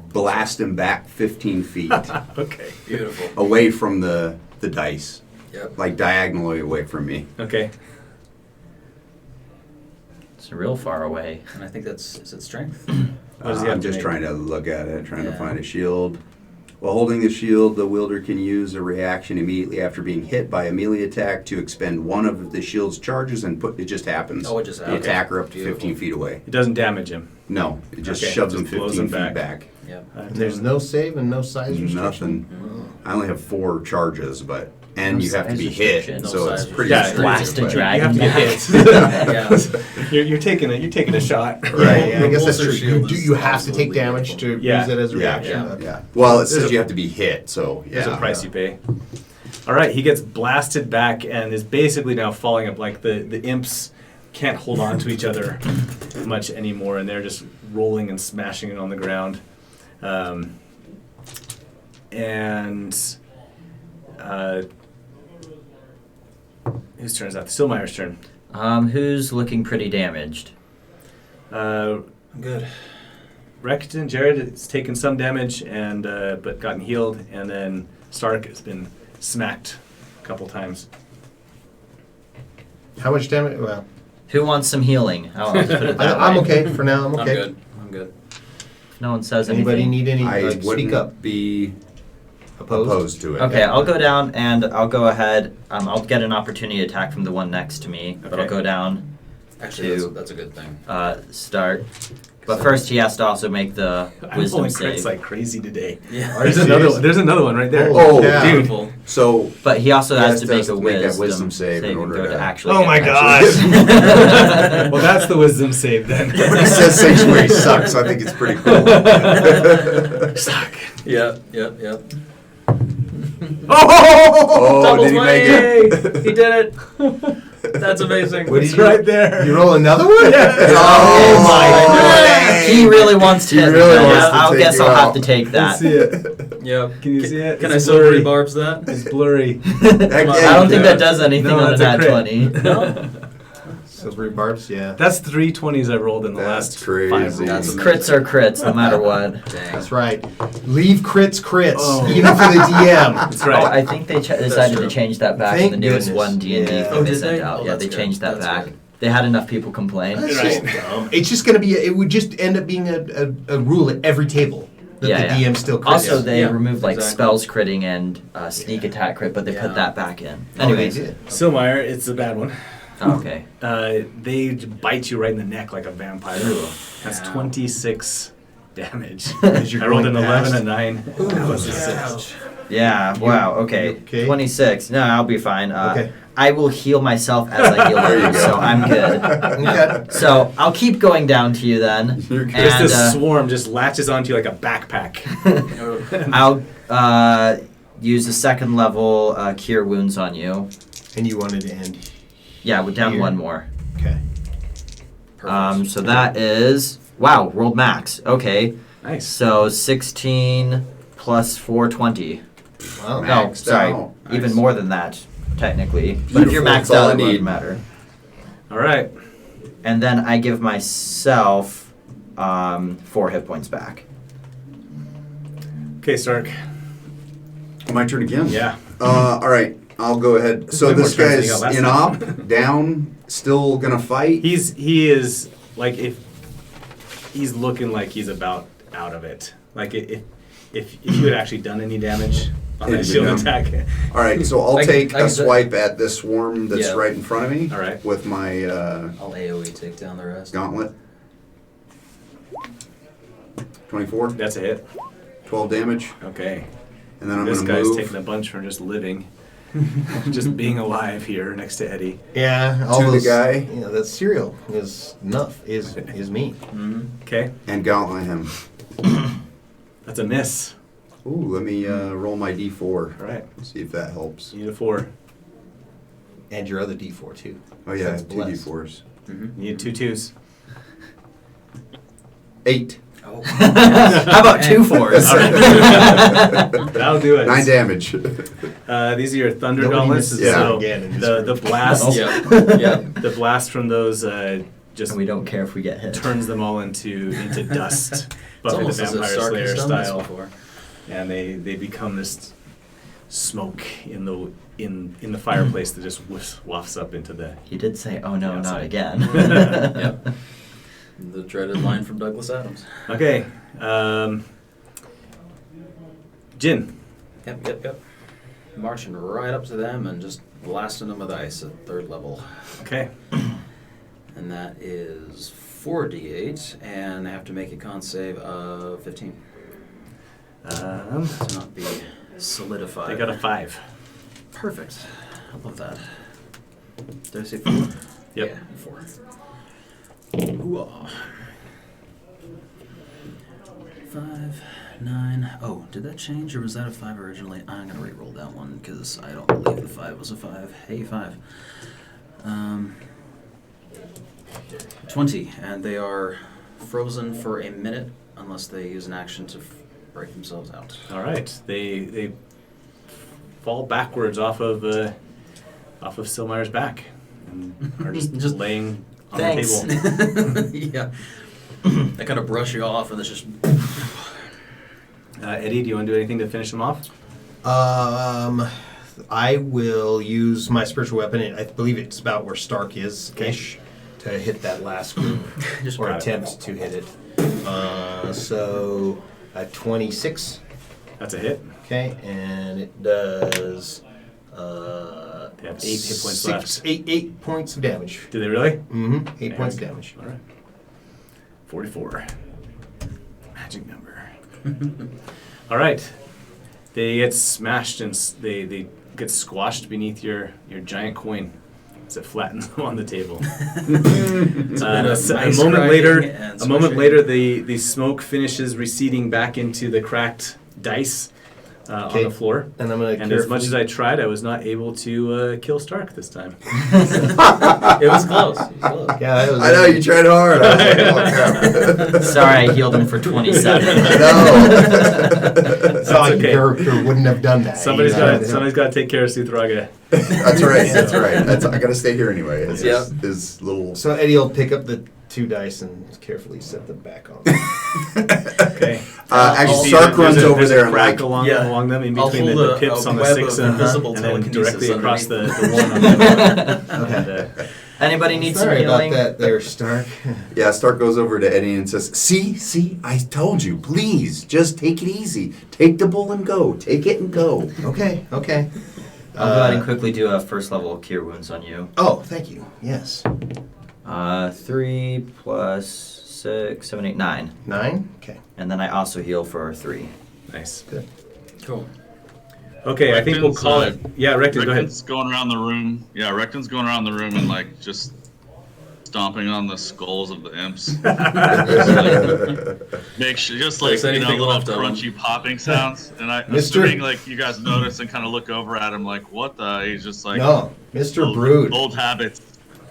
blast him back 15 feet Okay. Beautiful. away from the dice, Yep. like diagonally away from me. Okay. It's real far away. And I think is it strength? What does he have I'm to just make? trying to look at it, trying to Yeah. find a shield. While holding the shield, the wielder can use a reaction immediately after being hit by a melee attack to expend one of the shield's charges and it just happens. Oh, it just The happens. attacker up to Beautiful. 15 feet away. It doesn't damage him. No, it just Okay, shoves just him blows 15 him feet back. Yep. And there's no save and no size restriction? Nothing. I only have 4 charges, and No you have to size be hit, restriction. so No it's size pretty restriction. Blast a restrictive, dragon. You have to be hit. Yeah. You're taking a shot. Right, yeah, I guess that's Repulsor true. shield Do is you have to take absolutely damage to beautiful. Yeah. use it as a Yeah, reaction? yeah, Okay. Yeah. Well, it There's says a- you have to be hit, so yeah. There's a price you pay. All right, he gets blasted back and is basically now falling up. Like the imps can't hold on to each other much anymore, and they're just rolling and smashing it on the ground. Whose turn is that? Stillmeyer's turn. Who's looking pretty damaged? Good. Recton, Jared has taken some damage and but gotten healed, and then Stark has been smacked a couple times. How much damage? Well, Who wants some healing? I'll just put it that I'm way. okay for now. I'm I'm okay. good. I'm good. If no one says Anybody anything. need any? I Speak wouldn't up. be Opposed? opposed to it. Okay, I'll go down and I'll go ahead. I'll get an opportunity attack from the one next to me, but I'll Okay. go down, Actually, Two. that's a good thing. start. But first, he has to also make the I'm wisdom pulling crits save. like crazy today. Yeah. Are you There's another serious? one. There's another one right there. Oh, Yeah. dude. Beautiful. So But he also He has has to to make a make that wisdom, wisdom save in and order go to to- actually. Oh my get gosh. that. Well, that's the wisdom save then. he says sanctuary sucks. I think it's pretty cool. Suck. Yep. Yep. Yep. Oh! Oh, did he make it? He did it. That's amazing. What It's did you- right there. You roll another one? Oh my Oh, he really wants to. He really hit me. wants to I take guess you I'll have out. to take Let's that. see it. Yep. Can you see it? Can It's I silvery blurry. barbs that? It's blurry. I don't think that does anything No, on a it's a nat crit. 20. No. Silvery barbs, yeah. That's 3 20s I rolled in the That's last crazy. 5 rolls. That's Crits are crits, no matter what. Dang. That's right. Leave crits, Oh. even for the DM. That's Oh, right. I think they decided to true. change that back Thank in the newest goodness. 1 D&D Yeah. thing Oh, they did sent they? out. Oh, Yeah, that's they good. changed that That's back. good. They had enough people complain. That's Right. just dumb. It's just going to be, it would just end up being a rule at every table that Yeah, the yeah. DM still crits. Also, they Yeah, removed like exactly. spells critting and sneak attack crit, but they Yeah. put that back in. Oh, they Anyways, did. Silmire, it's a bad one. oh, okay. They bite you right in the neck like a vampire. That's Ow. 26 damage. As you're I rolled going an 11 past. and 9. That was a 6. Ouch. Yeah. Wow. Okay. you okay? 26. No, I'll be fine. Okay. I will heal myself as I heal There you others, go. so I'm good. Okay. So I'll keep going down to you then. You're good. Just And, this swarm just latches onto you like a backpack. I'll use the second level cure wounds on you. And you wanted to end. Yeah, we're down Here. one more. Okay. Perfect. So that is wow, rolled max. Okay, Nice. so 16 plus 4, 20. Wow. No, Maxed sorry, out. even Nice. more than that, technically. But if you're Beautiful, maxed that's all out, I it wouldn't need. matter. All right. And then I give myself 4 hit points back. Okay, Stark. My turn again? Yeah. All right, I'll go ahead. So way more this turns than you guy's got last in time. op, down, still gonna fight. He is like if he's looking like he's about out of it. Like if you had actually done any damage on that Hit shield him. attack. All right, so I'll I can- take I a can- swipe at this swarm that's Yeah. right in front of me. All right. With my I'll AoE take down the rest. gauntlet. 24, That's a hit. 12 damage, Okay. and then I'm This gonna guy's move taking a bunch from just living, just being alive here next to Eddie. Yeah. All To the those, guy. Yeah, that cereal is enough. Is me. Mm-hmm. Okay. and gauntlet him. That's a miss. Ooh, let me roll my d4. All right. See if that helps. You need a 4. And your other D4 too. Oh yeah, I That's have two blessed. d4s. You need 2 2s. 8. Oh. How about 2 4s? That'll do it. 9 damage. These are your thunder Nobody gauntlets. misses Yeah. So again in this the group. blast, Yeah. Yeah. the blast from those just And we don't care if we get hit. turns them all into dust. It's Buffy the almost as if Vampire Stark Slayer has done this style, before. and they become this smoke in the fireplace that just wafts up into the. He did say, "Oh no, not Outside. again." Yep. The dreaded line from Douglas Adams. Okay, Jin. Yep. Marching right up to them and just blasting them with ice at 3rd level. Okay, And that is 4d8, and I have to make a con save of 15 to not be solidified. they got a 5. Perfect. I love that. Did I say 4? Yep. Yeah, 4. Ooh-ah. 5, 9. Oh, did that change, or was that a 5 originally? I'm going to re-roll that one, because I don't believe the 5 was a 5. Hey, 5. 20, and they are frozen for a minute unless they use an action to break themselves out. All right, they fall backwards off of Silmire's back and are just laying on Thanks. the table. Yeah. They kind of brush you off, and it's just. Eddie, do you want to do anything to finish them off? I will use my spiritual weapon. And I believe it's about where Stark is ish to hit that last group Just or grab it. attempt to hit it. So 26. That's a hit. Okay, and it does. They have 8 hit points left. 8 points of damage. Do they really? Mm-hmm. 8 points of Okay. damage. All right. 44. Magic number. All right. They get smashed and they get squashed beneath your giant coin as it flattens on the table. It's been a nice moment cracking later, and smushing. the smoke finishes receding back into the cracked dice. on Okay. the floor. And I'm gonna. And as much as I tried, I was not able to kill Stark this time. It was close. It was close. Yeah, that was I know you tried hard. I was like, oh crap. Sorry, I healed him for 27. No. It's not like okay. your character wouldn't have done that. Somebody's You know? got to take care of Suthraga. That's right. That's right. I gotta stay here anyway. It's Yeah. his little. So Eddie will pick up the 2 dice and carefully set them back on. Okay. Actually, See, Stark runs over there's there a and crack like. along, Yeah. along them in I'll between the hold a pips on the web 6 of invisible and then directly telekinesis across the underneath. 1 on the other. Okay. Anybody need some Sorry about healing? that there, Stark. Yeah, Stark goes over to Eddie and says, See, I told you, please, just take it easy. Take the bull and go. Take it and go. Okay. I'll go ahead and quickly do a first level cure wounds on you. Oh, thank you. Yes. 3 plus 6, 7, 8, 9. 9? Okay. And then I also heal for 3. Nice. Good. Cool. Okay, I think we'll Reckon's, call it. Yeah, Recton, go ahead. Reckon's going around the room. Yeah, Recton's going around the room and like just stomping on the skulls of the imps. Make sure, just like There's anything little left of 'em. crunchy popping sounds. And I'm Mr. assuming like you guys notice and kind of look over at him like, what the? He's just like No, Mr. old, Brood. old habits.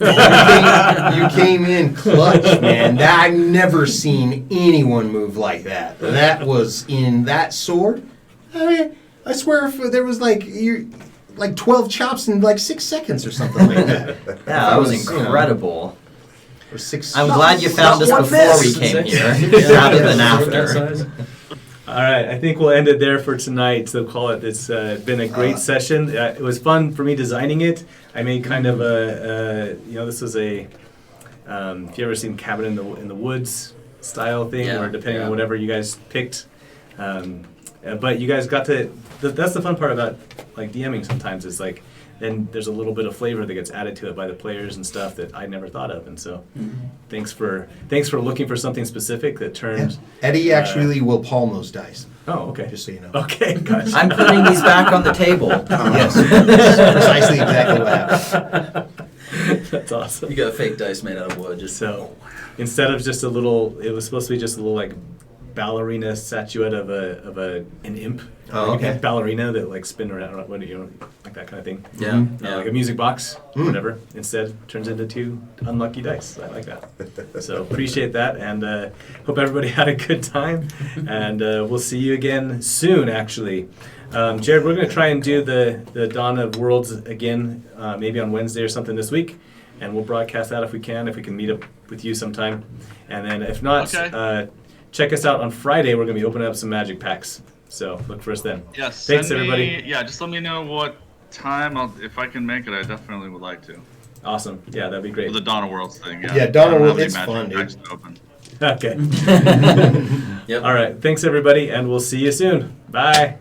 You came in clutch, man. I've never seen anyone move like that. That was in that sword. I mean, I swear if there was like 12 chops in like 6 seconds or something like that. Yeah, that was you know, incredible. or 6. I'm glad you found us one before miss. we came here, Yeah. rather than That after. size. All right, I think we'll end it there for tonight. So call it. It's been a great session. It was fun for me designing it. I made kind of this was a if you ever seen Cabin in the Woods style thing, Yeah, or depending yeah. on whatever you guys picked. But you guys got to. That's the fun part about like DMing. Sometimes is like then there's a little bit of flavor that gets added to it by the players and stuff that I never thought of. And so thanks for looking for something specific that Yeah. turned. Eddie actually will palm those dice, Oh, okay. just so you know. Okay, gotcha. I'm putting these back on the table. Yes, precisely exactly what happened. That's awesome. You got a fake dice made out of wood. Just So instead of just a little, it was supposed to be just a little like ballerina statuette of an imp. Oh, Like, okay. ballerina that like spin around, like that kind of thing. yeah, Like a music box, whatever. Instead, turns into 2 unlucky dice. I like that. So appreciate that, and hope everybody had a good time. And we'll see you again soon. Actually, Jared, we're going to try and do the Dawn of Worlds again, maybe on Wednesday or something this week, and we'll broadcast that if we can. If we can meet up with you sometime, and then if not, Okay. check us out on Friday. We're going to be opening up some magic packs. So look for us then. Yes. Thanks, everybody. Yeah, just let me know what time. If I can make it, I definitely would like to. Awesome. Yeah, that'd be great. For the Dawn of Worlds thing. Yeah. Yeah, Dawn of I don't Worlds, have it's any fun, magic dude. packs open. Okay. Yep. All right. Thanks, everybody, and we'll see you soon. Bye.